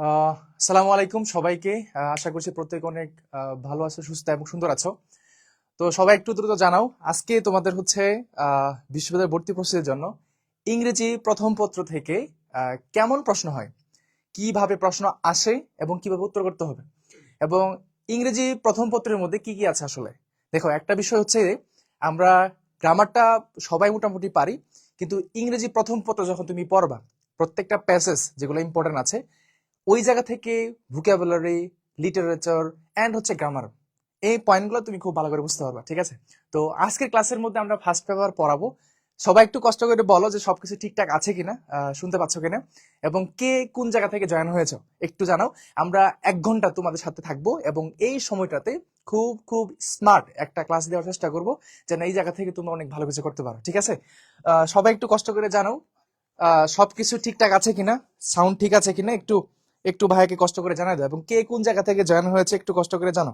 আসসালামু আলাইকুম সবাইকে। আশা করছি প্রত্যেকে অনেক ভালো আছো, সুস্থ এবং সুন্দর আছো। তো সবাই একটু দ্রুত জানাও, আজকে তোমাদের হচ্ছে বিশ্ববিদ্যালয় ভর্তি প্রস্তুতির জন্য ইংরেজি প্রথম পত্র থেকে কেমন প্রশ্ন হয়, কিভাবে প্রশ্ন আসে এবং কিভাবে উত্তর করতে হবে, এবং ইংরেজি প্রথম পত্রের মধ্যে কি কি আছে আসলে। দেখো, একটা বিষয় হচ্ছে আমরা গ্রামারটা সবাই মোটামুটি পারি, কিন্তু ইংরেজি প্রথম পত্র যখন তুমি পড়বা, প্রত্যেকটা প্যাসেজ যেগুলো ইম্পর্টেন্ট আছে ওই জায়গা থেকে ভোকাবুলারি, লিটারেচার এন্ড হচ্ছে গ্রামার, এই পয়েন্টগুলো তুমি খুব ভালো করে বুঝতে পারবা। ঠিক আছে? তো আজকের ক্লাসের মধ্যে আমরা ফার্স্ট পেপার পড়াবো। সবাই একটু কষ্ট করে বলো যে সবকিছু ঠিকঠাক আছে কিনা, শুনতে পাচ্ছ কিনা, এবং কে কোন জায়গা থেকে জয়েন হয়েছে একটু জানাও। আমরা 1 ঘন্টা তোমাদের সাথে থাকবো এবং এই সময়টাতে খুব খুব স্মার্ট একটা ক্লাস দেওয়ার চেষ্টা করবো, যেন এই জায়গা থেকে তুমি অনেক ভালো কিছু করতে পারো। ঠিক আছে? সবাই একটু কষ্ট করে জানাও সবকিছু ঠিকঠাক আছে কিনা, সাউন্ড ঠিক আছে কিনা, একটু একটু ভাইকে কষ্ট করে জানাই দাও, এবং কে কোন জায়গা থেকে জয়েন হয়েছে একটু কষ্ট করে জানো।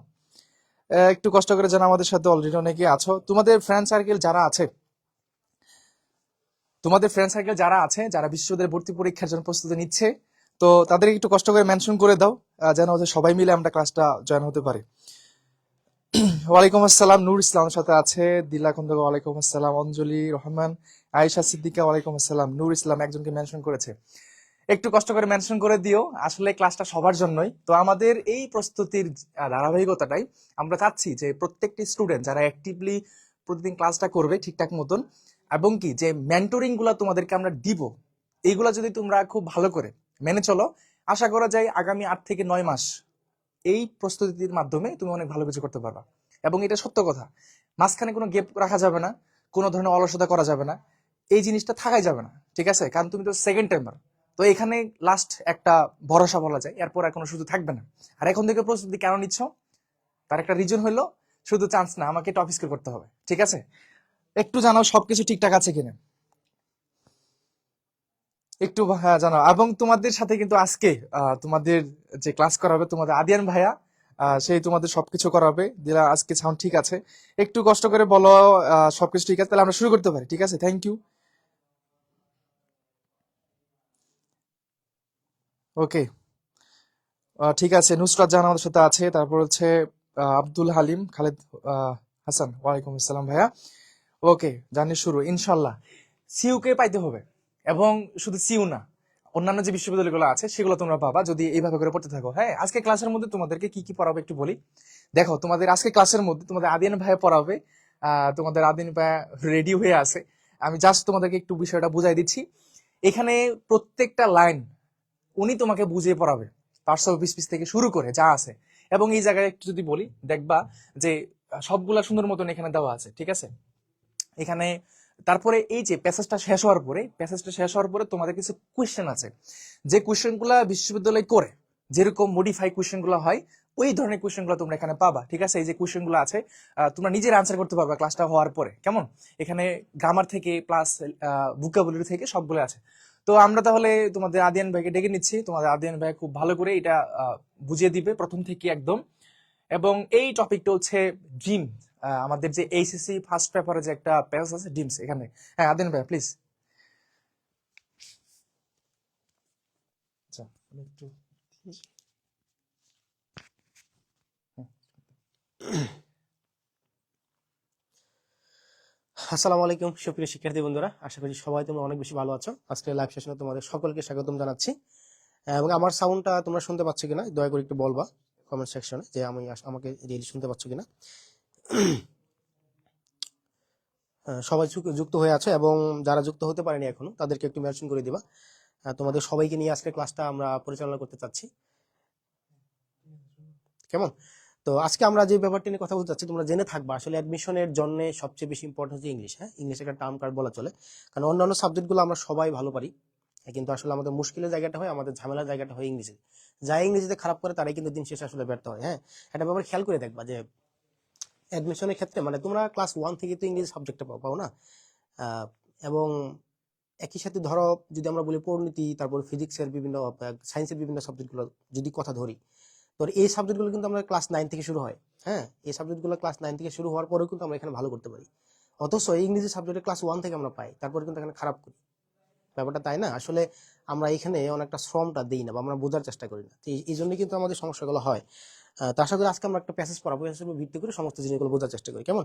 একটু কষ্ট করে জানো। আমাদের সাথে অলরেডি অনেকে আছো। তোমাদের ফ্রেন্ড সার্কেল যারা আছে, যারা বিশ্ববিদ্যালয়ের ভর্তি পরীক্ষার জন্য প্রস্তুতি নিচ্ছে, তো তাদের একটু কষ্ট করে মেনশন করে দাও, যেন হচ্ছে সবাই মিলে আমরা ক্লাসটা জয়েন হতে পারি। ওয়ালাইকুম আসসালাম, নূর ইসলামের সাথে আছে দিলা খন্দকার, ওয়ালাইকুম আসসালাম, অঞ্জলি রহমান, আয়েশা সিদ্দিকা, ওয়ালাইকুম আসসালাম, নূর ইসলাম একজনকে মেনশন করেছে। একটু কষ্ট করে মেনশন করে দিও, আসলে ক্লাসটা সবার জন্যই। তো আমাদের এই প্রস্তুতির ধারাবাহিকতাটাই আমরা চাচ্ছি যে প্রত্যেকটি স্টুডেন্ট যারা অ্যাক্টিভলি প্রতিদিন ক্লাসটা করবে ঠিকঠাক মতন, এবং কি যে মেন্টরিং গুলা তোমাদেরকে আমরা দিব, এইগুলা যদি তোমরা খুব ভালো করে মেনে চলো, আশা করা যায় আগামী 8 থেকে 9 মাস এই প্রস্তুতির মাধ্যমে তুমি অনেক ভালো কিছু করতে পারবা। এবং এটা সত্য কথা, মাঝখানে কোনো গ্যাপ রাখা যাবে না, কোনো ধরনের অলসতা করা যাবে না, এই জিনিসটা থাকাই যাবে না। ঠিক আছে? কারণ তুমি তো সেকেন্ড টাইমার, তো এখানে লাস্ট একটা ভরসা বলা যায়, এরপর আর কোনো শুধু থাকবে না। আর এখন থেকে প্রস্তুতি কেন নিচ্ছ, তার একটা রিজন হলো শুধু চান্স না, আমাকে টপ স্কোর করতে হবে। ঠিক আছে? একটু জানাও সবকিছু ঠিকঠাক আছে কিনা, একটু হ্যাঁ জানাও। এবং তোমাদের সাথে কিন্তু আজকে তোমাদের যে ক্লাস করাবে তোমাদের আদিয়ান ভাইয়া, সেই তোমাদের সবকিছু করাবে। দিলা আজকে সাউন্ড ঠিক আছে? একটু কষ্ট করে বলো সবকিছু ঠিক আছে, তাহলে আমরা শুরু করতে পারি। ঠিক আছে? Thank you. ওকে, ঠিক আছে। নুসরাত জাহান আমাদের সাথে আছে, তারপর হচ্ছে আব্দুল হালিম খালেদ, হাসান, ওয়ালাইকুম আসসালাম ভাইয়া। ওকে, জানি শুরু ইনশাল্লাহ। সিইউ কে পাইতে হবে, এবং শুধু সিইউ না, অন্যান্য যে বিশ্ববিদ্যালয়গুলো আছে সেগুলো তোমরা পাবা যদি এইভাবে করে পড়তে থাকো। হ্যাঁ, আজকে ক্লাসের মধ্যে তোমাদেরকে কি কি পড়াবে একটু বলি। দেখো, তোমাদের আজকে ক্লাসের মধ্যে তোমাদের আদিয়ান ভাইয়া পড়াবে। তোমাদের আদিন ভাইয়া রেডি হয়ে আছে। আমি জাস্ট তোমাদেরকে একটু বিষয়টা বুঝাই দিচ্ছি। এখানে প্রত্যেকটা লাইন উনি তোমাকে বুঝিয়ে পড়াবে, 520 পিস থেকে শুরু করে যা আছে। এবং এই জায়গায় একটু যদি বলি, দেখবা যে সবগুলা সুন্দর মতন এখানে দেওয়া আছে। ঠিক আছে? এখানে তারপরে এই যে প্যাসেজটা শেষ হওয়ার পরে তোমাদের কিছু কোয়েশ্চেন আছে, যে কোয়েশ্চেন গুলা বিশ্ববিদ্যালয় করে যেরকম মডিফাই কোয়েশ্চেন গুলো হয়, ওই ধরনের কোয়েশ্চেন গুলো তোমরা এখানে পাবা। ঠিক আছে? এই যে কোয়েশ্চেন গুলো আছে, তোমরা নিজের আনসার করতে পারবা ক্লাসটা হওয়ার পরে। কেমন? এখানে গ্রামার থেকে প্লাস ভোকাবুলারি থেকে সবগুলো আছে। তো আমরা তাহলে তোমাদের আদিয়ান ভাইকে ডেকে নিচ্ছি। তোমাদের আদিয়ান ভাই খুব ভালো করে এটা বুঝিয়ে দিবে প্রথম থেকে একদম। এবং এই টপিকটা হচ্ছে ড্রিম, আমাদের যে এইচএসসি ফার্স্ট পেপারে যে একটা প্যাস আছে ড্রিমস এখানে। হ্যাঁ আদিন ভাই প্লিজ। আচ্ছা, আমি একটু আসসালামু আলাইকুম সুপ্রিয় শিক্ষার্থী বন্ধুরা, আশা করি সবাই তোমরা অনেক বেশি ভালো আছো। আজকে লাইভ সেশনে তোমাদের সকলকে স্বাগতম জানাচ্ছি। এবং আমার সাউন্ডটা তোমরা শুনতে পাচ্ছ কিনা দয়া করে একটু বলবা কমেন্ট সেকশনে যে আমাকে রিয়েলি শুনতে পাচ্ছ কিনা। সবাই যুক্ত হয়ে আছে, এবং যারা যুক্ত হতে পারেনি এখনো তাদেরকে একটু মেনশন করে দিবা। তোমাদের সবাইকে নিয়ে আজকে ক্লাসটা আমরা পরিচালনা করতে চাচ্ছি। কেমন? তো আজকে আমরা যে ব্যাপারটি নিয়ে কথা বলতে চাচ্ছি, তোমরা জেনে থাকবা আসলে অ্যাডমিশনের জন্য সবচেয়ে বেশি ইম্পর্টেন্ট হচ্ছে ইংলিশ। হ্যাঁ, ইংলিশ একটা টার্ম কার্ড বলা চলে, কারণ অন্যান্য সাবজেক্টগুলো আমরা সবাই ভালো পারি, কিন্তু আসলে আমাদের মুশকিলের জায়গাটা হয়, আমাদের ঝামেলার জায়গাটা হয় ইংলিশে। যারা ইংরেজিতে খারাপ করে তারাই কিন্তু দিন শেষে আসলে ব্যর্থ হয়। হ্যাঁ, একটা ব্যাপার খেয়াল করে দেখবা যে অ্যাডমিশনের ক্ষেত্রে মানে তোমরা ক্লাস 1 থেকে তো ইংরেজি সাবজেক্টটা পাও না। এবং একই সাথে ধরো যদি আমরা বলি পরিণতি, তারপর ফিজিক্সের বিভিন্ন, সায়েন্সের বিভিন্ন সাবজেক্টগুলো যদি কথা ধরি, তো এই সাবজেক্টগুলো কিন্তু আমরা ক্লাস 9 থেকে শুরু হয়। হ্যাঁ, এই সাবজেক্টগুলো ক্লাস 9 থেকে শুরু হওয়ার পরেও কিন্তু আমরা এখানে ভালো করতে পারি। অথচ ইংরেজি সাবজেক্টে ক্লাস 1 থেকে আমরা পাই, তারপরে কিন্তু এখানে খারাপ করি। ব্যাপারটা তাই না? আসলে আমরা এখানে অনেকটা শ্রমটা দিই না বা আমরা বোঝার চেষ্টা করি না। তো এই জন্য কিন্তু আমাদের সমস্যাগুলো হয়। তো আশা করি আজকে আমরা একটা প্যাসেজ পড়াবো, প্যাসেজের উপর ভিত্তি করে সমস্ত জিনিসগুলো বোঝার চেষ্টা করি, কেমন?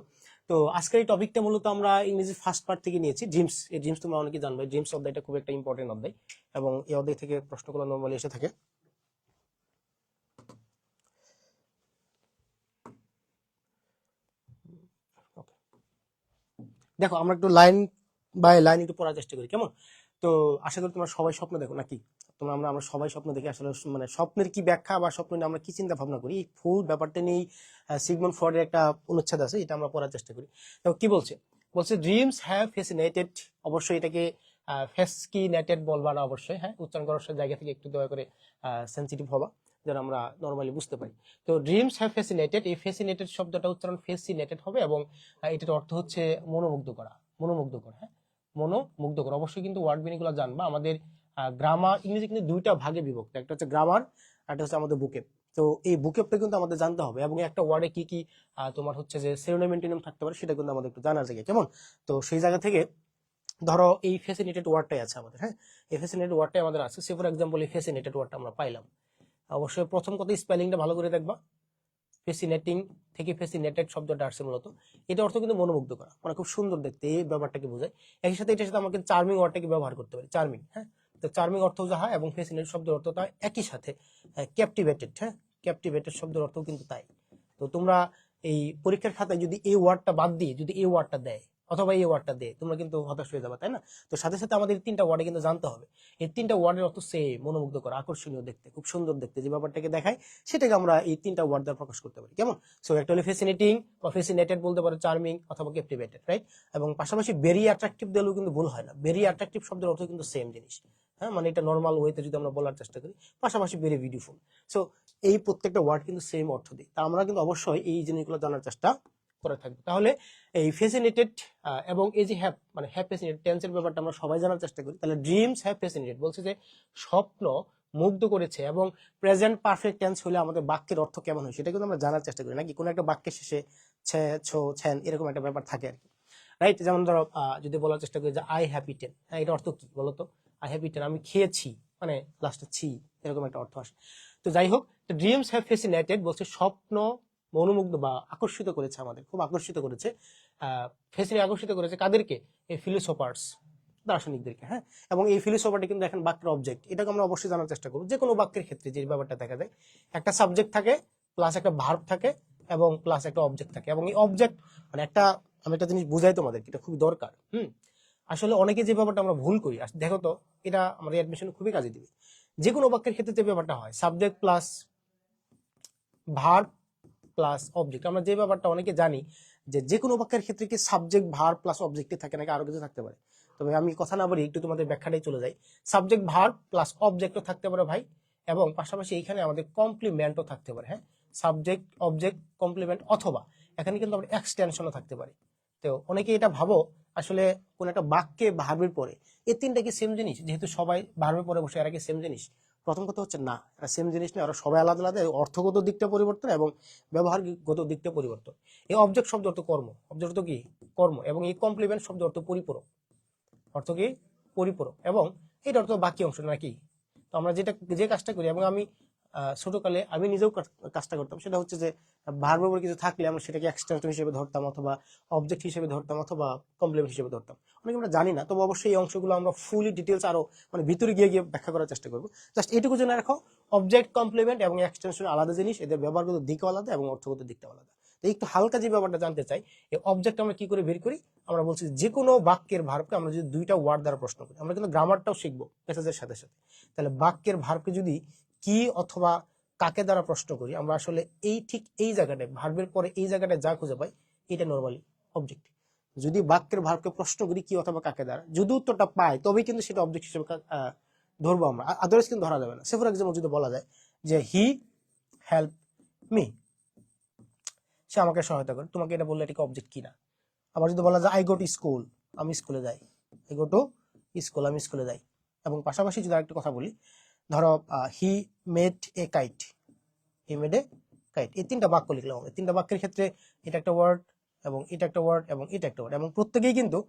তো আজকের এই টপিকটা মূলত আমরা ইংরেজি ফার্স্ট পার্ট থেকে নিয়েছি, ড্রিমস। এই ড্রিমস তোমরা অনেকে জানবে, ড্রিমস অধ্যায়টা খুব একটা ইম্পর্টেন্ট অধ্যায় এবং এই অধ্যায় থেকে প্রশ্নগুলো নর্মালি এসে থাকে। দেখো আমরা একটু লাইন বাই লাইন একটু পড়ার চেষ্টা করি, কেমন? তো আশা করি তোমরা সবাই স্বপ্ন দেখো নাকি? তোমরা আমরা সবাই স্বপ্ন দেখি। আসলে মানে স্বপ্নের কি ব্যাখ্যা বা স্বপ্ন নিয়ে আমরা কি চিন্তা ভাবনা করি, এই ফুল ব্যাপারটা নিয়ে সিগমন্ড ফ্রয়েডের একটা অনুচ্ছেদ আছে, এটা আমরা পড়ার চেষ্টা করি। তো কি বলছে? বলছে ড্রিমস হ্যাভ ফ্যাসিনেটেড, অবশ্যই এটাকে ফ্যাসকিনেটেড বলবা না অবশ্যই, হ্যাঁ, উচ্চারণ করার জায়গা থেকে একটু দয়া করে সেন্সিটিভ হবা, যেন আমরা নর্মালি বুঝতে পারি। তো ড্রিমস হ্যাভ ফ্যাসিনেটেড, এই ফ্যাসিনেটেড শব্দটা উচ্চারণ ফ্যাসিনেটেড হবে এবং এটার অর্থ হচ্ছে মনোমুগ্ধ করা, মনোমুগ্ধ করা, হ্যাঁ, মনোমুগ্ধ করা। অবশ্যই কিন্তু ওয়ার্ড মিনিং গুলো জানবা। আমাদের গ্রামার, ইংরেজি কিন্তু দুইটা ভাগে বিভক্ত, একটা হচ্ছে গ্রামার, একটা হচ্ছে আমাদের বুকেপ। তো এই বুকেপটা কিন্তু আমাদের জানতে হবে এবং একটা ওয়ার্ডে কি কি তোমার হচ্ছে যে সিনোনিম অ্যান্টোনিম থাকতে পারে সেটা কিন্তু আমাদের একটু জানার জায়গা, কেমন? তো সেই জায়গা থেকে ধরো এই ফ্যাসিনেটেড ওয়ার্ডটাই আছে আমাদের, হ্যাঁ, এই ফ্যাসিনেটেড ওয়ার্ডটাই আমাদের আছে। সে ফর এক্সাম্পল এই ফ্যাসিনেটেড ওয়ার্ডটা আমরা পাইলাম। অবশ্যই প্রথম কথা স্পেলিংটা ভালো করে দেখবা। ফেসিনেটিং থেকে ফেসিনেটেড শব্দটা আসছে মূলত। এটা অর্থ কিন্তু মনোমুগ্ধ করা, মানে খুব সুন্দর দেখতে, এই ব্যাপারটাকে বোঝায়। একই সাথে এটার সাথে আমাকে চার্মিং ওয়ার্ডটাকে ব্যবহার করতে পারি, চার্মিং, হ্যাঁ। তো চার্মিং অর্থ যাহা এবং ফেসিনেট শব্দের অর্থ তা একই সাথে। ক্যাপটিভেটেড, হ্যাঁ, ক্যাপটিভেটেড শব্দের অর্থ কিন্তু তাই। তো তোমরা এই পরীক্ষার খাতায় যদি এই ওয়ার্ডটা বাদ দিয়ে যদি এই ওয়ার্ডটা দেয় অথবা এই ওয়ার্ডটা দেয়, তোমরা কিন্তু হতাশ হয়ে যাবে, তাই না? তো সাথে সাথে আমাদের তিনটা ওয়ার্ডে কিন্তু জানতে হবে। এই তিনটা ওয়ার্ডের অর্থ সেম, মনোমুগ্ধ করা, আকর্ষণীয় দেখতে, খুব সুন্দর দেখতে, যে ব্যাপারটাকে দেখায় সেটাকে আমরা এই তিনটা ওয়ার্ড দ্বারা প্রকাশ করতে পারি, কেমন? সো একটা হলো ফ্যাসিনেটিং বা ফ্যাসিনেটেড বলতে পারো, চার্মিং অথবা ক্যাপটিভেটেড, রাইট? এবং পাশাপাশি ভেরি অ্যাট্রাকটিভ দিলেও কিন্তু ভুল হয় না। ভেরি অ্যাট্রাকটিভ শব্দের অর্থ কিন্তু সেম জিনিস, হ্যাঁ, মানে এটা নর্মাল ওয়েতে যদি আমরা বলার চেষ্টা করি। পাশাপাশি ভেরি বিউটিফুল। সো এই প্রত্যেকটা ওয়ার্ড কিন্তু সেম অর্থ দেয়। তা আমরা কিন্তু অবশ্যই এই জিনিসগুলো জানার চেষ্টা করে থাকবো। তাহলে এই ফ্যাসিনেটেড এবং এই যে হ্যাভ, মানে হ্যাভ ফ্যাসিনেটেড টেন্সের ব্যাপারটা আমরা সবাই জানার চেষ্টা করি। তাহলে ড্রিমস হ্যাভ ফ্যাসিনেটেড বলছে যে স্বপ্ন মুগ্ধ করেছে, এবং প্রেজেন্ট পারফেক্ট টেন্স হলে আমাদের বাক্যের অর্থ কেমন হয় সেটা কিন্তু আমরা জানার চেষ্টা করি নাকি। কোনো একটা বাক্যের শেষে ছে, ছো, ছেন এরকম একটা ব্যাপার থাকে আর কি, রাইট? যেমন ধরো যদি বলার চেষ্টা করি যে আই হ্যাভ ইটেন, হ্যাঁ, এটা অর্থ কি বলতো? আই হ্যাভ ইটেন, আমি খেয়েছি, মানে লাস্টে ছি, এরকম একটা অর্থ আসে। তো যাই হোক, ড্রিমস হ্যাভ ফ্যাসিনেটেড বলছে স্বপ্ন মনোমুগ্ধ বা আকর্ষিত করেছে, আমাদের খুব আকর্ষিত করেছে। আকর্ষিত করেছে কাদেরকে? এই ফিলোসোফার্স, দার্শনিকদেরকে, হ্যাঁ। এবং এই ফিলোসোফারটি কিন্তু এখন বাক্যের অবজেক্ট, এটাকে আমরা অবশ্যই জানার চেষ্টা করবো। যে কোনো বাক্যের ক্ষেত্রে যে ব্যাপারটা দেখা যায়, একটা সাবজেক্ট থাকে, প্লাস একটা ভার্ব থাকে, এবং প্লাস একটা অবজেক্ট থাকে। এবং এই অবজেক্ট মানে একটা, আমি একটা জিনিস বুঝাই তোমাদের, এটা খুবই দরকার। আসলে অনেকে যে ব্যাপারটা আমরা ভুল করি, দেখো তো, এটা আমাদের অ্যাডমিশনে খুবই কাজে দিবে। যে কোনো বাক্যের ক্ষেত্রে যে ব্যাপারটা হয়, subject plus verb plus object, আমরা যে ব্যাপারটা অনেকে জানি যে কোনো বাক্যের ক্ষেত্রে কি সাবজেক্ট ভার্ব প্লাস অবজেক্টে থাকে নাকি আরো কিছু থাকতে পারে। তবে আমি কথা না বলি, একটু তোমাদের ব্যাখ্যাটাই চলে যাই। সাবজেক্ট ভার্ব প্লাস অবজেক্টও থাকতে পারে ভাই, এবং পাশাপাশি এইখানে আমাদের কমপ্লিমেন্টও থাকতে পারে, হ্যাঁ, সাবজেক্ট অবজেক্ট কমপ্লিমেন্ট, অথবা এখানে কিন্তু আমরা এক্সটেনশনও থাকতে পারে। তো অনেকে এটা ভাবো আসলে কোন একটা বাক্যে ভার্বের পরে এই তিনটা কি সেম জিনিস, যেহেতু সবাই ভার্বের পরে বসে, এরা কি সেম জিনিস? প্রথম কথা হচ্ছে না, এরা সেম জিনিস না, ওরা সবাই আলাদা আলাদা, অর্থগত দিকটা পরিবর্তন এবং ব্যবহারগত দিকটা পরিবর্তন। এই অবজেক্ট শব্দ অর্থ কর্ম, অবজেক্ট অর্থ কি? কর্ম। এবং এই কমপ্লিমেন্ট শব্দ অর্থ পরিপূরক, অর্থ কি? পরিপূরক। এবং এটা অর্থ বাকি অংশ নাকি। তো আমরা যে কাজটা করি, এবং আমি ছোটকালে আমি নিজেও কাজটা করতাম, সেটা হচ্ছে যে ভার্বের উপর কিছু থাকলে আমরা সেটাকে এক্সটেনশন হিসেবে ধরতাম, অথবা অবজেক্ট হিসেবে ধরতাম, অথবা কমপ্লিমেন্ট হিসেবে ধরতাম। অনেকে আমরা জানি না, তবে অবশ্যই এই অংশগুলো আমরা ফুলি ডিটেলস আরো মানে ভিতরে গিয়ে গিয়ে ব্যাখ্যা করার চেষ্টা করবো। জাস্ট এটুকু জেনে রাখো, অবজেক্ট কমপ্লিমেন্ট এবং এক্সটেনশন আলাদা জিনিস, এদের ব্যবহারগত দিকও আলাদা এবং অর্থগত দিকটাও আলাদা। তো একটু হালকা যে ব্যাপারটা জানতে চাই, এই অবজেক্ট আমরা কি করে বের করি? আমরা বলছি যে কোনো বাক্যের ভার্বকে আমরা যদি দুইটা ওয়ার্ড দ্বারা প্রশ্ন করি, আমরা কিন্তু গ্রামারটাও শিখবো প্যাসেজের সাথে সাথে। তাহলে বাক্যের ভার্বকে যদি কি অথবা কাকে দ্বারা প্রশ্ন করি, আমরা আসলে এই ঠিক এই জায়গাটায় ভার্বের পরে এই জায়গাটায় যা খুঁজে পাই, এটা নরমালি অবজেক্ট। যদি বাক্যের ভার্বকে প্রশ্ন করি কি অথবা কাকে দ্বারা, যদি উত্তরটা পাই তবেই কিন্তু সেটা অবজেক্ট হিসেবে ধরবো আমরা, আদারওয়াইজ কিন্তু ধরা যাবে না। সে ফর এক্সাম্পল যদি বলা যায় যে হি হেল্প মি, সে আমাকে সহায়তা করে, তোমাকে এটা বললে এটাকে অবজেক্ট কিনা। আবার যদি বলা যায় আই গো টু স্কুল, আমি স্কুলে যাই, আই গো টু স্কুল, আমি স্কুলে যাই। এবং পাশাপাশি যদি আরেকটা কথা বলি, ধরো he made a kite, he made a kite, এই তিনটা বাক্য লিখলাম। এই তিনটা বাক্যের ক্ষেত্রে এটা একটা ওয়ার্ড, এবং এটা একটা ওয়ার্ড, এবং এটা একটা ওয়ার্ড, এবং প্রত্যেকেই কিন্তু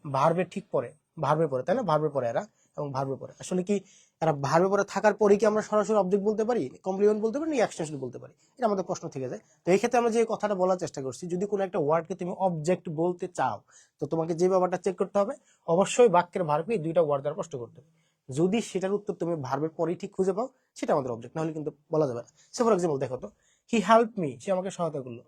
ভার্বের ঠিক পরে, ভার্বের পরে, তাই না, ভার্বের পরে এরা। এবং ভার্বের পরে। আসলে কি এরা ভার্বের পরে থাকার পরে কি আমরা সরাসরি অবজেক্ট বলতে পারি, কমপ্লিমেন্ট বলতে পারি, না এক্সটেনশন বলতে পারি? এটা আমাদের প্রশ্ন থেকে যায়। তো এই ক্ষেত্রে আমরা যে কথাটা বলার চেষ্টা করছি, যদি কোনো একটা ওয়ার্ডকে তুমি অবজেক্ট বলতে চাও, তো তোমাকে যে ব্যাপারটা চেক করতে হবে, অবশ্যই বাক্যের ভার্বকে এই দুইটা ওয়ার্ড দ্বারা প্রশ্ন করতে হবে। যদি সেটার উত্তর তুমি ভার্বের পরেই ঠিক খুঁজে পাও, সেটা আমাদের অবজেক্ট, নাহলে কিন্তু বলা যাবে না। সে ফর এক্সাম্পল দেখো তো, হি হেল্প মি, সে আমাকে সহায়তা করলো।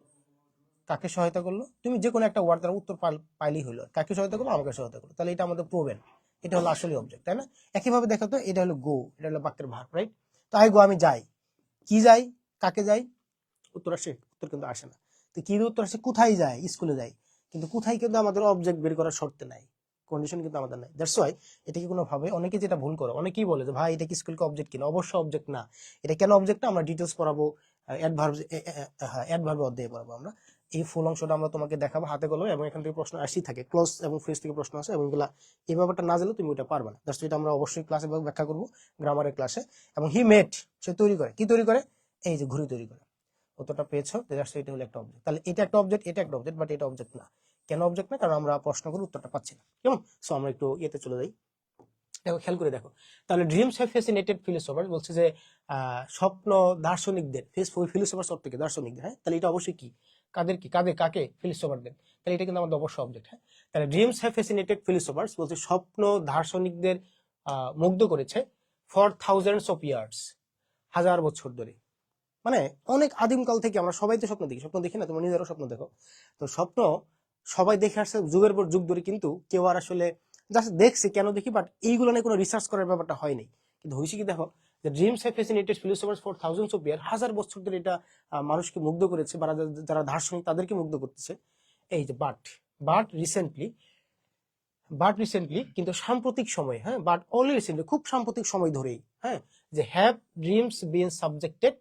কাকে সহায়তা করলো? তুমি যে কোনো একটা ওয়ার্ড দ্বারা উত্তর পাইলেই হলো। কাকে সহায়তা করলো? আমাকে সহায়তা করলো। তাহলে এটা আমাদের প্রোভেন, এটা হলো আসলে অবজেক্ট, তাই না? একইভাবে দেখো তো, এটা হলো গো, এটা হলো বাক্যের ভার্ব, রাইট? তো আই গো, আমি যাই। কি যাই? কাকে যাই? উত্তর আসে? উত্তর কিন্তু আসে না। তো কি উত্তর আসে? কোথায় যায়? স্কুলে যাই। কিন্তু কোথায় কিন্তু আমাদের অবজেক্ট বের করার শর্তে নাই, কন্ডিশন কিন্তু আমাদের নাই। দ্যাটস ওয়াই এটাকে কোনোভাবে অনেকে যেটা ভুল করে, অনেকেই বলে যে ভাই এটা কি স্কুলকে অবজেক্ট কিনা? অবশ্যই অবজেক্ট না। এটা কেন অবজেক্ট না আমরা ডিটেলস পড়াবো, অ্যাডভার্ব, হ্যাঁ অ্যাডভার্ব অধ্যায়ে পড়াবো আমরা। এই ফুল অংশটা আমরা তোমাকে দেখাবো হাতে কলমে, এবং এখান থেকে প্রশ্ন আসতেই থাকে, ক্লোজ এবং ফ্রেজ থেকে প্রশ্ন আসে, এবং এগুলা এই ব্যাপারটা না জানলে তুমি ওটা পারবে না। দ্যাটস এটা আমরা অবশ্যই ক্লাসে ব্যাখ্যা করবো, গ্রামারের ক্লাসে। এবং হি মেড, সে তৈরি করে। কি তৈরি করে? এই যে ঘুড়ি তৈরি করে। কতটা পেয়েছো? এটা হলো একটা অবজেক্ট। তাহলে এটা একটা অবজেক্ট, এটা একটা অবজেক্ট, বাট এটা অবজেক্ট না। কেন অবজেক্ট না? কারণ আমরা প্রশ্ন করে উত্তরটা পাচ্ছি না। কেমন? সো আমরা একটু ইয়েতে চলে যাই। দেখো, খেয়াল করে দেখো। তাহলে ড্রিমস হ্যাভ ফ্যাসিনেটেড ফিলোসোফার, বলছে যে স্বপ্ন দার্শনিকদের, ফিলোসোফার অর্থ কি? দার্শনিকদের। হ্যাঁ, তাহলে এটা অবশ্যই কি? কাদের কি? কাকে? ফিলোসোফারদের। তাহলে এটা কিন্তু আমাদের অবশ্যই অবজেক্ট। হ্যাঁ, তাহলে ড্রিমস হ্যাভ ফ্যাসিনেটেড ফিলোসোফার্স, বলছে স্বপ্ন দার্শনিকদের মুগ্ধ করেছে, ফর থাউজেন্ডস অফ ইয়ার্স, হাজার বছর ধরে। মানে অনেক আদিমকাল থেকে আমরা সবাই তো স্বপ্ন দেখি, স্বপ্ন দেখি না? তোমরা নিজেরও স্বপ্ন দেখো। তো স্বপ্ন সবাই দেখে আসছে যুগের পর যুগ ধরে, কিন্তু কেউ আর আসলে জাস্ট দেখছে, কেন দেখি, বাট এইগুলো নিয়ে কোনো রিসার্চ করার ব্যাপারটা হয়নি। কিন্তু হয়েছে কি দেখো, যে dreams have fascinated philosophers for thousands of year, হাজার বছর ধরে এটা মানুষকে মুগ্ধ করেছে, বা যারা দার্শনিক তাদেরকে মুগ্ধ করতেছে। এই যে বাট রিসেন্টলি কিন্তু সাম্প্রতিক সময়ে, হ্যাঁ, বাট অনলি রিসেন্টলি, খুব সাম্প্রতিক সময় ধরেই, হ্যাঁ, যে have dreams been subjected.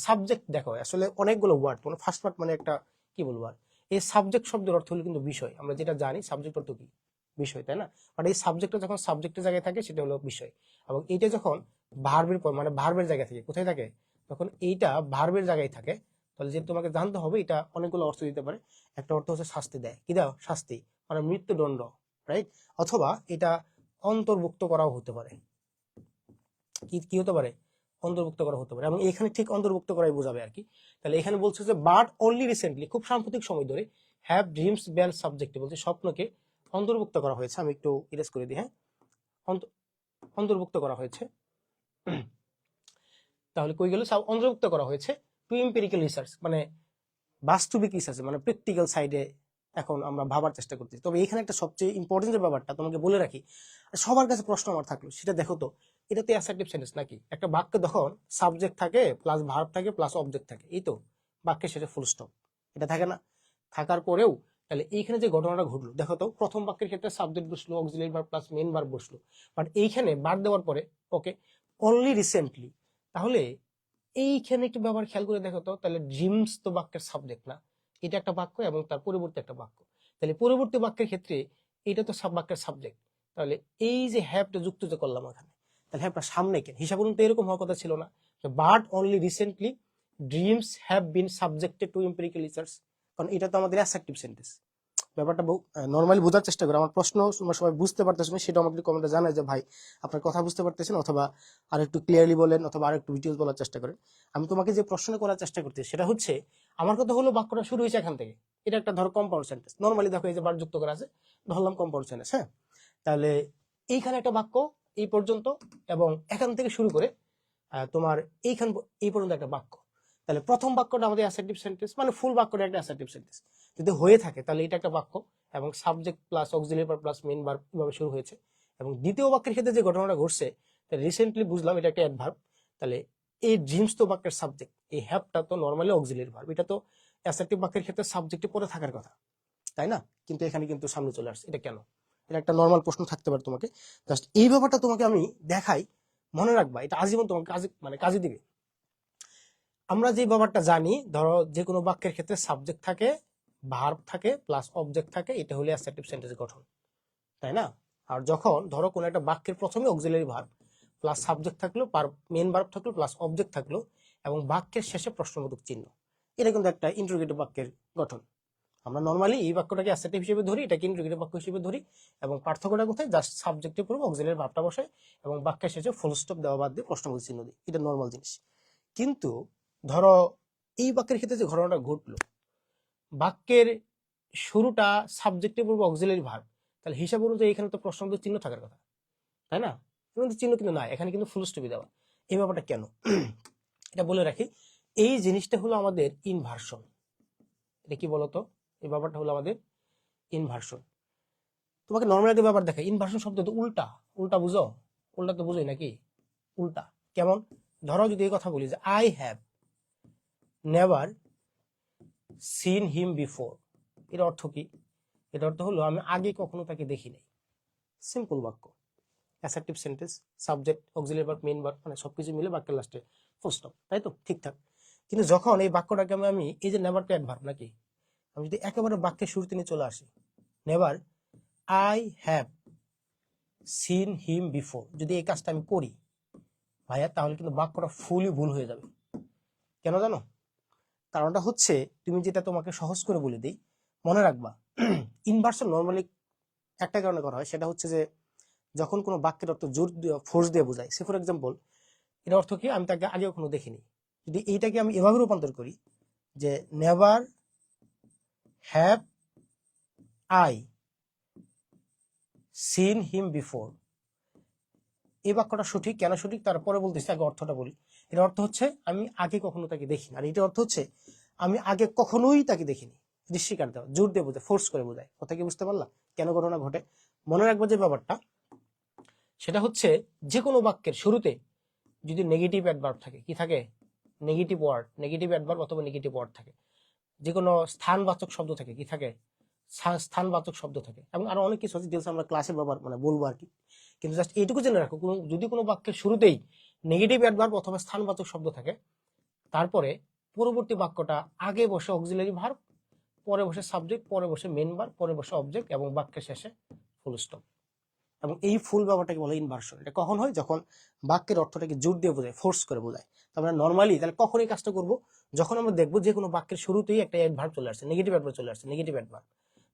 Subject দেখো, আসলে অনেকগুলো ওয়ার্ড, তোমার ফার্স্ট পার্ট মানে একটা কি বলবো আর, এই সাবজেক্ট শব্দের অর্থ হলো কিন্তু বিষয়। আমরা যেটা জানি সাবজেক্ট অর্থ কি? বিষয়, তাই না? বাট এই সাবজেক্টটা যখন সাবজেক্টের জায়গায় থাকে সেটা হলো বিষয়, এবং এইটা যখন ভার্বের পর মানে ভার্বের জায়গায় থাকে, কোথায় থাকে? তখন এইটা ভার্বের জায়গায় থাকে। তাহলে যে তোমাকে জানতে হবে, এটা অনেকগুলো অর্থ দিতে পারে। একটা অর্থ হচ্ছে শাস্তি দেয়, কি দাও? শাস্তি, মানে মৃত্যুদণ্ড, রাইট? অথবা এটা অন্তর্ভুক্ত করাও হতে পারে। কি কি হতে পারে? অন্তর্ভুক্ত করা হতে পারে, এবং এখানে ঠিক অন্তর্ভুক্ত করাই বোঝাবে আর কি। তাহলে এখানে বলছে যে বাট অনলি রিসেন্টলি, খুব সাম্প্রতিক সময় ধরে, হ্যাভ ড্রিমস বিন সাবজেক্ট, বলছে স্বপ্নকে অন্তর্ভুক্ত করা হয়েছে। আমি একটু ইরেজ করে দিই, হ্যাঁ, অন্তর্ভুক্ত করা হয়েছে। তাহলে কই গেল? অন্তর্ভুক্ত করা হয়েছে টু এম্পিরিক্যাল রিসার্চ, মানে বাস্তবিক রিসার্চ, মানে প্র্যাকটিক্যাল সাইডে এখন আমরা ভাবার চেষ্টা করতেছি। তবে এখানে একটা সবচেয়ে ইম্পর্টেন্ট যে ব্যাপারটা তোমাকে বলে রাখি, সবার কাছে প্রশ্ন আমার থাকলো, সেটা দেখো তো, এটা তো অ্যাসার্টিভ সেন্টেন্স নাকি? একটা বাক্যে যখন সাবজেক্ট থাকে, প্লাস ভার্ব থাকে, প্লাস অবজেক্ট থাকে, এই তো বাক্যের শেষে ফুল স্টপ, এটা থাকে না? থাকার পরেও তাহলে এইখানে যে ঘটনাটা ঘটলো, দেখো তো, প্রথম বাক্যের ক্ষেত্রে সাবজেক্ট বসলো, auxiliary verb plus main verb বসলো, বাট এইখানে বাদ দেওয়ার পরে ওকে অনলি রিসেন্টলি। তাহলে এইখানে একটু ব্যাপার খেয়াল করে দেখো তো, তাহলে ড্রিমস তো বাক্যের সাবজেক্ট না, এটা একটা বাক্য এবং তার পরবর্তী একটা বাক্য। তাহলে পরবর্তী বাক্যের ক্ষেত্রে এটা তো সব বাক্যের সাবজেক্ট। তাহলে এই যে হ্যাভটা যুক্ত যে করলাম এখানে, তাহলে হ্যাভটা সামনে কেন? হিসাব করুন তো এরকম হওয়ার কথা ছিল না? But only recently dreams have been subjected to empirical research, কারণ এটা তো আমাদের অ্যাসার্টিভ সেন্টেন্স। ব্যাপারটা নর্মালি বোঝার চেষ্টা করো। আমার প্রশ্ন তোমরা সবাই বুঝতে পারতেছো না, সেটা আমাকে কমেন্টে জানায় যে ভাই আপনার কথা বুঝতে পারতেছেন, অথবা আর একটু ক্লিয়ারলি বলেন, অথবা আর একটু ডিটেলস বলার চেষ্টা করেন। আমি তোমাকে যে প্রশ্ন করার চেষ্টা করতেছি সেটা হচ্ছে, আমার কথা হলো বাক্যটা শুরু হয়েছে এখান থেকে, এটা একটা ধরো কম্পাউন্ড সেন্টেন্স। নর্মালি দেখো এই যে বার যুক্ত করা আছে, ধরলাম কম্পাউন্ড সেন্টেন্স, হ্যাঁ। তাহলে এইখানে একটা বাক্য এই পর্যন্ত, এবং এখান থেকে শুরু করে তোমার এইখান এই পর্যন্ত একটা বাক্য। তাহলে প্রথম বাক্যটা আমাদের অ্যাসার্টিভ সেন্টেন্স, মানে ফুল বাক্যটা একটা অ্যাসার্টিভ সেন্টেন্স যদি হয়ে থাকে, তাহলে এটা একটা বাক্য, এবং subject plus auxiliary verb plus main verb এভাবে শুরু হয়েছে। এবং দ্বিতীয় বাক্যের ক্ষেত্রে যে ঘটনাটা ঘটছে, রিসেন্টলি বুঝলাম এটা একটা অ্যাডভার্ব। তাহলে এই ড্রিমস তো বাক্যের সাবজেক্ট, এই হ্যাভটা তো নর্মালি অক্সিলারি ভার্ব, এটা তো অ্যাসার্টিভ বাক্যের ক্ষেত্রে সাবজেক্টে পরে থাকার কথা, তাই না? কিন্তু এখানে কিন্তু সামনে চলে আসছে, এটা কেন? এটা একটা নর্মাল প্রশ্ন থাকতে পারে তোমাকে। জাস্ট এই ব্যাপারটা তোমাকে আমি দেখাই, মনে রাখবা, এটা আজীবন তোমাকে কাজে দিবে। আমরা যে ব্যাপারটা জানি, ধরো যে কোনো বাক্যের ক্ষেত্রে সাবজেক্ট থাকে, ভার্ব থাকে, প্লাস অবজেক্ট থাকে, এটা হলো অ্যাসার্টিভ সেন্টেন্সের গঠন, তাই না? আর যখন ধরো কোনো একটা বাক্যের প্রথমে অক্সিলারি ভার্ব প্লাস সাবজেক্ট থাকলো, মেইন ভার্ব থাকলো, প্লাস অবজেক্ট থাকলো, এবং বাক্যের শেষে প্রশ্নবোধক চিহ্ন, এটা কিন্তু একটা ইন্টারোগেটিভ বাক্যের গঠন। আমরা নর্মালি এই বাক্যটাকে অ্যাসেটিভ হিসেবে ধরি, এটাকে ইন্টিগ্রেটিভ বাক্য হিসেবে ধরি, এবং পার্থক্যটা কোথায়, জাস্ট সাবজেক্টের পূর্বে অক্সিলারি ভার্বটা বসে এবং বাক্যের শেষে ফুল স্টপ দেওয়া বাদ দিয়ে প্রশ্নবোধক চিহ্ন দিই, এটা নর্মাল জিনিস। কিন্তু ধরো এই বাক্যের ক্ষেত্রে যে ঘটনাটা ঘটলো, বাক্যের শুরুটা সাবজেক্টের পূর্বে অক্সিলারি ভার্ব, তাহলে হিসাব অনুযায়ী এখানে তো প্রশ্নবোধক চিহ্ন থাকার কথা, তাই না? কিন্তু চিহ্ন কিন্তু নাই, এখানে কিন্তু ফুল স্টপই দেওয়া। এই ব্যাপারটা কেন এটা বলে রাখি, এই জিনিসটা হলো আমাদের ইনভার্সন। এটা কি বলতো, এই ব্যাপারটা হলো আমাদের ইনভার্সন। তোমাকে নর্মাল একটা ব্যাপার দেখাই, ইনভার্সন শব্দ তো উল্টা, উল্টা বুঝো, উল্টা তো বুঝোই নাকি, উল্টা কেমন? ধরো যদি এই কথা বলি যে I have never seen him before, এর অর্থ কি? এর অর্থ হলো আমি আগে কখনো তাকে দেখি নাই। সিম্পল বাক্য, assertive sentence, subject auxiliary verb main verb, মানে সবকিছু মিলে বাক্যের লাস্টে ফুল স্টপ, তাই তো? ঠিকঠাক। কিন্তু যখন এই বাক্যটাকে আমি এই যে নেভারটা অ্যাডভার্ব নাকি, আমি যদি একেবারে বাক্যের শুরুতে নিয়ে চলে আসি, never I have seen him before, যদি এই কাজটা আমি করি ভাইয়া, তাহলে কিন্তু বাক্যটা ফুলই ভুল হয়ে যাবে। কেন জানো? কারণটা হচ্ছে, তুমি যেটা তোমাকে সহজ করে বলে দিই, মনে রাখবা ইনভার্সন নর্মালি একটা কারণে করা হয়, সেটা হচ্ছে যে যখন কোনো বাক্যের অর্থ জোর দিয়ে ফোর্স দিয়ে বোঝায়, সে ফর এক্সাম্পল এর অর্থ কি, আমি তাকে আগে কখনো দেখিনি, যদি এইটাকে আমি এভাবে রূপান্তর করি যে never have I seen him before, এই বাক্যটা সঠিক। কেন সঠিক তারপরে বলতেছি, আগে অর্থটা বলি। এর অর্থ হচ্ছে আমি আগে কখনো তাকে দেখিনি, আর এটার অর্থ হচ্ছে আমি আগে কখনোই তাকে দেখিনি। দৃষ্টিকার দেওয়া, জোর দিয়ে বোঝায়, ফোর্স করে বোঝায়। কথা কি বুঝতে পারলা কেন ঘটনা ঘটে? মনে রাখবো যে ব্যাপারটা, সেটা হচ্ছে যে কোনো বাক্যের শুরুতে যদি নেগেটিভ অ্যাডভার্ব থাকে, কি থাকে? নেগেটিভ ওয়ার্ড, নেগেটিভ অ্যাডভার্ব অথবা নেগেটিভ ওয়ার্ড থাকে। যে কোনো স্থানবাচক শব্দ থাকে, কি থাকে? স্থানবাচক শব্দ থাকে, এবং আরো অনেক কিছু আছে, ডিটেলস আমরা ক্লাসে ব্যবহার মানে বলবো আর কি। কিন্তু জাস্ট এইটুকু জেনে রাখো, যদি কোনো বাক্যের শুরুতেই নেগেটিভ অ্যাডভার্ব অথবা স্থানবাচক শব্দ থাকে, তারপরে পরবর্তী বাক্যটা আগে বসে অক্সিলারি ভার্ব, পরে বসে সাবজেক্ট, পরে বসে মেইন ভার্ব, পরে বসে অবজেক্ট, এবং বাক্যের শেষে ফুল স্টপ। এবং এই ফুল ব্যাপারটাকে বলে ইনভার্সন। এটা কখন হয়? যখন বাক্যের অর্থটাকে জোর দিয়ে বোঝায়, ফোর্স করে বোঝায়। তো আমরা নর্মালি তাহলে কখন এই কাজটা করবো? যখন আমরা দেখবো যে কোনো বাক্যের শুরুতেই একটা অ্যাডভার্ব চলে আসছে, নেগেটিভ অ্যাডভার্ব চলে আসছে, নেগেটিভ অ্যাডভার্ব।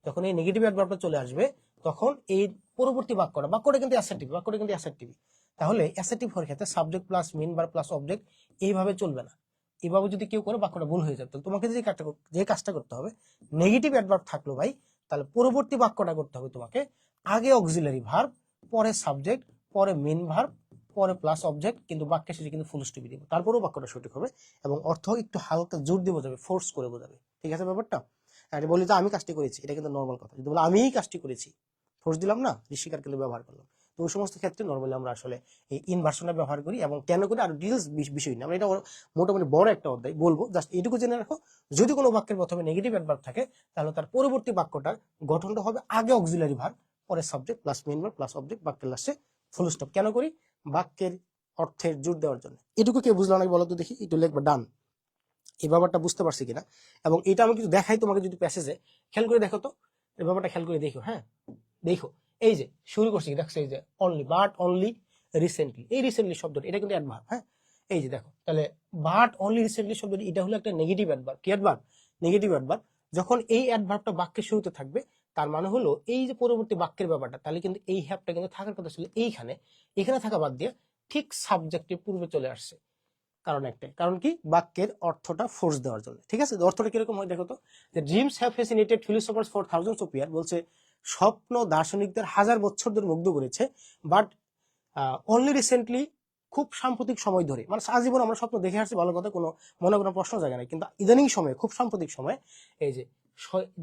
যখন এই নেগেটিভ অ্যাডভার্বটা চলে আসবে, তখন এই পরবর্তী বাক্যটা কিন্তু অ্যাসার্টিভ, বাক্যটা কিন্তু অ্যাসার্টিভ। তাহলে অ্যাসার্টিভ হওয়ার ক্ষেত্রে subject plus main verb plus object এইভাবে চলবে না। এইভাবে যদি কেউ করে, বাক্যটা ভুল হয়ে যাবে। তাহলে তোমাকে যে কাজটা করতে হবে, নেগেটিভ অ্যাডভার্ব থাকলো ভাই, তাহলে পরবর্তী বাক্যটা করতে হবে তোমাকে আগে অক্সিলারি ভার্ব, পরে সাবজেক্ট, পরে মেইন ভার্ব, পরে প্লাস অবজেক্ট, কিন্তু বাক্যের শেষে কিন্তু ফুল স্টপ দিব। তারপরেও বাক্যটা সঠিক হবে এবং অর্থ একটু হালকা জোর দিয়ে বোঝাবে, ফোর্স করে বোঝাবে। ঠিক আছে ব্যাপারটা? আর বলি যে আমি কাজটি করেছি, এটা কিন্তু নর্মাল কথা। যদি বলে আমিই কাজটি করেছি, ফোর্স দিলাম না, ঋষিকার কিন্তু ব্যবহার করলাম। তো ওই সমস্ত ক্ষেত্রে নর্মালি আমরা আসলে এই ইনভার্সনটা ব্যবহার করি। এবং কেন করি আর ডিটেলস বিষয় না, আমরা এটা মোটামুটি বড় একটা অধ্যায় বলবো, জাস্ট এইটুকু জেনে রাখো, যদি কোনো বাক্যের প্রথমে নেগেটিভ অ্যাডভার্ব থাকে, তাহলে তার পরবর্তী বাক্যটার গঠনটা হবে আগে অক্সিলারি ভার্ব, পরে subject plus main verb plus object, বাক্যের লাস্টে ফুল স্টপ। কেন করি? বাক্যের অর্থের জোর দেওয়ার জন্য। এটুকু কেউ বুঝলো না বলো তো দেখি, একটু লিখবা ডান। এই ব্যাপারটা বুঝতে পারছি কিনা, এবং এটা আমি কিছু দেখাই তোমাকে, যদি প্যাসেজে খেয়াল করে দেখো তো, এই ব্যাপারটা খেয়াল করে দেখো। হ্যাঁ দেখো, এই যে শুরু করছি, দেখছো এই যে অনলি, বাট অনলি রিসেন্টলি, এই রিসেন্টলি শব্দটা এটা কিন্তু অ্যাডভার্ব। হ্যাঁ এই যে দেখো, তাহলে বাট অনলি রিসেন্টলি শব্দটি এটা হলো একটা নেগেটিভ অ্যাডভার্ব। কি অ্যাডভার্ব? Negative adverb. যখন এই অ্যাডভার্বটা বাক্যের শুরুতে থাকবে, তার মানে হলো এই যে পরবর্তী বাক্যের ব্যাপারটা, তাহলে কিন্তু এই হ্যাপটা কিন্তু থাকার কথা ছিল এইখানে, এখানে থাকা বাদ দিয়ে ঠিক সাবজেক্টের পূর্বে চলে আসছে। কারণ একটাই, কারণ কি? বাক্যের অর্থটা ফোর্স দেওয়ার জন্য। ঠিক আছে, অর্থটা কিরকম হয় দেখো তো, যে dreams have fascinated philosophers for thousands of year, বলছে স্বপ্ন দার্শনিকদের হাজার বছর ধরে মুগ্ধ করেছে, বাট অনলি রিসেন্টলি, খুব সাম্প্রতিক সময় ধরে, মানে আজীবন আমরা স্বপ্ন দেখে আসছি, ভালো কথা, কোনো মনে কোনো প্রশ্ন জায়গা নাই, কিন্তু ইদানিং সময়ে, খুব সাম্প্রতিক সময়ে, এই যে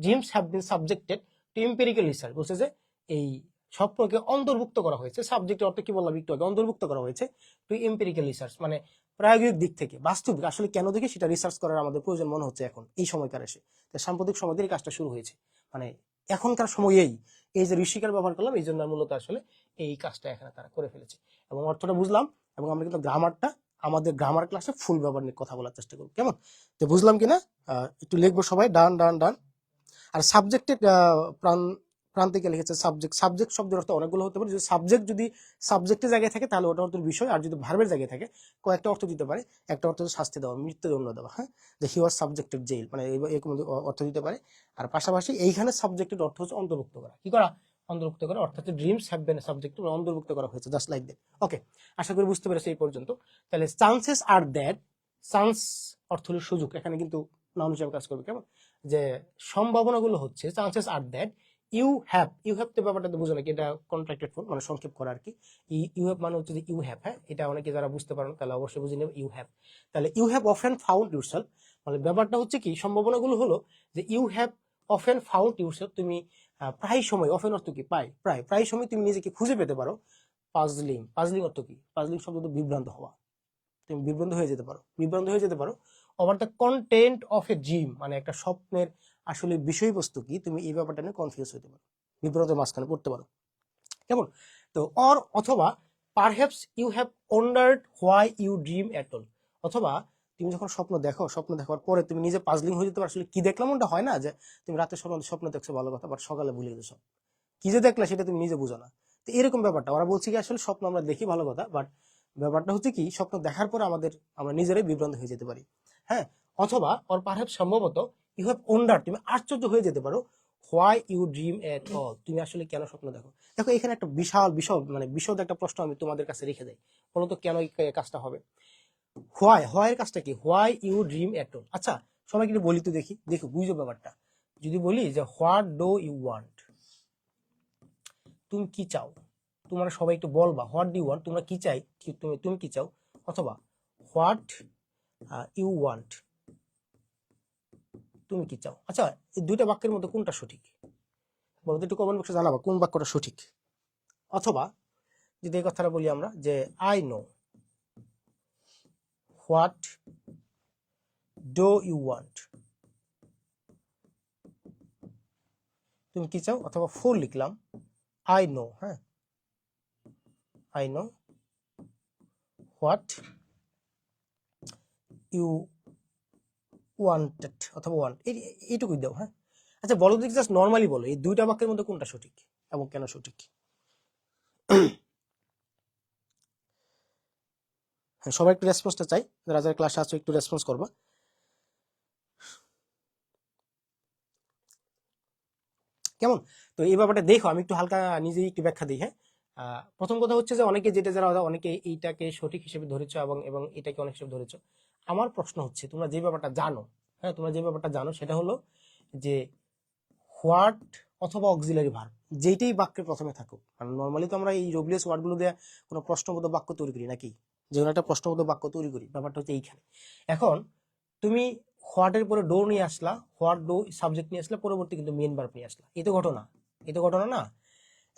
dreams have been subjected to empirical research, বলছে যে এই স্বপ্নকে অন্তর্ভুক্ত করা হয়েছে, সাবজেক্টের অর্থ কি বললাম একটু আগে, অন্তর্ভুক্ত করা হয়েছে টু এম্পিরিক্যাল রিসার্চ, মানে প্রায়োগিক দিক থেকে, বাস্তবিক আসলে কেন দেখি সেটা রিসার্চ করার আমাদের প্রয়োজন মনে হচ্ছে এখন এই সময়কার এসে। সাম্প্রতিক সময় ধরে কাজটা শুরু হয়েছে, মানে এখনকার সময়েই এই যে ঋষিকার ব্যবহার করলাম, এই জন্য মূলত আসলে এই কাজটা এখানে তারা করে ফেলেছে। এবং অর্থটা বুঝলাম, এবং আমরা কিন্তু গ্রামারটা আমাদের গ্রামার ক্লাসে ফুল ব্যবহার নিয়ে কথা বলার চেষ্টা করবো। কেমন? তো বুঝলাম কিনা একটু লিখবো সবাই, ডান ডান ডান। আর সাবজেক্টের প্রাণ প্রান্তিকে লিখেছে সাবজেক্ট। সাবজেক্ট শব্দের অর্থ অনেকগুলো হতে পারে। যদি সাবজেক্ট যদি সাবজেক্টের জায়গায় থাকে তাহলে ওটা অর্থ বিষয়, আর যদি ভার্বের জায়গায় থাকে কয়েকটা অর্থ দিতে পারে। একটা অর্থ শাস্তি দেওয়া, মৃত্যুদণ্ড দেওয়া, হ্যাঁ, যে হি ওয়াজ সাবজেক্টেড জেল, মানে এরকম অর্থ দিতে পারে। আর পাশাপাশি এইখানে সাবজেক্টের অর্থ হচ্ছে অন্তর্ভুক্ত করা। কি করা? অন্তর্ভুক্ত করা, অর্থাৎ ড্রিমস হ্যাভ বিন সাবজেক্ট অন্তর্ভুক্ত করা হয়েছে, জাস্ট লাইক দ্যাট। ওকে, আশা করি বুঝতে পেরেছি এই পর্যন্ত। তাহলে চান্সেস আর দ্যাট, চান্স অর্থ হলো সুযোগ, এখানে কিন্তু নাউন হিসেবে কাজ করবে। কেমন? যে সম্ভাবনাগুলো হচ্ছে, chances R that you have তো ব্যাপারটা তো বুঝো নাকি, এটা কন্ট্রাক্টেড ফর্ম, মানে সংক্ষেপ করা আর কি। ইউ হ্যাভ মানে হচ্ছে যে ইউ হ্যাভ, হ্যাঁ, এটা অনেকে যারা বুঝতে পারেন তাহলে অবশ্যই বুঝে নেবে ইউ হ্যাভ। তাহলে you have often found yourself, মানে ব্যাপারটা হচ্ছে কি, সম্ভাবনাগুলো হলো যে you have often found yourself, তুমি প্রায় সময়, অফেন অর্থ কি, প্রায় সময় তুমি নিজেকে খুঁজে পেতে পারো পাজলিং। পাজলিং অর্থ কি? পাজলিং শব্দ তো বিভ্রান্ত হওয়া, তুমি বিভ্রান্ত হয়ে যেতে পারো over the content of a dream, মানে একটা স্বপ্নের আসলে বিষয়বস্তু কি, তুমি এই ব্যাপারটা নিয়ে কনফিউজ হতে পারো, বিভ্রান্তের মাঝখানে পড়তে পারো। কেমন? তো অথবা perhaps you have wondered why you dream at all, অথবা তুমি যখন স্বপ্ন দেখার পরে তুমি নিজে পাজলিং হয়ে যেতে পারো, আসলে কি দেখলাম, ওটা হয় না যে তুমি রাতে স্বপ্ন দেখছো ভালো কথা, বাট সকালে ভুলে গেছো কি যে দেখলা, সেটা তুমি নিজে বুঝো না। তো এরকম ব্যাপারটা ওরা বলছে কি, আসলে স্বপ্ন আমরা দেখি ভালো কথা, বাট ব্যাপারটা হচ্ছে কি, স্বপ্ন দেখার পরে আমরা নিজেরাই বিভ্রান্ত হয়ে যেতে পারি। হ্যাঁ, অথবা ওর পারহ্যাপস সম্ভবত ইউ হ্যাভ ওন্ডার, তুমি আশ্চর্য হয়ে যেতে পারো why you dream at all, তুমি আসলে কেন স্বপ্ন দেখো। দেখো এখানে একটা বিশদ একটা প্রশ্ন আমি তোমাদের কাছে রেখে দেই, বলো তো কেন এই কাজটা হবে। হোয়াই কাজটা কি, why you dream at all. আচ্ছা, সবাইকে একটু বলি তো দেখো বুঝো ব্যাপারটা। যদি বলি যে হোয়াট ডু ইউ ওয়ান্ট, তুমি কি চাও, তোমরা সবাই একটু বলবা হোয়াট ডু ইউ ওয়ান্ট, তোমরা কি চাই, তুমি কি চাও। অথবা হোয়াট ইউ ওয়ান্ট, তুমি কি চাও। আচ্ছা, এই দুইটা বাক্যের মধ্যে কোনটা সঠিক বলতো, একটু কমেন্ট বক্সে জানাবা কোন বাক্যটা সঠিক। অথবা যদি এই কথাটা বলি আমরা যে I know what do you want, তুমি কি চাও। অথবা ফোর লিখলাম আই নো, হ্যাঁ, I know what you wanted অথবা ওয়ান্ট, এইটুকুই দাও। হ্যাঁ, আচ্ছা বলো দেখি, জাস্ট নর্মালি বলো এই দুইটা বাক্যের মধ্যে কোনটা সঠিক এবং কেন সঠিক। হ্যাঁ, সবাই একটু রেসপন্সটা চাই, যারা যারা ক্লাসে আছো একটু রেসপন্স করবা। কেমন? তো এই ব্যাপারটা দেখো, আমি একটু হালকা নিজেই একটু ব্যাখ্যা দিই। হ্যাঁ, প্রথম কথা হচ্ছে যে অনেকে এইটাকে সঠিক হিসেবে ধরেছো এবং এবং এটাকে অনেক হিসেবে ধরেছো। আমার প্রশ্ন হচ্ছে, তোমরা যে ব্যাপারটা জানো, হ্যাঁ, তোমরা যে ব্যাপারটা জানো সেটা হলো যে হোয়াট অথবা অক্সিলারি ভার্ব যেইটাই বাক্যের প্রথমে থাকুক, কারণ নর্মালি তো আমরা এই রোবলিয়াস ওয়ার্ডগুলো দিয়ে কোনো প্রশ্নবোধক বাক্য তৈরি করি নাকি, যে কোনো একটা প্রশ্নবোধক বাক্য তৈরি করি, ব্যাপারটা হচ্ছে এইখানে। এখন তুমি হোয়াটের পরে ডো নিয়ে আসলা, হোয়াট ডো সাবজেক্ট নিয়ে আসলে, পরবর্তী কিন্তু মেন ভার্ব নিয়ে আসলা, এই তো ঘটনা না।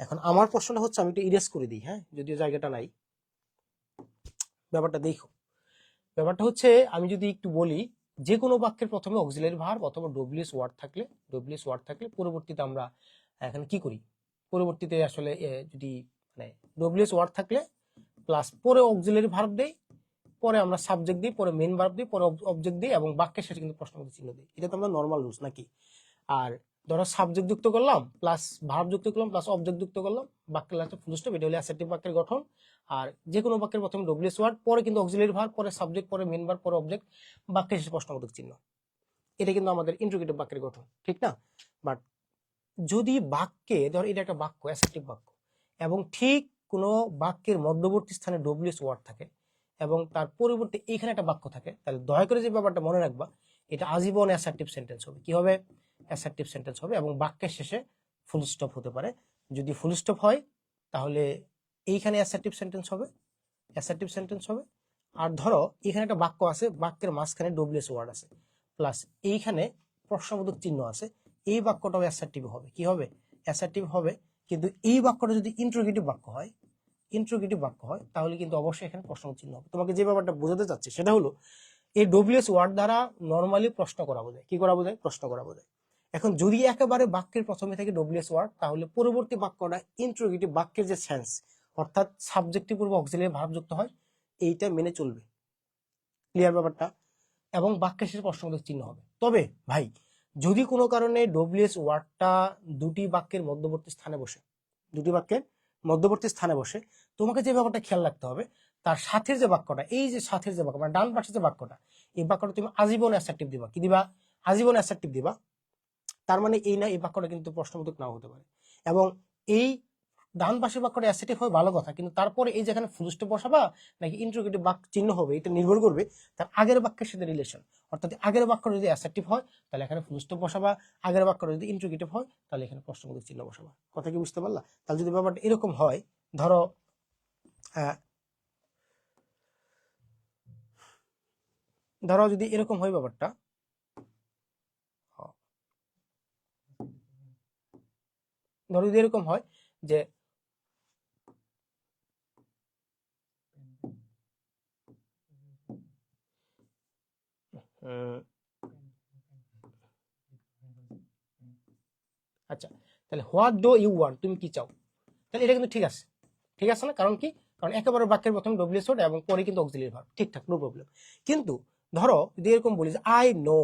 এখন আমার প্রশ্নটা হচ্ছে, আমি একটু ইরেজ করে দিই, হ্যাঁ, যদিও জায়গাটা নাই, ব্যাপারটা দেখো। ব্যাপারটা হচ্ছে, আমি যদি একটু বলি, যে কোনো বাক্যের প্রথমে অক্সিলারি ভার্ব অথবা ডব্লিউএস ওয়ার্ড থাকলে পরবর্তীতে আমরা এখানে কি করি, পরবর্তীতে আসলে যদি মানে ডব্লিউএস ওয়ার্ড থাকলে প্লাস পরে অক্সিলারি ভার্ব দেই, পরে আমরা সাবজেক্ট দিই, পরে মেন ভার্ব দিই, পরে অবজেক্ট দিই এবং বাক্যের শেষে কিন্তু প্রশ্নবোধক চিহ্ন দিই। এটা তো আমরা নর্মাল রুলস নাকি। আর ধরো সাবজেক্ট যুক্ত করলাম প্লাস ভার্ব যুক্ত করলাম প্লাস অবজেক্ট যুক্ত করলাম, বাক্যের লাস্টে ফুল স্টপ, এটা হলো অ্যাসার্টিভ বাক্যের গঠন। আর যে কোনো বাক্যের প্রথমে ডব্লিউএস ওয়ার্ড, পরে কিন্তু অক্সিলারি ভার্ব, পরে সাবজেক্ট, পরে মেন ভার্ব, পরে অবজেক্ট, বাক্যের শেষে প্রশ্নবোধক চিহ্ন। এটা কিন্তু আমাদের ইন্ট্রোগেটিভ বাক্যের গঠন, ঠিক না? বাট যদি বাক্যে ধর এটা একটা বাক্য, অ্যাসার্টিভ বাক্য, এবং ঠিক কোনো বাক্যের মধ্যবর্তী স্থানে ডব্লিউএস ওয়ার্ড থাকে এবং তার পরিবর্তে এইখানে একটা বাক্য থাকে, তাহলে দয়া করে যে ব্যাপারটা মনে রাখবা, এটা আজীবন অ্যাসার্টিভ সেন্টেন্স হবে। কি হবে? অ্যাসার্টিভ সেন্টেন্স হবে এবং বাক্যের শেষে ফুল স্টপ হতে পারে। যদি ফুল স্টপ হয় তাহলে এইখানে অ্যাসার্টিভ সেন্টেন্স হবে। আর ধরো এখানে একটা বাক্য আছে, বাক্যের মাঝখানে ডব্লিউএস ওয়ার্ড আছে প্লাস এইখানে প্রশ্নবোধক চিহ্ন আছে, এই বাক্যটাও অ্যাসার্টিভ হবে। কি হবে? অ্যাসার্টিভ হবে। কিন্তু এই বাক্যটা যদি ইন্ট্রোগেটিভ বাক্য হয় তাহলে কিন্তু অবশ্যই এখানে প্রশ্নবোধক চিহ্ন হবে। তোমাকে যে ব্যাপারটা বোঝাতে চাচ্ছি সেটা হলো, এই ডব্লিউএস ওয়ার্ড দ্বারা নর্মালি প্রশ্ন করা বোঝায়। কি করা বোঝায়? প্রশ্ন করা বোঝায়। এখন যদি একেবারে বাক্যের প্রথমে থেকে ডব্লিউএস ওয়ার্ড, তাহলে পরবর্তী বাক্যটা ইন্ট্রোগেটিভ বাক্যের যে সেন্স, অর্থাৎ সাবজেক্টিভ পূর্ব অক্সিলারি ভার্ব যুক্ত হয়, এইটা মেনে চলবে। ক্লিয়ার ব্যাপারটা? এবং বাক্যের শেষে প্রশ্নবোধক চিহ্ন হবে। তবে ভাই যদি কোনো কারণে ডব্লিউএস ওয়ার্ডটা দুটি বাক্যের মধ্যবর্তী স্থানে বসে, দুটি বাক্যের মধ্যবর্তী স্থানে বসে, তোমাকে যে ব্যাপারটা খেয়াল রাখতে হবে, তার সাথের যে বাক্যটা, এই যে সাথের যে বাক্য মানে ডান পাশে যে বাক্যটা, এই বাক্যটা তুমি আজীবন অ্যাসার্টিভ দিবা। কি দিবা? আজীবন অ্যাসার্টিভ দিবা। তার মানে এই না, এই বাক্যটা কিন্তু প্রশ্নবোধক নাও হতে পারে। এবং এই ডান পাশের বাক্যটা অ্যাসার্টিভ হয় ভালো কথা, কিন্তু তারপরে এই যেখানে ফুল স্টপ বসাবা নাকি ইন্টারোগেটিভ বাক্য চিহ্ন হবে, এটা নির্ভর করবে তার আগের বাক্যের সাথে রিলেশন। অর্থাৎ আগের বাক্য যদি অ্যাসার্টিভ হয় তাহলে এখানে ফুল স্টপ বসাবা, আগের বাক্য যদি ইন্টারোগেটিভ হয় তাহলে এখানে প্রশ্নবোধক চিহ্ন বসাবা। কথা কি বুঝতে পারলা? তাহলে যদি ব্যাপারটা এরকম হয়, ধরো ধরো যদি এরকম হয় ব্যাপারটা, ধরো যদি এরকম হয় যে আচ্ছা, তাহলে হোয়াট ডু ইউ ওয়ান্ট, তুমি কি চাও, তাহলে এটা কিন্তু ঠিক আছে, ঠিক আছে না? কারণ কি? কারণ একেবারে বাক্যের প্রথমে ডব্লিউএস ওয়ার্ড এবং পরে কিন্তু অক্সিলিয়ারি ভার্ব, ঠিকঠাক, নো প্রবলেম। কিন্তু ধরো যদি এরকম বলি যে আই নো,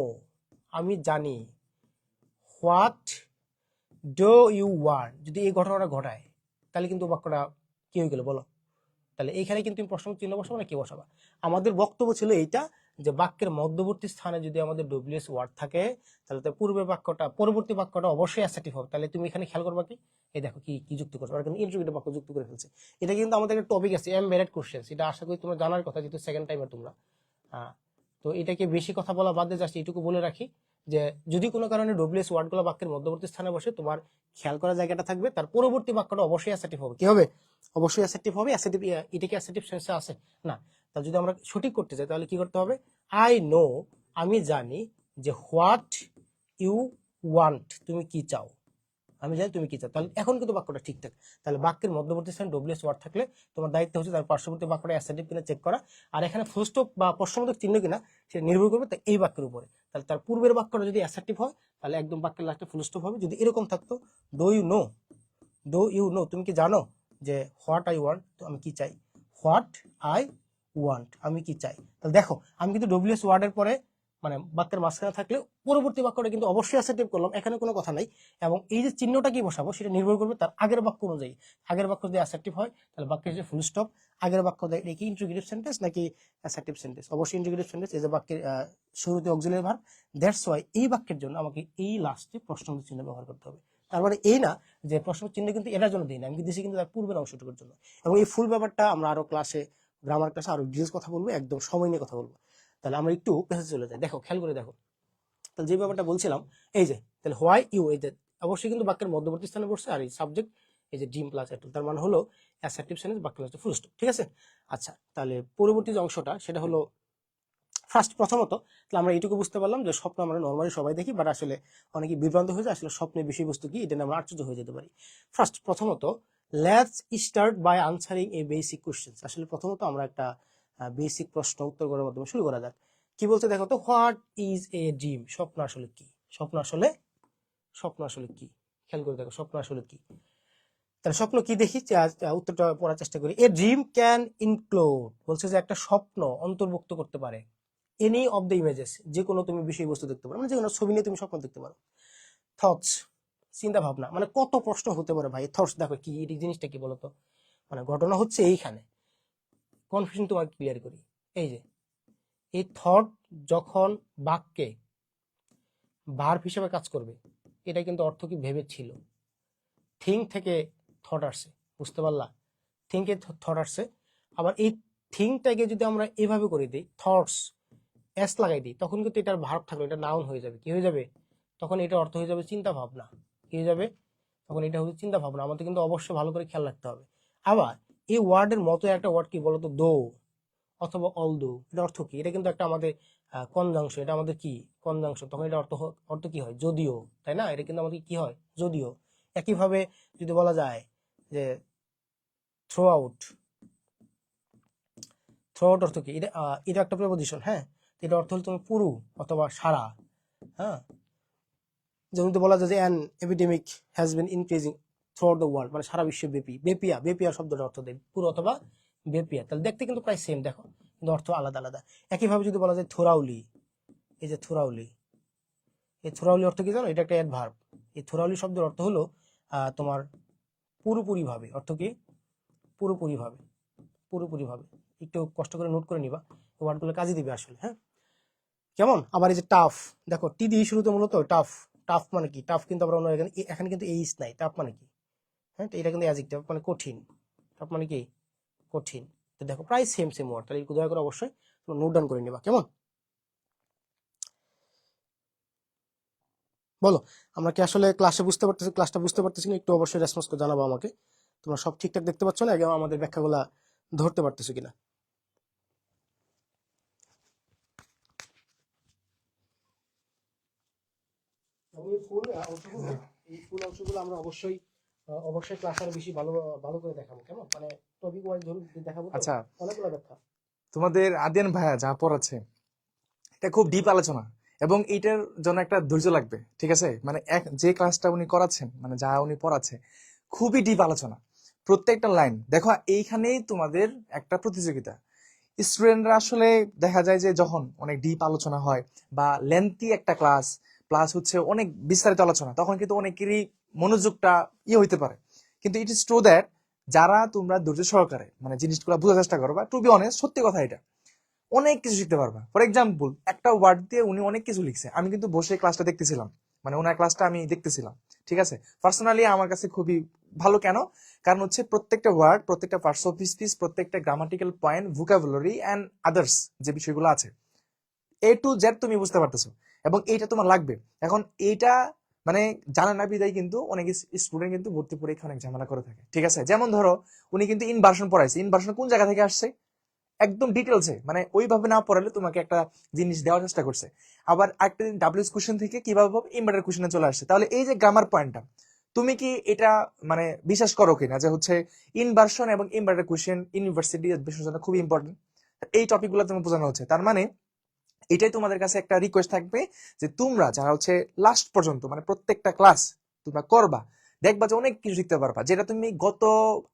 আমি জানি, হোয়াট ডু ইউ ওয়ান্ট, যদি এই ঘটনাটা ঘটায় তাহলে কিন্তু বাক্যটা কি হয়ে গেল বলো? তাহলে এইখানে কিন্তু তুমি প্রশ্ন চিহ্ন বসাবো না কি বসাবা? আমাদের বক্তব্য ছিল এইটা যে বাক্যের মধ্যবর্তী স্থানে যদি আমাদের ডব্লিউএস ওয়ার্ড থাকে তাহলে তার পূর্বের বাক্যটা, পরবর্তী বাক্যটা অবশ্যই অ্যাসার্টিভ হবে। তাহলে তুমি এখানে খেয়াল করবা কি, এই দেখো কি কি যুক্ত করছো, ওরা কিন্তু ইন্টারোগেটিভ বাক্য যুক্ত করে ফেলছে। এটা কিন্তু আমাদের একটা টপিক আছে এমবেডেড কোশ্চেন্স, এটা আশা করি তোমার জানার কথা, যেহেতু সেকেন্ড টাইমার তোমরা। তো এটাকে বেশি কথা বলা বাদ দিয়ে জাস্ট এইটুকু বলে রাখি যে যদি কোনো কারণে ডব্লিউএস ওয়ার্ডগুলো বাক্যের মধ্যবর্তী স্থানে বসে, তোমার খেয়াল করার জায়গাটা থাকবে তার পরবর্তী বাক্যটা অবশ্যই অ্যাসার্টিভ হবে। কি হবে? অবশ্যই অ্যাসার্টিভ হবে। অ্যাসার্টিভ, এটা কি অ্যাসার্টিভ সেন্সে আছে না? তাহলে যদি আমরা সঠিক করতে চাই তাহলে কি করতে হবে? আই নো, আমি জানি, যে হোয়াট ইউ ওয়ান্ট, তুমি কি চাও, আমি জানি তুমি কি চাও। তাহলে এখন কিন্তু বাক্যটা ঠিকঠাক। তাহলে বাক্যের মধ্যবর্তী স্থানে ডব্লিউএস ওয়ার্ড থাকলে তোমার দায়িত্ব হচ্ছে তার পার্শ্ববর্তী বাক্যটা অ্যাসার্টিভ কিনা চেক করা, আর এখানে ফুল স্টপ বা প্রশ্নবোধক চিহ্ন কিনা সেটা নির্ভর করবে এই বাক্যের উপরে। তাহলে তার পূর্বের বাক্যটা যদি অ্যাসার্টিভ হয় তাহলে একদম বাক্যের লাস্টে ফুল স্টপ হবে। যদি এরকম থাকতো do you know, do you know, তুমি কি জানো যে হোয়াট আই ওয়ান্ট, আমি কি চাই, হোয়াট আই ওয়ান্ট, আমি কি চাই। তাহলে দেখো আমি কিন্তু ডব্লিউএস ওয়ার্ডের পরে মানে বাক্যের মাঝখানে থাকলে পরবর্তী বাক্যটা কিন্তু অবশ্যই অ্যাসার্টিভ করলাম, এখানে কোনো কথা নাই। এবং এই যে চিহ্নটা কি বসাবো সেটা নির্ভর করবে তার আগের বাক্য অনুযায়ী। আগের বাক্য যদি অ্যাসার্টিভ হয় তাহলে বাক্যের যে ফুল স্টপ, আগের বাক্য কি ইন্টিগ্রেটিভ সেন্টেন্স নাকি অ্যাসার্টিভ সেন্টেন্স, অবশ্যই ইন্টিগ্রেটিভ সেন্টেন্স। এই যে বাক্যের শুরুতে অক্সিলিয়ারি ভার্ব, দ্যাটস ওয়াই এই বাক্যের জন্য আমাকে এই লাস্টে প্রশ্নবোধক চিহ্ন ব্যবহার করতে হবে। তার মানে এই না যে প্রশ্ন চিহ্ন কিন্তু এটার জন্য দিই না, আমি দিয়েছি কিন্তু তার পূর্বের অংশটুকুর জন্য। এবং এই ফুল ব্যাপারটা আমরা আরো ক্লাসে, গ্রামার ক্লাসে আরো ডিটেলস কথা বলবো, একদম সময় নিয়ে কথা বলবো। তাহলে আমরা একটু পেছনে চলে যাই, দেখো খেয়াল করে দেখো। তাহলে যে ব্যাপারটা বলছিলাম, এই যে তাহলে হোয়াই ইউ, এই যে অবশ্যই কিন্তু বাক্যের মধ্যবর্তী স্থানে বসছে, আর এই সাবজেক্ট এই যে ডিম প্লাস এটল, তার মানে হলো অ্যাসার্টিভ সেন্টেন্স, বাক্য লাস্টে ফুল স্টপ, ঠিক আছে? আচ্ছা, তাহলে পরবর্তী যে অংশটা সেটা হলো প্রথমত তাহলে আমরা এইটুকু বুঝতে পারলাম যে স্বপ্ন আমরা নর্মালি সবাই দেখি, বাট আসলে অনেকে বিভ্রান্ত হয়ে যায়, আসলে স্বপ্নের বিষয়বস্তু কি এটা নিয়ে আমরা আশ্চর্য হয়ে যেতে পারি। প্রথমত let's start by answering a basic question. আসলে প্রথমত আমরা একটা বেসিক প্রশ্ন উত্তর করার মাধ্যমে শুরু করা যাক। কি বলতে দেখো তো, হোয়াট ইজ এ ড্রিম, স্বপ্ন আসলে কি, স্বপ্ন আসলে, স্বপ্ন আসলে কি, খেয়াল করে দেখো স্বপ্ন আসলে কি। তাহলে স্বপ্ন কি দেখি, উত্তরটা পড়ার চেষ্টা করি। এ ড্রিম ক্যান ইনক্লুড, বলছে যে একটা স্বপ্ন অন্তর্ভুক্ত করতে পারে এনি অফ দ্য ইমেজেস, যে কোনো তুমি বিষয়বস্তু দেখতে পারো, মানে যে কোনো ছবি নিয়ে তুমি স্বপ্ন দেখতে পারো। থটস, চিন্তা ভাবনা, মানে কত প্রশ্ন হতে পারে ভাই। থটস দেখো কি, এই জিনিসটা কি বলতো, মানে ঘটনা হচ্ছে এইখানে, কনফিউশন তোমাকে ক্লিয়ার করি। এই যে এই থট যখন বাক্যে ভার্ব হিসেবে কাজ করবে, এটা কিন্তু অর্থ কি ভেবেছিল, থিঙ্ক থেকে থট আসছে, বুঝতে পারলা? থিঙ্কে থট আসছে। আবার এই থিঙ্কটাকে যদি আমরা এভাবে করে দিই, থটস এস লাগাই দিই, তখন কিন্তু এটার ভার্ব থাকলো, এটা নাউন হয়ে যাবে। কি হয়ে যাবে? তখন এটা অর্থ হয়ে যাবে চিন্তা ভাবনা। কি হয়ে যাবে? তখন এটা হচ্ছে চিন্তা ভাবনা। আমাদের কিন্তু অবশ্যই ভালো করে খেয়াল রাখতে হবে। আবার এই ওয়ার্ডের মতো একটা ওয়ার্ড কি বলতো, দো অথবা অল দো, এটা অর্থ কি? এটা কিন্তু একটা আমাদের কনজাংশন, এটা আমাদের কি কনজাংশন, তখন এটা অর্থ কি হয়, যদিও, তাই না? এটা কিন্তু আমাদের কি হয়, যদিও। একইভাবে যদি বলা যায় যে থ্রো আউট, থ্রো আউট অর্থ কি? এটা এটা একটা প্রেপোজিশন, হ্যাঁ। এটা অর্থ হলো তুমি পুরো অথবা সারা, হ্যাঁ। যেমন তো বলা যায় যে an epidemic has been increasing through out the world, মানে সারা বিশ্বব্যাপী। বেপিয়া, বেপিয়া শব্দটা অর্থ দেয় পুরো অথবা বেপিয়া। তাহলে দেখতে কিন্তু প্রায় সেম, দেখো কিন্তু অর্থ আলাদা আলাদা। একইভাবে যদি বলা যায় থোরাউলি, এই যে থোরাউলি, এই থোরাউলি অর্থ কি জানো? এটা একটা অ্যাডভার্ব। এই থোরাউলি শব্দের অর্থ হলো তোমার পুরোপুরিভাবে। অর্থ কি? পুরোপুরিভাবে, পুরোপুরিভাবে। একটু কষ্ট করে নোট করে নিবা, ওয়ার্ডগুলো কাজে দিবে আসলে, হ্যাঁ। কেমন? আবার এই যে টাফ, দেখো টি দিয়ে শুরুতে মূলত টাফ। টাফ মানে কি? টাফ কিন্তু আমরা এখানে এখানে কিন্তু এইস নাই। টাফ মানে কি? হ্যাঁ, তো এটা কিন্তু অ্যাডজেক্টিভ, মানে কঠিন। টাফ মানে কি? কঠিন। তো দেখো প্রায় সেম সেম ওয়ার্ড, তাহলে দয়া করে অবশ্যই তোমরা নোট ডাউন করে নিবা, কেমন? বলো, আমরা কি আসলে ক্লাসে বুঝতে পারতেছি? ক্লাসটা বুঝতে পারতেছি না? একটু অবশ্যই রেসপন্স করে জানাবো আমাকে। তোমরা সব ঠিকঠাক দেখতে পাচ্ছ না? আগে আমাদের ব্যাখ্যাগুলা ধরতে পারতেছো কিনা। এবং এই ফুল অংশগুলো আমরা অবশ্যই অবশ্যই ক্লাসে আরো বেশি ভালো ভালো করে দেখাবো, কেমন? মানে টপিক ওয়াইজ ধরে দেখাবো, তো আচ্ছা, অনেকগুলো ব্যাখ্যা। তোমাদের আদিয়ান ভাইয়া যা পড়াচ্ছে এটা খুব ডিপ আলোচনা, এবং এইটার জন্য একটা ধৈর্য লাগবে, ঠিক আছে? মানে যে ক্লাসটা উনি করাচ্ছেন, মানে যা উনি পড়াচ্ছে, খুবই ডিপ আলোচনা, প্রত্যেকটা লাইন দেখো। এইখানেই তোমাদের একটা প্রতিযোগিতা। স্টুডেন্টরা আসলে দেখা যায় যে যখন অনেক ডিপ আলোচনা হয় বা লেন্থি একটা ক্লাস প্লাস হচ্ছে অনেক বিস্তারিত আলোচনা, তখন কিন্তু অনেকেরই মনোযোগটা হইতে পারে। কিন্তু ইট ইজ ট্রু দ্যাট যারা তোমরা ধৈর্য সহকারে মানে জিনিসগুলো বোঝার চেষ্টা করবা, টু বি অনেস্ট, সত্যি কথা এটা, অনেক কিছু শিখতে পারবা। ফর এক্সাম্পল, একটা ওয়ার্ড দিয়ে উনি অনেক কিছু লিখছে, আমি কিন্তু বসে ক্লাসটা দেখতেছিলাম, মানে ওনার ক্লাসটা আমি দেখতেছিলাম, ঠিক আছে? পার্সোনালি আমার কাছে খুবই ভালো। কেন? কারণ হচ্ছে প্রত্যেকটা ওয়ার্ড, প্রত্যেকটা পার্টস অফ স্পিচ, প্রত্যেকটা grammatical point, vocabulary and others যে বিষয়গুলো আছে, এ টু জেড তুমি বুঝতে পারতেছো, এবং এইটা তোমার লাগবে। এখন এইটা মানে জানা না বিদায় কিন্তু অনেক স্টুডেন্ট কিন্তু ভর্তি পরীক্ষা অনেক ঝামেলা করে থাকে, ঠিক আছে? যেমন ধরো, উনি কিন্তু ইনভার্সন পড়াইছে, ইনভার্সন কোন জায়গা থেকে আসছে একদম ডিটেলসে, মানে ওইভাবে না পড়ালে তোমাকে একটা জিনিস দেওয়ার চেষ্টা করছে। আবার একটা ডাব্লিউএস কোশ্চেন থেকে কিভাবে ইম্পার্টেন্ট কোশ্চেনে চলে আসছে। তাহলে এই যে গ্রামার পয়েন্টটা, তুমি কি এটা মানে বিশ্বাস করো কিনা যে হচ্ছে ইনভার্সন এবং ইম্পার্টেন্ট কোশ্চেন ইউনিভার্সিটি বিষয়ের জন্য খুবই ইম্পর্টেন্ট? এই টপিকগুলো তুমি বোঝানো হচ্ছে, তার মানে এটাই তোমাদের কাছে একটা রিকোয়েস্ট থাকবে যে তোমরা যারা হচ্ছে লাস্ট পর্যন্ত মানে প্রত্যেকটা ক্লাস তোমরা করবা, দেখবা যে অনেক কিছু শিখতে পারবা, যেটা তুমি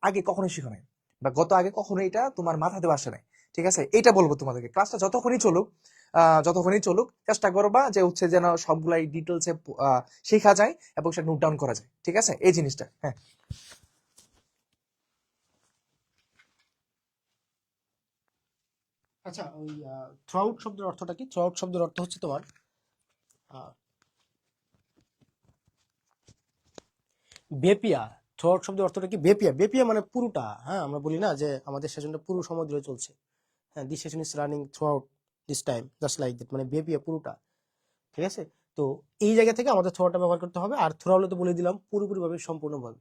আগে কখনোই শিখো নাই, বা আগে কখনো এটা তোমার মাথাতে আসে নাই, ঠিক আছে? এটা বলবো তোমাদেরকে, ক্লাসটা যতক্ষণই চলুক চেষ্টা করবা যে হচ্ছে যেন সবগুলাই ডিটেলসে শেখা যায় এবং সেটা নোট ডাউন করা যায়, ঠিক আছে? এই জিনিসটা, হ্যাঁ। আচ্ছা, ওই থ্রাউট শব্দের অর্থটা কি? থ্রাউট শব্দের অর্থ হচ্ছে তোমার বেপিয়া। থ্রাউট শব্দের অর্থটা কি? বেপিয়া। বেপিয়া মানে পুরোটা, হ্যাঁ। আমরা বলি না যে আমাদের সেশনটা পুরো সময় ধরে চলছে, হ্যাঁ, this session is running through out this time, just like that, মানে বেপিয়া পুরোটা, ঠিক আছে? তো এই জায়গা থেকে আমাদের থ্রোটা ব্যবহার করতে হবে। আর থ্রো হলে তো বলে দিলাম পুরোপুরিভাবে, সম্পূর্ণভাবে।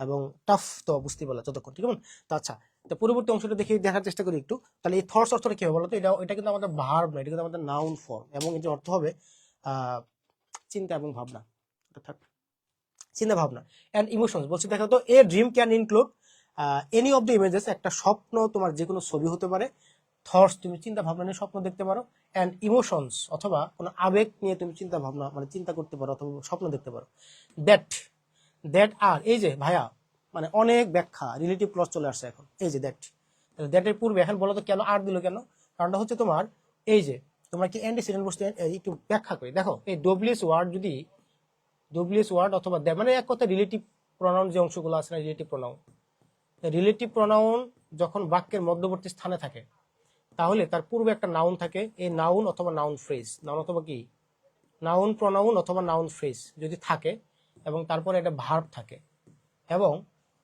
এবং টাফ তো বুঝতে পারলা যতক্ষণ, ঠিক আছে? তো আচ্ছা, তো পরবর্তী অংশটা দেখে দেখার চেষ্টা করি একটু। তাহলে এই থটস অর্থটা কি হবে বলতো? এটা কিন্তু আমাদের ভার্ব না, এটা কিন্তু আমাদের নাউন ফর্ম, এবং এর অর্থ হবে চিন্তা এবং ভাবনা, অর্থাৎ চিন্তা ভাবনা অ্যান্ড ইমোশনস। বলছি দেখো তো, a dream can include any of the images. একটা স্বপ্ন তোমার যে কোনো ছবি হতে পারে। থটস, তুমি চিন্তা ভাবনা নিয়ে স্বপ্ন দেখতে পারো। অ্যান্ড ইমোশনস, অথবা কোনো আবেগ নিয়ে তুমি চিন্তা ভাবনা মানে চিন্তা করতে পারো অথবা স্বপ্ন দেখতে পারো। দ্যাট, দ্যাট আর, এই যে ভাইয়া মানে অনেক ব্যাখ্যা, রিলেটিভ ক্লজ চলে আসছে এখন। এই যে দ্যাট, দ্যাটের পূর্বে এখন বলো তো কেন আর দিল কেন? কারণটা হচ্ছে তোমার এই যে তোমরা কি অ্যান্টিসিডেন্ট বসতে একটু ব্যাখ্যা করি। দেখো এই ডব্লিউএস ওয়ার্ড যদি ডব্লিউএস ওয়ার্ড অথবা মানে এক কথা রিলেটিভ প্রনাউন যে অংশগুলো আছে না, রিলেটিভ প্রনাউন যখন বাক্যের মধ্যবর্তী স্থানে থাকে, তাহলে তার পূর্বে একটা নাউন থাকে। এই নাউন অথবা নাউন ফ্রেজ, নাউন অথবা কি নাউন প্রনাউন অথবা নাউন ফ্রেজ যদি থাকে, এবং তারপরে একটা ভার্ব থাকে, এবং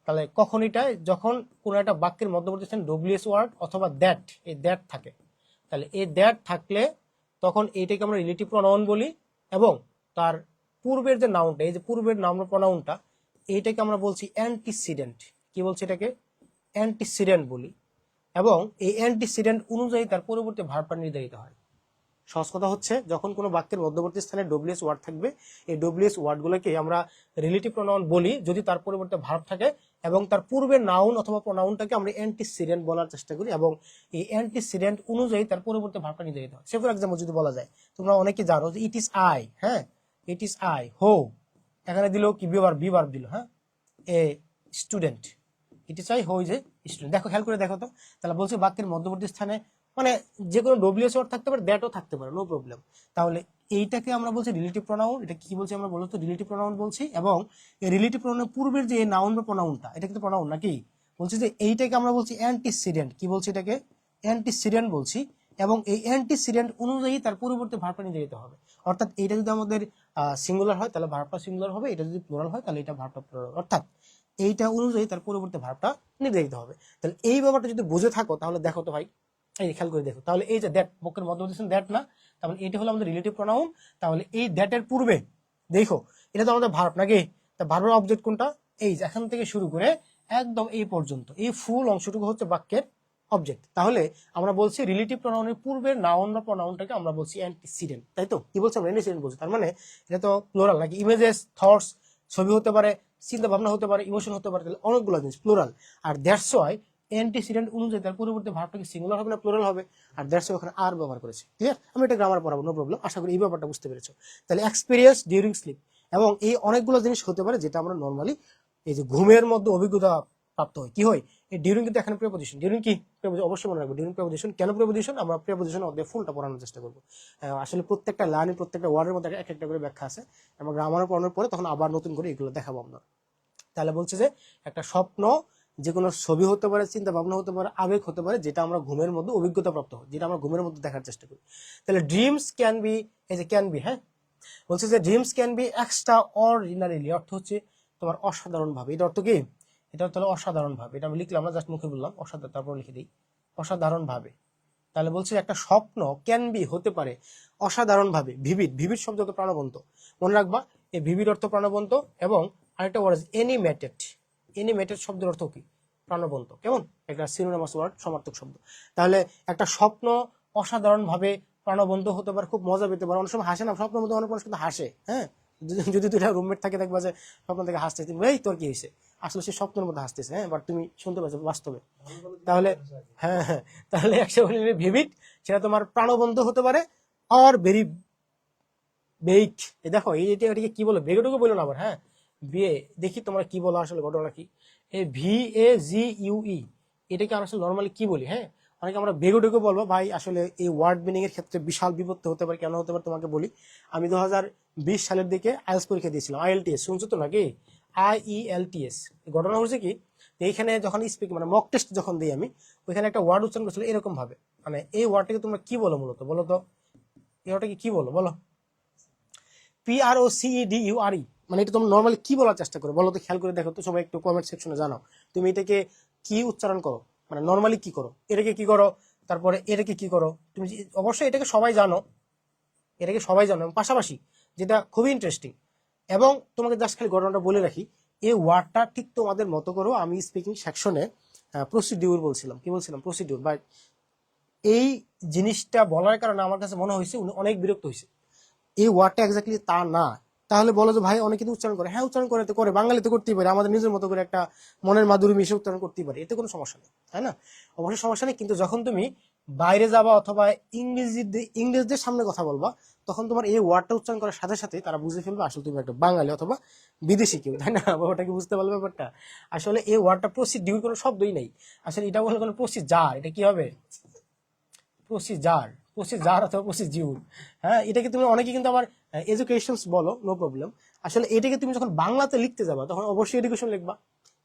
তাহলে কখন এটা যখন কোনো একটা বাক্যের মধ্যবর্তী স্থানে ডব্লিউএস ওয়ার্ড অথবা দ্যাট, এই দ্যাট থাকে, তাহলে এই দ্যাট থাকলে তখন এইটাকে আমরা রিলেটিভ প্রনাউন বলি। এবং তার পূর্বের যে নাউনটা, এই যে পূর্বের নাউন প্রনাউনটা, এইটাকে আমরা বলছি অ্যান্টিসিডেন্ট। কি বলছি এটাকে? অ্যান্টিসিডেন্ট বলি। এবং এই অ্যান্টিসিডেন্ট অনুযায়ী তার পরবর্তী ভার্বটা নির্ধারিত হয়। সহজ কথা হচ্ছে, যখন কোনো বাক্যের মধ্যবর্তী স্থানে ডব্লিউএস ওয়ার্ড থাকবে, এই ডব্লিউএস ওয়ার্ডগুলোকে আমরা রিলেটিভ প্রনাউন বলি যদি তার পরিবর্তে ভার্ব থাকে, এবং তার পূর্বের নাউন অথবা প্রনাউনটাকে আমরা অ্যান্টিসিডেন্ট বলার চেষ্টা করি, এবং এই অ্যান্টিসিডেন্ট অনুযায়ী তার পরবর্তী ভার্বটা নির্ধারিত হয়। সে ফর এক্সাম্পল যদি বলা যায়, তোমরা অনেকে জানো যে ইট ইজ আই, হ্যাঁ, ইট ইজ আই হো, এখানে দিল কি বি ভার্ব দিল, হ্যাঁ, a student. It is I who is a student. দেখো খেয়াল করে দেখো তো, তাহলে বলছে বাক্যের মধ্যবর্তী স্থানে মানে যে কোনো ডব্লিউএস ওয়ার্ড থাকতে পারে, দ্যাটও থাকতে পারে, নো প্রবলেম। তাহলে এইটাকে আমরা বলছি রিলেটিভ প্রোনাউন। এটা কি বলছি আমরা বলতো রিলেটিভ প্রোনাউন বলছি। এবং এই রিলেটিভ প্রোনাউনের পূর্বের যে নাউন বা প্রোনাউনটা, এটা কিন্তু প্রোনাউন নাকি, বলছি যে এইটাকে আমরা বলছি অ্যান্টিসিডেন্ট। কি বলছি এটাকে? অ্যান্টিসিডেন্ট বলছি। এবং এই অ্যান্টিসিডেন্ট অনুযায়ী তার পূর্ববর্তী ভার্বটা নিতে যেতে হবে। অর্থাৎ এইটা যদি আমাদের সিঙ্গুলার হয় তাহলে ভার্বটা সিঙ্গুলার হবে, এটা যদি প্লুরাল হয় তাহলে এটা ভার্বটা প্লুরাল। অর্থাৎ এইটা অনুযায়ী তার পরবর্তী ভার্বটা নির্ধারিত হবে। তাহলে এই ব্যাপারটা যদি বুঝে থাকো তাহলে দেখো তো ভাই, এই খেয়াল করে দেখো, তাহলে এই যে দ্যাট, বকের মধ্যবর্তী দ্যাট না, তাহলে এটা হলো আমাদের রিলেটিভ প্রোনাউন। তাহলে এই দ্যাটের পূর্বে দেখো এটা তো আমাদের ভার্ব নাকি, তা ভার্বের অবজেক্ট কোনটা? এই যে এখান থেকে শুরু করে একদম এই পর্যন্ত এই ফুল অংশটুকু হচ্ছে বাক্যের অবজেক্ট। তাহলে আমরা বলছি রিলেটিভ প্রোনাউনের পূর্বের নাউন বা প্রোনাউনটাকে আমরা বলছি অ্যান্টিসিডেন্ট, তাই তো? কি বলছি আমরা? অ্যান্টিসিডেন্ট বলছি। তার মানে এটা তো প্লুরাল নাকি, ইমেজেস, থটস, ছবি হতে পারে, চিন্তা ভাবনা হতে পারে, ইমোশন হতে পারে, তাহলে অনেকগুলো জিনিস প্লুরাল। আর দ্যাটস ওয়াই অ্যান্টিসিডেন্ট অনুযায়ী তার পরবর্তী ভার্বটা সিঙ্গুলার হবে না প্লুরাল হবে। আর দ্যাটস ওয়াই ওখানে আর ব্যবহার করেছে। ক্লিয়ার? আমি এটা গ্রামার পড়াবো, নো প্রবলেম। আশা করি এই ব্যাপারটা বুঝতে পেরেছো। তাহলে এক্সপিরিয়েন্স ডিউরিং স্লিপ, এবং এই অনেকগুলো জিনিস হতে পারে যেটা আমরা নর্মালি এই যে ঘুমের মধ্যে অভিজ্ঞতা প্রাপ্ত হয়। কি হয়? এই ডিউরিং কিন্তু এখানে প্রিপোজিশন। ডিউরিং কি? অবশ্যই মনে রাখবো ডিউরিং প্রিপোজিশন। কেন প্রিপোজিশন? আমরা প্রিপোজিশন অধ্যায় ফুলটা পড়ানোর চেষ্টা করবো। আসলে প্রত্যেকটা লাইনে প্রত্যেকটা ওয়ার্ডের মধ্যে এক একটা করে ব্যাখ্যা আছে। আমরা গ্রামার পড়ানোর পরে তখন আবার নতুন করে এগুলো দেখাবো আমরা। তাহলে বলছে যে একটা স্বপ্ন যে কোনো ছবি হতে পারে, চিন্তা ভাবনা হতে পারে, আবেগ হতে পারে, যেটা আমরা ঘুমের মধ্যে অভিজ্ঞতা প্রাপ্ত হয়, যেটা আমরা ঘুমের মধ্যে দেখার চেষ্টা করি। তাহলে ড্রিমস ক্যান বি, এই যে ক্যান বি, হ্যাঁ বলছে যে dreams can be extra ordinarily, অর্থ হচ্ছে তোমার অসাধারণ ভাবে। এটা অর্থ কি? এটা অর্থ হলো অসাধারণ ভাবে। এটা আমি লিখলাম না, জাস্ট মুখে বললাম অসাধারণ, তারপর লিখে দিই অসাধারণ ভাবে। তাহলে বলছে একটা স্বপ্ন ক্যান বি হতে পারে অসাধারণ ভাবে ভিভিড। ভিভিড শব্দ তো প্রাণবন্ত, মনে রাখবা। এই ভিভিড অর্থ প্রাণবন্ত। এবং আরেকটা ওয়ার্ড আছে এনিমেটেড। এনিমেটেড শব্দের অর্থ কি? প্রাণবন্ত। কেমন? একটা সিনোনিমাস ওয়ার্ড, সমার্থক শব্দ। তাহলে একটা স্বপ্ন অসাধারণ ভাবে প্রাণবন্ত হতে পারে, খুব মজা পেতে পারে। অনেক সময় হাসে না স্বপ্নের মধ্যে, অনেক মানুষ কিন্তু হাসে। হ্যাঁ, যদি দুইটা রুমমেট থাকে দেখবা যে স্বপ্ন থেকে হাসতে, তুমি এই তোর কি হয়েছে, আসলে সে স্বপ্নের মধ্যে হাসতেছে, হ্যাঁ, বাট তুমি শুনতে পাচ্ছ বাস্তবে। তাহলে হ্যাঁ হ্যাঁ, তাহলে একশো ভিভিড, সেটা তোমার প্রাণবন্ত হতে পারে। আর ভেরি বেইক, এই দেখো এইটা এটাকে কি বলো, বেগটুকু বলো না আবার, হ্যাঁ বিয়ে, দেখি তোমরা কি বলো আসলে ঘটনা কি। এই VAGUE এটাকে আমরা আসলে নর্মালি কি বলি? হ্যাঁ, অনেকে আমরা বেগটুকু বলবো ভাই, আসলে এই ওয়ার্ড মিনিং এর ক্ষেত্রে বিশাল বিপত্তি হতে পারে। কেন হতে পারে তোমাকে বলি। আমি 2020 সালের দিকে আইএলটিএস পরীক্ষা দিয়েছিলাম। IELTS শুনছো তো নাকি? IELTS। ঘটনা হচ্ছে কি, এইখানে যখন স্পিক মানে মক টেস্ট যখন দিই আমি, ওইখানে একটা ওয়ার্ড উচ্চারণ করছিল এরকম ভাবে। মানে এই ওয়ার্ডটাকে তোমরা কি বলো মূলত, বলো তো এই ওয়ার্ডটাকে কি বলো, বলো। PROCEDURE, মানে এটা তোমরা নর্মালি কি বলার চেষ্টা করো বলো তো? খেয়াল করে দেখো তো সবাই, একটু কমেন্ট সেকশনে জানাও তুমি এটাকে কি উচ্চারণ করো, মানে নর্মালি কি করো, এটাকে কি করো, তারপরে এটাকে কি করো তুমি। অবশ্যই এটাকে সবাই জানো, এটাকে সবাই জানো। এবং পাশাপাশি যেটা খুবই ইন্টারেস্টিং, এবং তোমাকে জাস্ট খালি ঘটনাটা বলে রাখি, এই ওয়ার্ডটা ঠিক তোমাদের মতো করো। আমি স্পিকিং সেকশনে প্রসিডিউর বলছিলাম, কি বলছিলাম? প্রসিডিউর। বাট এই জিনিসটা বলার কারণে আমার কাছে মনে হয়েছে উনি অনেক বিরক্ত হয়েছে। এই ওয়ার্ডটা এক্স্যাক্টলি তা না। তাহলে বলো যে ভাই অনেকে তো উচ্চারণ করে, হ্যাঁ উচ্চারণ করে, তো করে, বাঙালি তো করতেই পারে, আমাদের নিজের মতো করে একটা মনের মাধুরী মিশে উচ্চারণ করতেই পারে, এতে কোনো সমস্যা নেই, তাই না? অবশ্যই সমস্যা নেই। কিন্তু যখন তুমি বাইরে যাবা অথবা ইংরেজদের সামনে কথা বলবা, তখন তোমার এই ওয়ার্ডটা উচ্চারণ করার সাথে সাথে তারা বুঝে ফেলবে আসলে তুমি একটা বাঙালি অথবা বিদেশি কেউ, তাই না? ওটাকে বুঝতে পারবে ব্যাপারটা। আসলে এই ওয়ার্ডটা প্রসিডিউর কোনো শব্দই নেই, আসলে এটা বলে কোনো প্রসিজার। এটা কি হবে? প্রসিজার, প্রসিজার অথবা প্রসিজিউর। হ্যাঁ, এটাকে তুমি অনেকে কিন্তু আমার এডুকেশনস বলো, নো প্রবলেম। আসলে এটাকে তুমি যখন বাংলাতে লিখতে যাবা তখন অবশ্যই এডুকেশন লিখবা,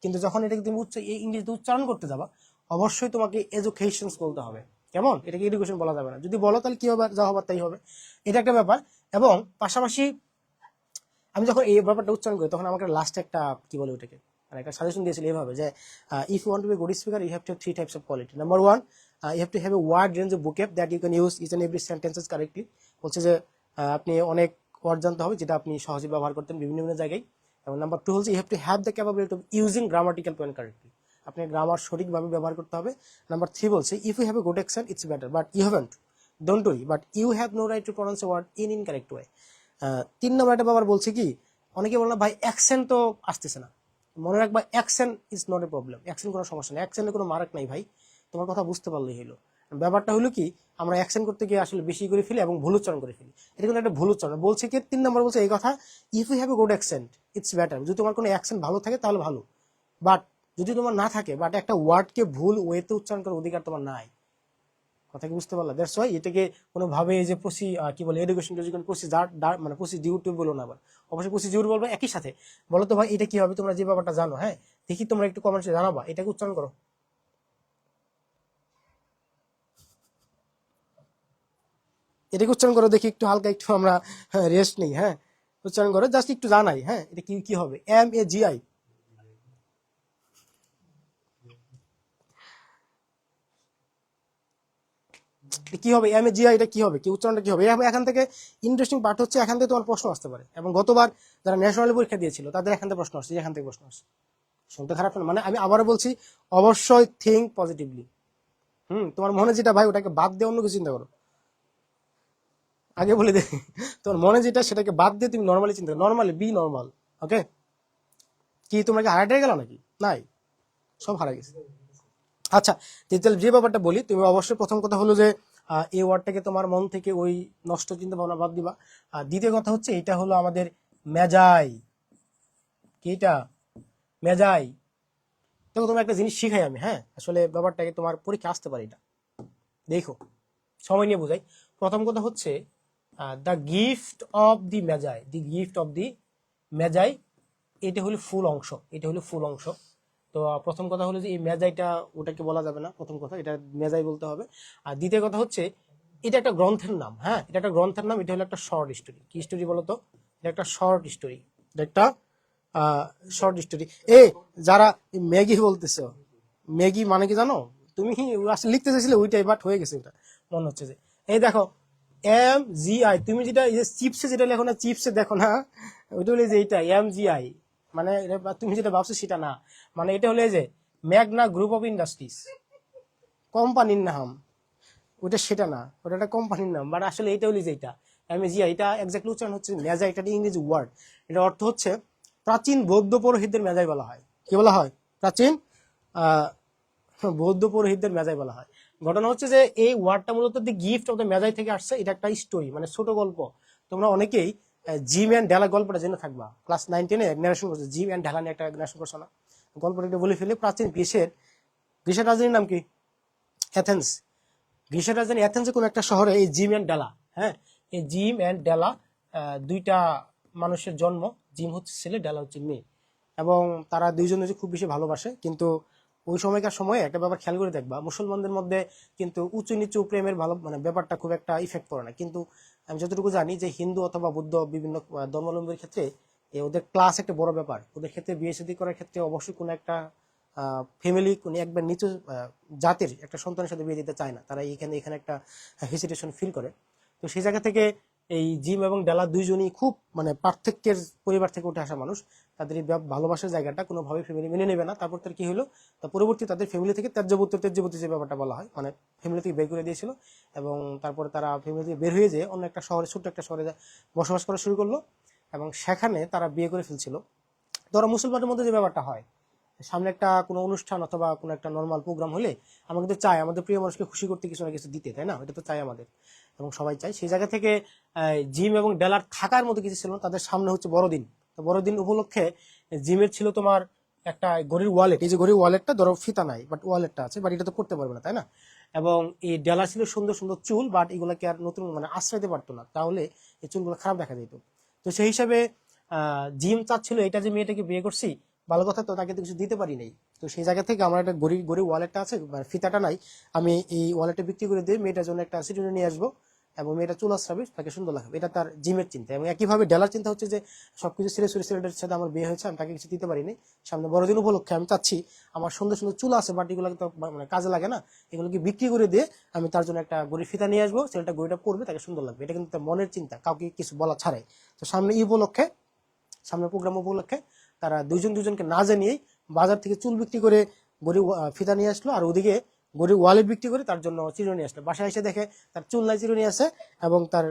কিন্তু যখন এটাকে তুমি ইংরেজিতে উচ্চারণ করতে যাবা অবশ্যই তোমাকে এডুকেশনস বলতে হবে। কেমন? এটাকে এডুকেশন বলা যাবে না। যদি বলো তাহলে কি হবে, যা হবার তাই হবে। এটা একটা ব্যাপার। এবং পাশাপাশি আমি যখন এই ব্যাপারটা উচ্চারণ করি তখন আমাকে লাস্টে একটা কি বলে ওটাকে, মানে একটা সাজেশন দিয়েছিল এইভাবে যে if you want to be good speaker you have to have 3 types of quality. Number 1, you have to have a wide range of vocab that you can use each and every sentences correctly. বলছে যে আপনি অনেক word জানতে হবে যেটা আপনি সহজে ব্যবহার করতেন বিভিন্ন বিভিন্ন জায়গায়। এবং নাম্বার 2 হচ্ছে you have to have the capability of using grammatical point correctly. আপনি গ্রামার সঠিকভাবে ব্যবহার করতে হবে। নাম্বার 3 বলছে if you have a good accent it's better but you haven't, don't worry, but you have no right to pronounce a word in incorrect way. 3 নম্বর একটা ব্যাপার বলছে কি, অনেকে বলে ভাই অ্যাকসেন্ট তো আসতেছে না। মনে রাখবা accent is not a problem, accent কোনো সমস্যা নেই, অ্যাকসেন্টের কোনো মার্ক নাই ভাই, তোমার কথা বুঝতে পারলেই হলো। ব্যাপারটা হলো কি, আমরা অ্যাকসেন্ট করতে গিয়ে আসলে বেশি করে ফেলি এবং ভুল উচ্চারণ করে ফেলি। এটা কিন্তু একটা ভুল উচ্চারণ। বলছে কি 3 নম্বর বলছে এই কথা, if you have a good accent it's better, যদি তোমার কোনো অ্যাকসেন্ট ভালো থাকে তাহলে ভালো, বাট যদি তোমার না থাকে, বাট একটা ওয়ার্ডকে ভুল ওয়েতে উচ্চারণ করার অধিকার তোমার নাই। কথা কি বুঝতে পারলা? দ্যাটস ওয়াই এটাকে কোনোভাবে এই যে কি বলে এডুকেশন প্রসিজার মানে প্রসিডিউর বলো না, আবার অবশ্যই প্রসিডিউর বলবো একই সাথে। বলো তো ভাই এটা কি হবে, তোমরা যে ব্যাপারটা জানো, হ্যাঁ দেখি তোমরা একটু কমেন্টে জানাবা, এটাকে উচ্চারণ করো। এটাকে উচ্চারণ করো দেখি, একটু হালকা একটু আমরা রেস্ট নেই, হ্যাঁ উচ্চারণ করো, জাস্ট একটু জানাই, হ্যাঁ এটা কি কি হবে, MAGI। কি হবে MAGI, এটা কি হবে, কি উচ্চারণটা কি হবে? এখান থেকে ইন্টারেস্টিং পার্ট হচ্ছে, এখান থেকে তোমার প্রশ্ন আসতে পারে, এবং গতবার যারা ন্যাশনাল পরীক্ষা দিয়েছিল তাদের এখান থেকে প্রশ্ন আসছে, এখান থেকে প্রশ্ন আসছে। শুনতে খারাপ না, মানে আমি আবারও বলছি, অবশ্যই থিঙ্ক পজিটিভলি। তোমার মনে যেটা ভাই ওটাকে বাদ দিয়ে অন্য কিছু চিন্তা করো। আগে বলে দে, তোমার মনে যেটা সেটাকে বাদ দিয়ে তুমি নর্মালি চিন্তা করো, নর্মালি বি নর্মাল। ওকে, কি তোমরা কি হারাই গেল নাকি? নাই, সব হারা গেছে। আচ্ছা, তাহলে যে ব্যাপারটা বলি, তুমি অবশ্যই প্রথম কথা হলো যে এই ওয়ার্ডটাকে তোমার মন থেকে ওই নষ্ট চিন্তা ভাবনা বাদ দিবা। আর দ্বিতীয় কথা হচ্ছে এটা হলো আমাদের মেজাই। কি এটা? মেজাই। দেখো তোমার একটা জিনিস শিখাই আমি, হ্যাঁ আসলে ব্যাপারটাকে তোমার পরীক্ষা আসতে পারে এটা, দেখো সময় নিয়ে বোঝাই। প্রথম কথা হচ্ছে the gift of the মেজাই, the gift of the মেজাই, এটা হলো ফুল অংশ, এটা হলো ফুল অংশ। তো প্রথম কথা হলো যে এই মেজাইটা ওটাকে বলা যাবে না, প্রথম কথা এটা মেজাই বলতে হবে। আর দ্বিতীয় কথা হচ্ছে এটা একটা গ্রন্থের নাম, হ্যাঁ এটা একটা গ্রন্থের নাম, এটা হলো একটা শর্ট স্টোরি। কি স্টোরি বলতো? এটা একটা শর্ট স্টোরি, এটা একটা শর্ট স্টোরি। যারা ম্যাগি বলতেছো, ম্যাগি মানে কি জানো তুমি? আসলে লিখতে চাইছিলে ওইটাই, বাট হয়ে গেছে এটা মনে হচ্ছে যে। এই দেখো MGI, তুমি যেটা এই যে চিপসে যেটা লেখো না, চিপসে দেখো না, ওইটা হলো যে এইটা MGI, মানে তুমি যেটা ভাবছো সেটা না, মানে এটা হলো এই যে ম্যাগনা গ্রুপ অফ ইন্ডাস্ট্রিজ, কোম্পানির নাম। ওটা সেটা না, ওটা একটা কোম্পানির নাম, বাট আসলে এটা হলো যে এটা MGI, এটা এক্স্যাক্টলি উচ্চারণ হচ্ছে মেজা, এটা ইংরেজি ওয়ার্ড। এটা অর্থ হচ্ছে প্রাচীন বৌদ্ধ পুরোহিতদের মেজাই বলা হয়। কি বলা হয়? প্রাচীন আহ বৌদ্ধ পুরোহিতদের মেজাই বলা হয়। ঘটনা হচ্ছে যে এই ওয়ার্ডটা মূলত দি গিফট অফ দ্য মেজাই থেকে আসছে। এটা একটা স্টোরি, মানে ছোট গল্প। তোমরা অনেকেই জিম অ্যান্ড ঢালা গল্পটা জেনে থাকবা, ক্লাস 9-10 ন্যারেশন করছে, জিম অ্যান্ড ঢালা নিয়ে একটা ন্যারেশন করছে না? গল্পটা একটু বলে ফেলে। প্রাচীন গ্রীসের রাজধানীর নাম কি? অ্যাথেন্স। গ্রীসের রাজধানী অ্যাথেন্সে কোনো একটা শহরে এই জিম অ্যান্ড ডেলা, হ্যাঁ এই জিম অ্যান্ড ডেলা দুইটা মানুষের জন্ম। জিম হচ্ছে ছেলে, ডেলা হচ্ছে মেয়ে, এবং তারা দুইজনে যে খুব বেশি ভালোবাসে। কিন্তু ওই সময়কার সময়ে একটা ব্যাপার খেয়াল করে দেখবা, মুসলমানদের মধ্যে কিন্তু উঁচু নিচু প্রেমের ভালো মানে ব্যাপারটা খুব একটা ইফেক্ট পড়ে না। কিন্তু আমি যতটুকু জানি যে হিন্দু অথবা বুদ্ধ বিভিন্ন ধর্মাবলম্বীর ক্ষেত্রে ওদের ক্লাস একটা বড় ব্যাপার। ওদের ক্ষেত্রে বিয়ে শাদী করার ক্ষেত্রে অবশ্যই কোনো একটা ফ্যামিলি, কোনো একবার নিচু জাতির একটা সন্তানের সাথে বিয়ে দিতে চায় না তারা, এখানে এখানে একটা হেসিটেশন ফিল করে। তো সেই জায়গা থেকে এই জিম এবং ডেলা দুইজনই খুব মানে পার্থক্যের পরিবার থেকে উঠে আসা মানুষ। তাদের এই ভালোবাসার জায়গাটা কোনোভাবে ফ্যামিলি মেনে নেবে না। তারপর তার কি হলো, তা পরবর্তী তাদের ফ্যামিলি থেকে ত্যায্যপুত্র যে ব্যাপারটা বলা হয়, মানে ফ্যামিলি থেকে বের করে দিয়েছিল, এবং তারপরে তারা ফ্যামিলি থেকে বের হয়ে যেয়ে অন্য একটা শহরে, ছোট্ট একটা শহরে বসবাস করা শুরু করলো, এবং সেখানে তারা বিয়ে করে ফেলছিল। ধরো মুসলমানের মধ্যে যে ব্যাপারটা হয়, সামনে একটা কোনো অনুষ্ঠান অথবা কোনো একটা নর্মাল প্রোগ্রাম হলে আমরা কিন্তু চাই আমাদের প্রিয় মানুষকে খুশি করতে কিছু না কিছু দিতে, তাই না? এটা তো চাই আমাদের, এবং সবাই চাই। সেই জায়গা থেকে জিম এবং ডেলার থাকার মতো কিছু ছিল না। তাদের সামনে হচ্ছে বড়দিন। তো বড়দিন উপলক্ষে জিমের ছিল তোমার একটা ঘড়ির ওয়ালেট। এই যে ঘড়ির ওয়ালেটটা, ধরো ফিতা নাই বাট ওয়ালেটটা আছে, বাট এটা তো করতে পারবে না, তাই না? এবং এই ডেলার ছিল সুন্দর সুন্দর চুল, বাট এগুলোকে আর নতুন মানে আশ্রয় দিতে পারতো না, তাহলে এই চুলগুলো খারাপ দেখা যেত। তো সেই হিসাবে জিম চাচ্ছিল এটা যে মেয়েটাকে বিয়ে করছি, ভালো কথা, তো তাকে তো কিছু দিতে পারি নাই। তো সেই জায়গা থেকে আমার একটা গড়ি ওয়ালেটটা আছে, মানে ফিতাটা নাই, আমি এই ওয়ালেটটা বিক্রি করে দিয়ে মেয়েটার জন্য একটা সিটুনে নিয়ে আসবো, এবং মেয়েটা চুল আসরাবে, তাকে সুন্দর লাগাবে। এটা তার জিমের চিন্তা। এবং একইভাবে ডেলার চিন্তা হচ্ছে যে সবকিছু ছেড়ে ছেলেটার সাথে আমার বিয়ে হয়েছে, আমি তাকে কিছু দিতে পারিনি, সামনে বড়দিন উপলক্ষে আমি চাচ্ছি আমার সুন্দর সুন্দর চুল আছে, বাট এগুলো তো মানে কাজে লাগে না, এগুলোকে বিক্রি করে দিয়ে আমি তার জন্য একটা গড়ির ফিতা নিয়ে আসবো, ছেলেটা গড়িটা পরবে, তাকে সুন্দর লাগবে। এটা কিন্তু তার মনের চিন্তা, কাউকে কিছু বলা ছাড়াই। তো সামনে উপলক্ষে, সামনে প্রোগ্রাম উপলক্ষে তারা দুজনকে না জানিয়েই বাজার থেকে চুল বিক্রি করে গরিব ফিতা নিয়ে আসলো, আর ওদিকে গরিব ওয়ালেট বিক্রি করে তার জন্য চিরুনি নিয়ে আসলো। বাসায় এসে দেখে তার চুল নাই, চিরুনি আছে, এবং তার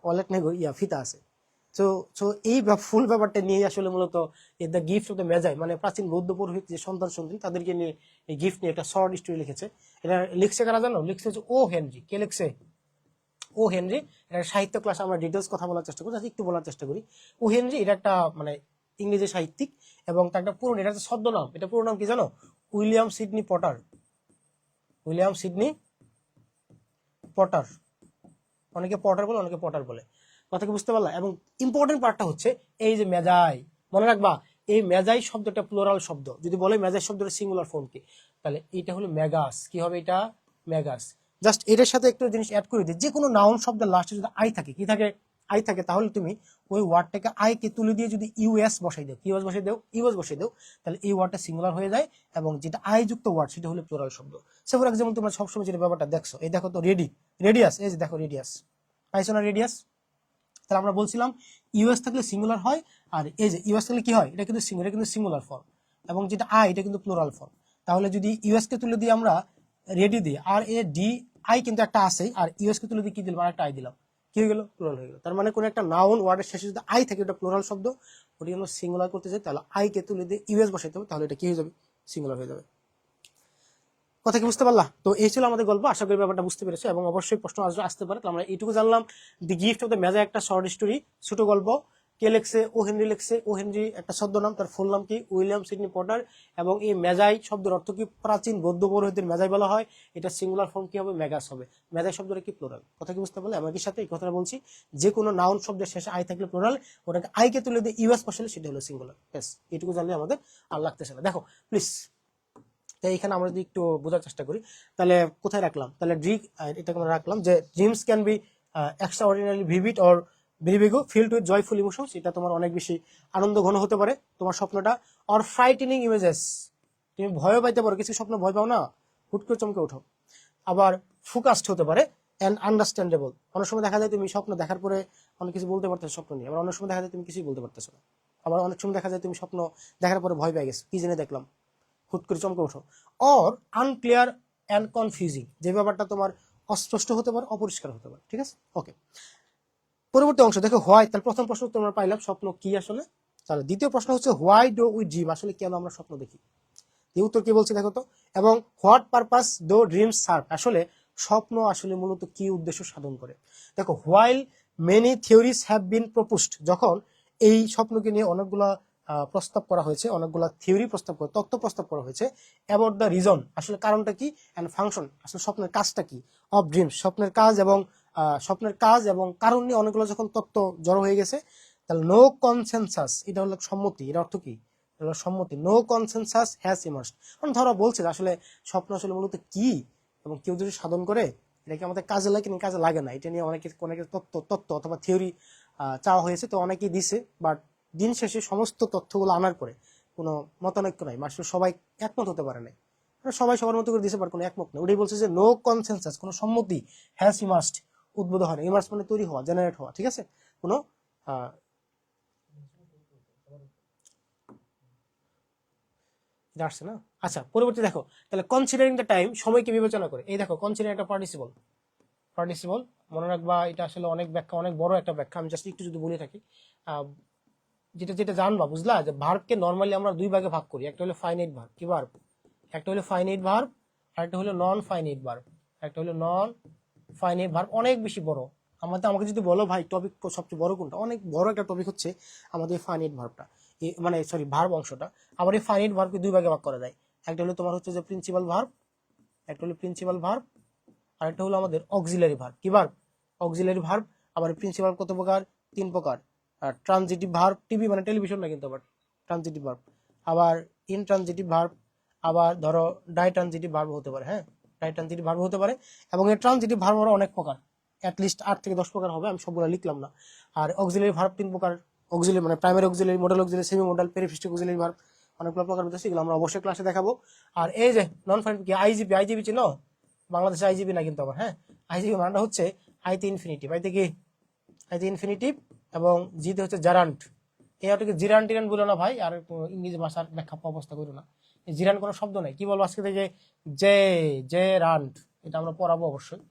ওয়ালেট নেই, ফিতা আছে। তো তো এই ফুল ব্যাপারটা নিয়ে আসলে মূলত দ্য গিফট অফ দ্য মেজাই, মানে প্রাচীন বৌদ্ধ পুরোহিত যে সন্তান সন্তান তাদেরকে নিয়ে এই গিফট নিয়ে একটা শর্ট স্টোরি লিখেছে। এটা লিখছে কারা জানো? লিখছে হচ্ছে ও হেনরি। কে লিখছে? ও হেনরি। এটা সাহিত্য ক্লাস, আমরা ডিটেলস কথা বলার চেষ্টা করি, একটু বলার চেষ্টা করি। ও হেনরি এটা একটা মানে ইংরেজি সাহিত্যিক, এবং তার একটা পুরো, এটা একটা ছদ্মনাম। এটা পুরো নাম কি জানো? William Sydney Potter. William Sydney Potter, অনেকে পটার বলে, অনেকে পটার বলে। কথা কি বুঝতে পারলা? এবং ইম্পর্টেন্ট পার্টটা হচ্ছে এই যে মেজাই, মনে রাখবা এই মেজাই শব্দটা প্লুরাল শব্দ। যদি বলে মেজাই শব্দটা সিঙ্গুলার ফর্ম কি, তাহলে এটা হলো মেগাস। কি হবে এটা? মেগাস। জাস্ট এটার সাথে একটু জিনিস অ্যাড করে দিই, যে কোনো নাউন শব্দের লাস্টে যদি আই থাকে, কি থাকে? আই থাকে, তাহলে তুমি ওই ওয়ার্ডটাকে আই কে তুলে দিয়ে যদি ইউএস বসাই দাও, ইউএস বসাই দাও, ইউএস বসাই দাও, তাহলে এই ওয়ার্ডটা সিঙ্গুলার হয়ে যায় এবং যেটা আই যুক্ত ওয়ার্ড সেটা হলো প্লুরাল শব্দ। সে ফর এক্সাম্পল তোমরা সবসময় যেটা ব্যাপারটা দেখছো, এই দেখো তো রেডিয়াস, এই যে দেখো রেডিয়াস, পাইছো না রেডিয়াস? তাহলে আমরা বলছিলাম ইউএস থাকলে সিঙ্গুলার হয়, আর এই যে ইউএস থাকলে কি হয়? এটা কিন্তু সিঙ্গুলার ফর্ম, এবং যেটা আই এটা কিন্তু প্লুরাল ফর্ম। তাহলে যদি ইউএস কে তুলে দিয়ে আমরা রেডি দিই, আর এ ডি আই কিন্তু একটা আছেই, আর ইউএস কে তুলে দিয়ে কি দিলাম? আর একটা আই দিলাম, কি হয়ে গেল? প্লুরাল হয়ে গেল। তার মানে কোন একটা নাউন ওয়ার্ডের শেষে যদি আই থাকে, ওটা প্লুরাল শব্দ, ওটি আমরা সিঙ্গুলার করতে চাই, তাহলে আই কে তুলে দিয়ে ইউএস বসাইতে হবে, তাহলে এটা কি হয়ে যাবে? সিঙ্গুলার হয়ে যাবে। কথা কি বুঝতে পারলা? তো এই ছিল আমাদের গল্প, আশা করি ব্যাপারটা বুঝতে পেরেছো এবং অবশ্যই প্রশ্ন আসতে পারে। তো আমরা এইটুকু জানলাম, দি গিফট অফ দ্য মেজা একটা শর্ট স্টোরি, ছোট গল্প। কে লেখছে? ও হেনরি লেখছে। ও হেনরি একটা ছদ্মনাম, তার ফুল নাম কি? William Sydney Potter. এবং এই মেজাই শব্দের অর্থ কি? প্রাচীন বৌদ্ধ পৌরোহিত্যের মেজাই বলা হয়। এটা সিঙ্গুলার ফর্ম কি হবে? মেগাস হবে। মেজাই শব্দটা কি? প্লুরাল। কথা কি বুঝতে পারলে? আমি একই সাথে এই কথাটা বলছি, যে কোনো নাউন শব্দের শেষে আই থাকলে প্লুরাল, ওটাকে আই কে তুলে দিয়ে ইউএস বসালে সেটা হলো সিঙ্গুলার। ব্যাস, এইটুকু জানলে আমাদের আর লাগতেছে না। দেখো প্লিজ, তাই এখানে আমরা যদি একটু বোঝার চেষ্টা করি, তাহলে কোথায় রাখলাম? তাহলে এটাকে আমরা রাখলাম যে dreams can be extraordinary vivid or vague, filled with joyful emotions. এটা তোমার অনেক বেশি আনন্দ ঘন হতে পারে তোমার স্বপ্নটা। অর ফ্রাইটেনিং ইমেজেস, তুমি ভয়ও পাইতে পারো, কিছু স্বপ্ন ভয় পাও না, হুট করে চমকে ওঠো। আবার ফোকাসড হতে পারে অ্যান্ড আন্ডারস্ট্যান্ডেবল। অনেক সময় দেখা যায় তুমি স্বপ্ন দেখার পরে অনেক কিছু বলতে পারতেছো স্বপ্ন নিয়ে, আবার অনেক সময় দেখা যায় তুমি কিছুই বলতে পারতেছো না। আবার অনেক সময় দেখা যায় তুমি স্বপ্ন দেখার পরে ভয় পেয়ে গেছো, কি জেনে দেখলাম, হুট করে চমকে ওঠো। অর আনক্লিয়ার অ্যান্ড কনফিউজিং, যে ব্যাপারটা তোমার অস্পষ্ট হতে পারে, অপরিষ্কার হতে পারে। ঠিক আছে, ওকে। পরবর্তী অংশ দেখো, হোয়াই। তাহলে প্রথম প্রশ্ন তোমরা পাইলাম স্বপ্ন কি আসলে। তাহলে দ্বিতীয় প্রশ্ন হচ্ছে হোয়াই ডু উই ড্রিম, আসলে কেন আমরা স্বপ্ন দেখি? এই উত্তর কি বলছে দেখো তো। এবং what purpose do dreams serve, আসলে স্বপ্ন আসলে মূলত কি উদ্দেশ্য সাধন করে। দেখো, while many theories have been proposed, যখন এই স্বপ্নকে নিয়ে অনেকগুলা প্রস্তাব করা হয়েছে, অনেকগুলা থিওরি প্রস্তাব করা, তত্ত্ব প্রস্তাব করা হয়েছে অ্যাবাউট দ্য রিজন, আসলে কারণটা কি, অ্যান্ড ফাংশন, আসলে স্বপ্নের কাজটা কি, অফ ড্রিমস, স্বপ্নের কাজ এবং কারণ নিয়ে অনেকগুলো যখন তত্ত্ব জড়ো হয়ে গেছে, তাহলে নো কনসেনসাস, এটা হলো সম্মতি। এর অর্থ কি? সম্মতি। নো কনসেনসাস হ্যাজ ইমার্জড, মানে ধরো বলছে আসলে স্বপ্ন আসলে মূলত কি এবং কেউ যদি সাধন করে এটা কি আমাদের কাজে লাগে নাকি কাজে লাগে না, এটা নিয়ে অনেকে তত্ত্ব অথবা থিওরি চাওয়া হয়েছে, তো অনেকেই দিছে। বাট দিন শেষে সমস্ত তথ্যগুলো আনার পরে কোনো মতানৈক্য নাই, আসলে সবাই একমত হতে পারে নাই। সবাই সবার মতো করে দিছে, পারে কোনো একমত নেই। ওটাই বলছে যে নো কনসেনসাস, কোনো সম্মতি, হ্যাজ ইমার্জড, উদ্ভূত হয় না। ইমার্জ মানে তৈরি হওয়া, জেনারেট হওয়া। ঠিক আছে, কোনো আসছে না। আচ্ছা, পরবর্তী দেখো, তাহলে কনসিডারিং দ্য টাইম, সময়কে বিবেচনা করে। এই দেখো, কনসিডার একটা পার্টিসিপল, মনে রাখবা এটা আসলে অনেক ব্যাখ্যা, অনেক বড় একটা ব্যাখ্যা। আমি জাস্ট একটু যদি বলে থাকি, যেটা যেটা জানবা, বুঝলা, যে ভার্বকে নর্মালি আমরা দুই ভাগে ভাগ করি। একটা হলো ফাইনাইট ভার্ব, কি ভার্ব? একটা হলো ফাইনাইট ভার্ব, আর একটা হলো নন ফাইনাইট ভার্ব। অনেক বেশি বড়। আমাকে যদি বলো ভাই টপিক সবচেয়ে বড় কোনটা, অনেক বড় একটা টপিক হচ্ছে আমাদের ফাইনাইট ভার্বটা, মানে সরি ভার্ব অংশটা। আবার এই ফাইনাইট ভার্বকে দুই ভাগে ভাগ করা যায়। একটা হলো তোমার হচ্ছে যে প্রিন্সিপাল ভার্ব, আর একটা হলো আমাদের অক্সিলারি ভার্ব। কি ভার্ব? Auxiliary verb. আবার প্রিন্সিপাল কত প্রকার? 3 প্রকার। আর ট্রানজিটিভ ভার্ব, টিভি মানে টেলিভিশন না কিন্তু, আবার ট্রানজিটিভ ভার্ব। আবার ইনট্রানজিটিভ ভার্ব, আবার ধরো ডাইট্রানজিটিভ ভার্ব হতে পারে। হ্যাঁ, ডাইট্রানজিটিভ ভার্ব হতে পারে। এবং এই ট্রানজিটিভ ভার্ব অনেক প্রকার, অ্যাটলিস্ট 8 থেকে 10 প্রকার হবে, আমি সবগুলো লিখলাম না। আর অক্সিলারি ভার্ব 3 প্রকার, অক্সিলারি মানে primary auxiliary, modal auxiliary, semi modal, periphrastic auxiliary verb, অনেকগুলো প্রকার হচ্ছে, এগুলো আমরা অবশ্যই ক্লাসে দেখাবো। আর এই যে নন ফাইনাইট কি, আইজিবি চিনো? বাংলাদেশে আইজিবি না কিন্তু আবার, হ্যাঁ, আইজিবি মানেটা হচ্ছে আইতে ইনফিনিটিভ, আইতে ইনফিনিটিভ, এবং জিতে হচ্ছে জারান্ট। এটাকে জিরান টিরান বলো না ভাই, আর ইংরেজি ভাষার ব্যাখ্যা অবস্থা করো না। জিরান কোনো শব্দ নাই, কি বলবো আজকে থেকে, জে রান্ট, এটা আমরা পড়াবো অবশ্যই,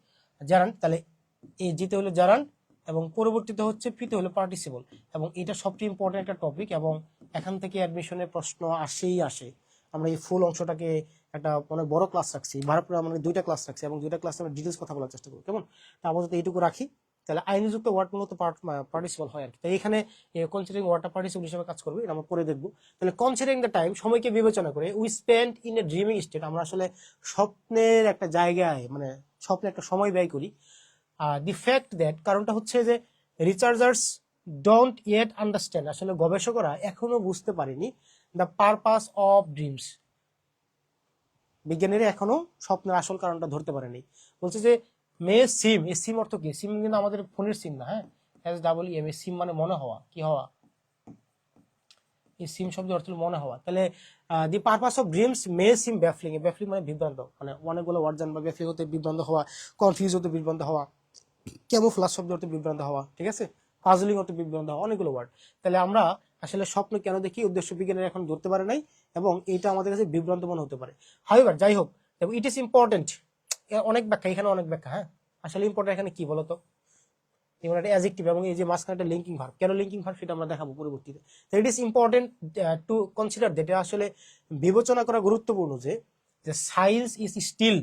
জারান্ট। তাহলে এই জিতে হলো জারান্ট, এবং পরবর্তীতে হচ্ছে পিতে হলো পার্টিসিপল। এবং এটা সবচেয়ে ইম্পর্টেন্ট একটা টপিক, এবং এখান থেকে অ্যাডমিশনের প্রশ্ন আসে। আমরা এই ফুল অংশটাকে একটা অনেক বড় ক্লাস রাখছি, ভারতপুরে আমরা 2টা ক্লাস রাখছি, এবং 2টা ক্লাসে আমরা ডিটেলস কথা বলার চেষ্টা করি, কেমন? তা আপাতত এইটুকু রাখি। তাহলে আইনযুক্ত ওয়ার্ড মূলত পার্টিসিপল হয় আর কি। তাই এখানে কনসিডারিং ওয়ার্ডটা পার্টিসিপল হিসেবে কাজ করবে, এটা আমরা পরে দেখবো। তাহলে কনসিডারিং দ্য টাইম, সময়কে বিবেচনা করে, we spend in a dreaming state, আমরা আসলে স্বপ্নের একটা জায়গায়, মানে স্বপ্নে একটা সময় ব্যয় করি। দি ফ্যাক্ট দ্যাট, কারণটা হচ্ছে যে রিসার্চার্স ডোন্ট ইয়েট আন্ডারস্ট্যান্ড, আসলে গবেষকরা এখনো বুঝতে পারেনি দ্য পারপাস অফ ড্রিমস, বিজ্ঞানীরা এখনো স্বপ্নের আসল কারণটা ধরতে পারেনি। বলছে যে মে সিম, এই সিম অর্থ কি? সিম কিন্তু আমাদের ফোনের সিম না, হ্যাঁ, SEEM, এই সিম মানে মনে হওয়া, কি হওয়া, এই সিম শব্দ অর্থ হলো মনে হওয়া। তাহলে দি পারপাস অফ ড্রিমস মে সিম ব্যাফলিং, ব্যাফলিং মানে বিভ্রান্ত, মানে অনেকগুলো ওয়ার্ড জানবা, ব্যাফলিং হতে বিভ্রান্ত হওয়া, কনফিউজ হতে বিভ্রান্ত হওয়া, ক্যামোফ্লাজ শব্দ অর্থে বিভ্রান্ত হওয়া, ঠিক আছে, পাজলিং অর্থে বিভ্রান্ত হওয়া, অনেকগুলো ওয়ার্ড। তাহলে আমরা আসলে স্বপ্ন কেন দেখি, উদ্দেশ্য বিজ্ঞানীরা এখন ধরতে পারে নাই, এবং এটা আমাদের কাছে বিভ্রান্ত মনে হতে পারে। হাউএভার, যাই হোক, ইট ইজ ইম্পর্টেন্ট, অনেক ব্যাখ্যা এখানে, অনেক ব্যাখ্যা, হ্যাঁ। আসলে ইম্পর্টেন্ট এখানে কি বলতো, এবং একটা অ্যাডজেক্টিভ এবং এই যে মাঝখানে একটা লিঙ্কিং ভার্ব, কেন লিঙ্কিং ভার্ব সেটা আমরা দেখাবো পরবর্তীতে। তো it is important to consider that, আসলে বিবেচনা করা গুরুত্বপূর্ণ যে সায়েন্স ইজ স্টিল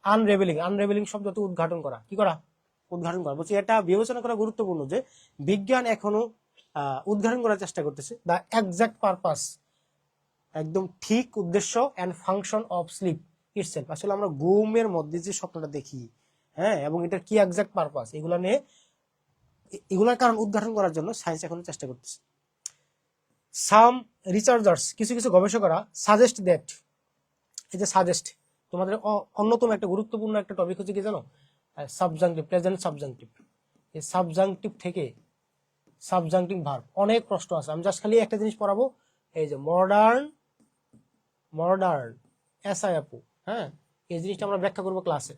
আনরেভেলিং, আনরেভেলিং শব্দ তো উদ্ঘাটন করা, কি করা, উদ্ঘাটন করা। বলছি এটা বিবেচনা করা গুরুত্বপূর্ণ যে বিজ্ঞান এখনো উদ্ঘাটন করার চেষ্টা করতেছে দ্য এক্সাক্ট পারপাস, একদম ঠিক উদ্দেশ্য and function of sleep itself, আসলে আমরা ঘুমের মধ্যে যে স্বপ্নটা দেখি, হ্যাঁ, এবং এটার কি এক্সাক্ট পারপাস, এগুলা নিয়ে, এগুলোর কারণ উদ্ঘাটন করার জন্য সায়েন্স এখনো চেষ্টা করতেছে। সাম রিসার্চার্স, কিছু কিছু গবেষকরা সাজেস্ট দ্যাট, এই যে সাজেস্ট, তোমাদের অন্যতম একটা গুরুত্বপূর্ণ একটা টপিক হচ্ছে কি জানো, সাবজাংটিভ, প্রেজেন্ট সাবজাংটিভ। এই সাবজাংটিভ থেকে সাবজাংটিভ ভার্ব অনেক প্রশ্ন আছে, আমি জাস্ট খালি একটা জিনিস পড়াবো, এই যে মডার্ন, মডার্ন এসআই আপু, হ্যাঁ, এই জিনিসটা আমরা ব্যাখ্যা করবো ক্লাসে।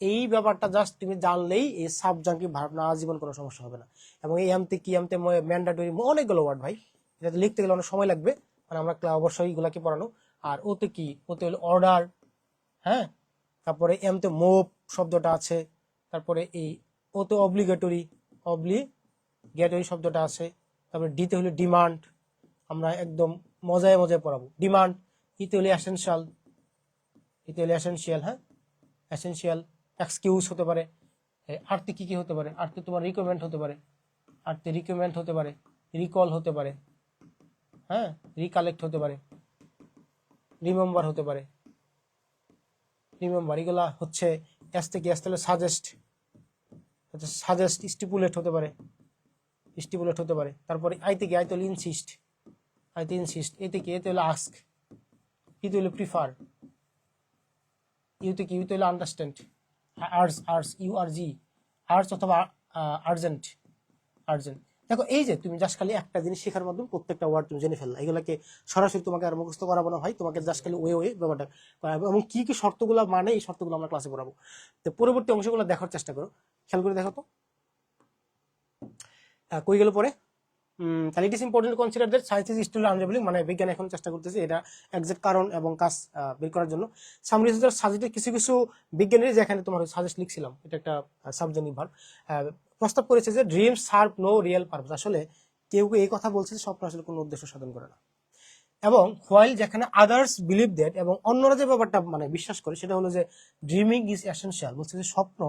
এই ব্যাপারটা জাস্ট তুমি জানলেই এই সাবজাংটিভ ভার্ব না জীবন কোনো সমস্যা হবে না। এবং এই এমতে কি, এমতে ম্যান্ডেটরি, অনেকগুলো ওয়ার্ড ভাই, এটা লিখতে গেলে অনেক সময় লাগবে, মানে আমরা অবশ্যই এগুলাকে পড়ানো। আর ওতে কি, ওতে হলো অর্ডার, হ্যাঁ, তারপরে এমতে মোপ শব্দটা আছে, তারপরে এই ওতে অব্লিগেটরি, অব্লিগেটরি শব্দটা আছে, তারপরে ডিতে হলো ডিমান্ড, আমরা একদম মজায় মজায় পড়াবো ডিমান্ড। ইতে হলো এসেনশিয়াল, ইতে হলো এসেনশিয়াল, হ্যাঁ, এসেনশিয়াল। এক্সকিউজ হতে পারে, আর্থে কি কি হতে পারে, আর্থে তোমার রিকমেন্ড হতে পারে, আর্থে রিকমেন্ড হতে পারে, রিকল হতে পারে, হ্যাঁ, রিকালেক্ট হতে পারে, রিমেম্বার হতে পারে, রিমেম্বার, এগুলা হচ্ছে এস থেকে এস, তাহলে সাজেস্ট, সাজেস্ট, স্টিপুলেট হতে পারে, স্টিপুলেট হতে পারে। তারপরে আই থেকে আইতে হলো ইনসিস্ট, আইতে ইনসিস্ট, এ থেকে এতে হলো আস্ক, ইতে হলো প্রিফার, ইউতে কি, ইউতে হলো আন্ডারস্ট্যান্ড, আর্টস, আর্টস, ইউআরজি, আর্টস অথবা আর্জেন্ট, আর্জেন্ট। দেখো এই যে তুমি জাস্ট খালি একটা জিনিস শেখার মাধ্যমে প্রত্যেকটা ওয়ার্ড তুমি জেনে ফেললা, এগুলোকে সরাসরি তোমাকে আর মুখস্থ করাবো না ভাই, তোমাকে জাস্ট খালি ওয়ে ব্যাপারটা, এবং কি কি শর্তগুলো মানে এই শর্তগুলো আমরা ক্লাসে পড়াবো। তো পরবর্তী অংশগুলো দেখার চেষ্টা করো, খেয়াল করে দেখো তো কই গেল পরে। তাহলে it is important consider that science is still unravelling, মানে বিজ্ঞান এখন চেষ্টা করতেছে এটা এক্সাক্ট কারণ এবং কাজ বের করার জন্য। সাম রিসার্চার সাজেস্ট, কিছু কিছু বিজ্ঞানীরা, যেখানে তোমার সাজেস্ট লিখছিলাম, এটা একটা সাবজেক্টিভ ভার্ব, প্রস্তাব করেছে যে dreams serve no real purpose, আসলে কেউ এই কথা বলছে যে স্বপ্ন আসলে কোনো উদ্দেশ্য সাধন করে না। এবং হোয়াইল, যেখানে আদার্স বিলিভ দ্যাট, এবং অন্যরা যে ব্যাপারটা মানে বিশ্বাস করে সেটা হলো যে ড্রিমিং ইজ এসেনশিয়াল, বলছে যে স্বপ্ন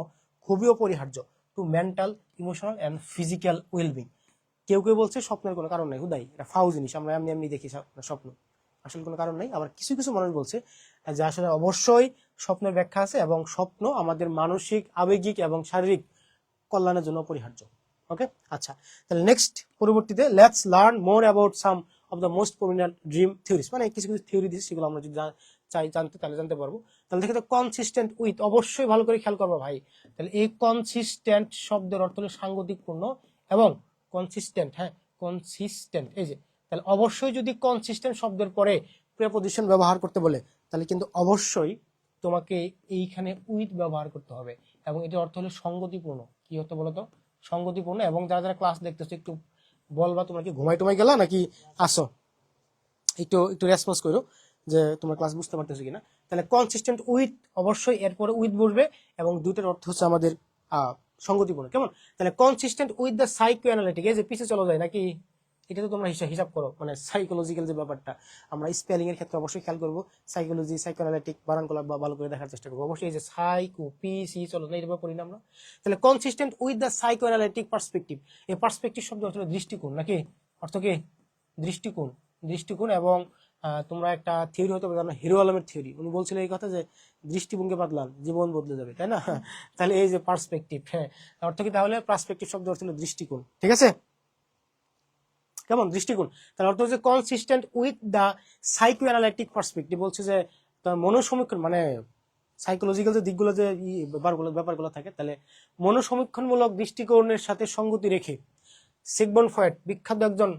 খুবই অপরিহার্য to mental, emotional and physical wellbeing. কেউ কেউ বলছে স্বপ্নের কোনো কারণ নাই, হুদাই এটা ফাউ জিনিস, আমরা এমনি এমনি দেখি স্বপ্ন, আসলে কোনো কারণ নাই। আবার কিছু কিছু মানুষ বলছে যে আসলে অবশ্যই স্বপ্নের ব্যাখ্যা আছে, এবং স্বপ্ন আমাদের মানসিক, আবেগিক এবং শারীরিক কল্যাণের জন্য অপরিহার্য। ওকে, আচ্ছা, তাহলে নেক্সট পরবর্তীতে let's learn more about some of the most prominent dream theories, মানে কিছু কিছু থিওরি দিচ্ছে, সেগুলো আমরা যদি চাই জানতে তাহলে জানতে পারবো। তাহলে দেখে তো কনসিস্টেন্ট উইথ, অবশ্যই ভালো করে খেয়াল করবো ভাই। তাহলে এই কনসিস্টেন্ট শব্দের অর্থ হলো সাংগতিকপূর্ণ এবং কনসিস্টেন্ট, হ্যাঁ, কনসিস্টেন্ট, এই যে, তাহলে অবশ্যই যদি কনসিস্টেন্ট শব্দের পরে প্রিপজিশন ব্যবহার করতে বলে, তাহলে কিন্তু অবশ্যই তোমাকে এইখানে উইথ ব্যবহার করতে হবে, এবং এটার অর্থ হলো সঙ্গতিপূর্ণ। কি হতো বলো তো, সঙ্গতিপূর্ণ। এবং যারা যারা ক্লাস দেখতেছো একটু বলবা, তোমরা কি ঘুমাই টুমাই গেলা নাকি আসো, একটু একটু রেসপন্স করো যে তোমার ক্লাস বুঝতে পারতেছো কিনা। তাহলে কনসিস্টেন্ট উইথ, অবশ্যই এরপরে উইথ বসবে, এবং দুটোর অর্থ হচ্ছে আমাদের সঙ্গতিপূর্ণ, কেমন। তাহলে consistent with the psycho analytic, এই যে পিছিয়ে চলে যায় নাকি, এটা তো তোমরা হিসাব করো, মানে সাইকোলজিক্যাল যে ব্যাপারটা, আমরা স্পেলিং এর ক্ষেত্রে অবশ্যই খেয়াল করবো, সাইকোলজি, সাইকো অ্যানালিটিক বানানগুলো ভালো করে দেখার চেষ্টা করবো, অবশ্যই এই যে সাইকো পিসি চলো না, এরকম করি না আমরা। তাহলে consistent with the psycho analytic perspective, এই পার্সপেক্টিভ শব্দ অর্থ দৃষ্টিকোণ, নাকি অর্থ কি, দৃষ্টিকোণ, দৃষ্টিকোণ, এবং তোমরা একটা থিওরি হয়তো জানো, হিরো আলমের থিওরি। উনি বলছিলেন এই কথা যে দৃষ্টিভঙ্গি বদলান জীবন বদলে যাবে, তাই না? তাহলে এই যে পার্সপেক্টিভ, হ্যাঁ, অর্থ কি তাহলে পার্সপেক্টিভ শব্দ অর্থ হলো দৃষ্টিকোণ, ঠিক আছে? কেমন দৃষ্টিকোণ, তার অর্থ হচ্ছে consistent with the psycho analytic perspective. বলছে যে তার মনোসমীক্ষণ মানে সাইকোলজিক্যাল যে দিকগুলো যে ব্যাপারগুলো থাকে, তাহলে মনোসমীক্ষণমূলক দৃষ্টিকোণের সাথে সঙ্গতি রেখে সিগমন্ড ফ্রয়েড, বিখ্যাত একজন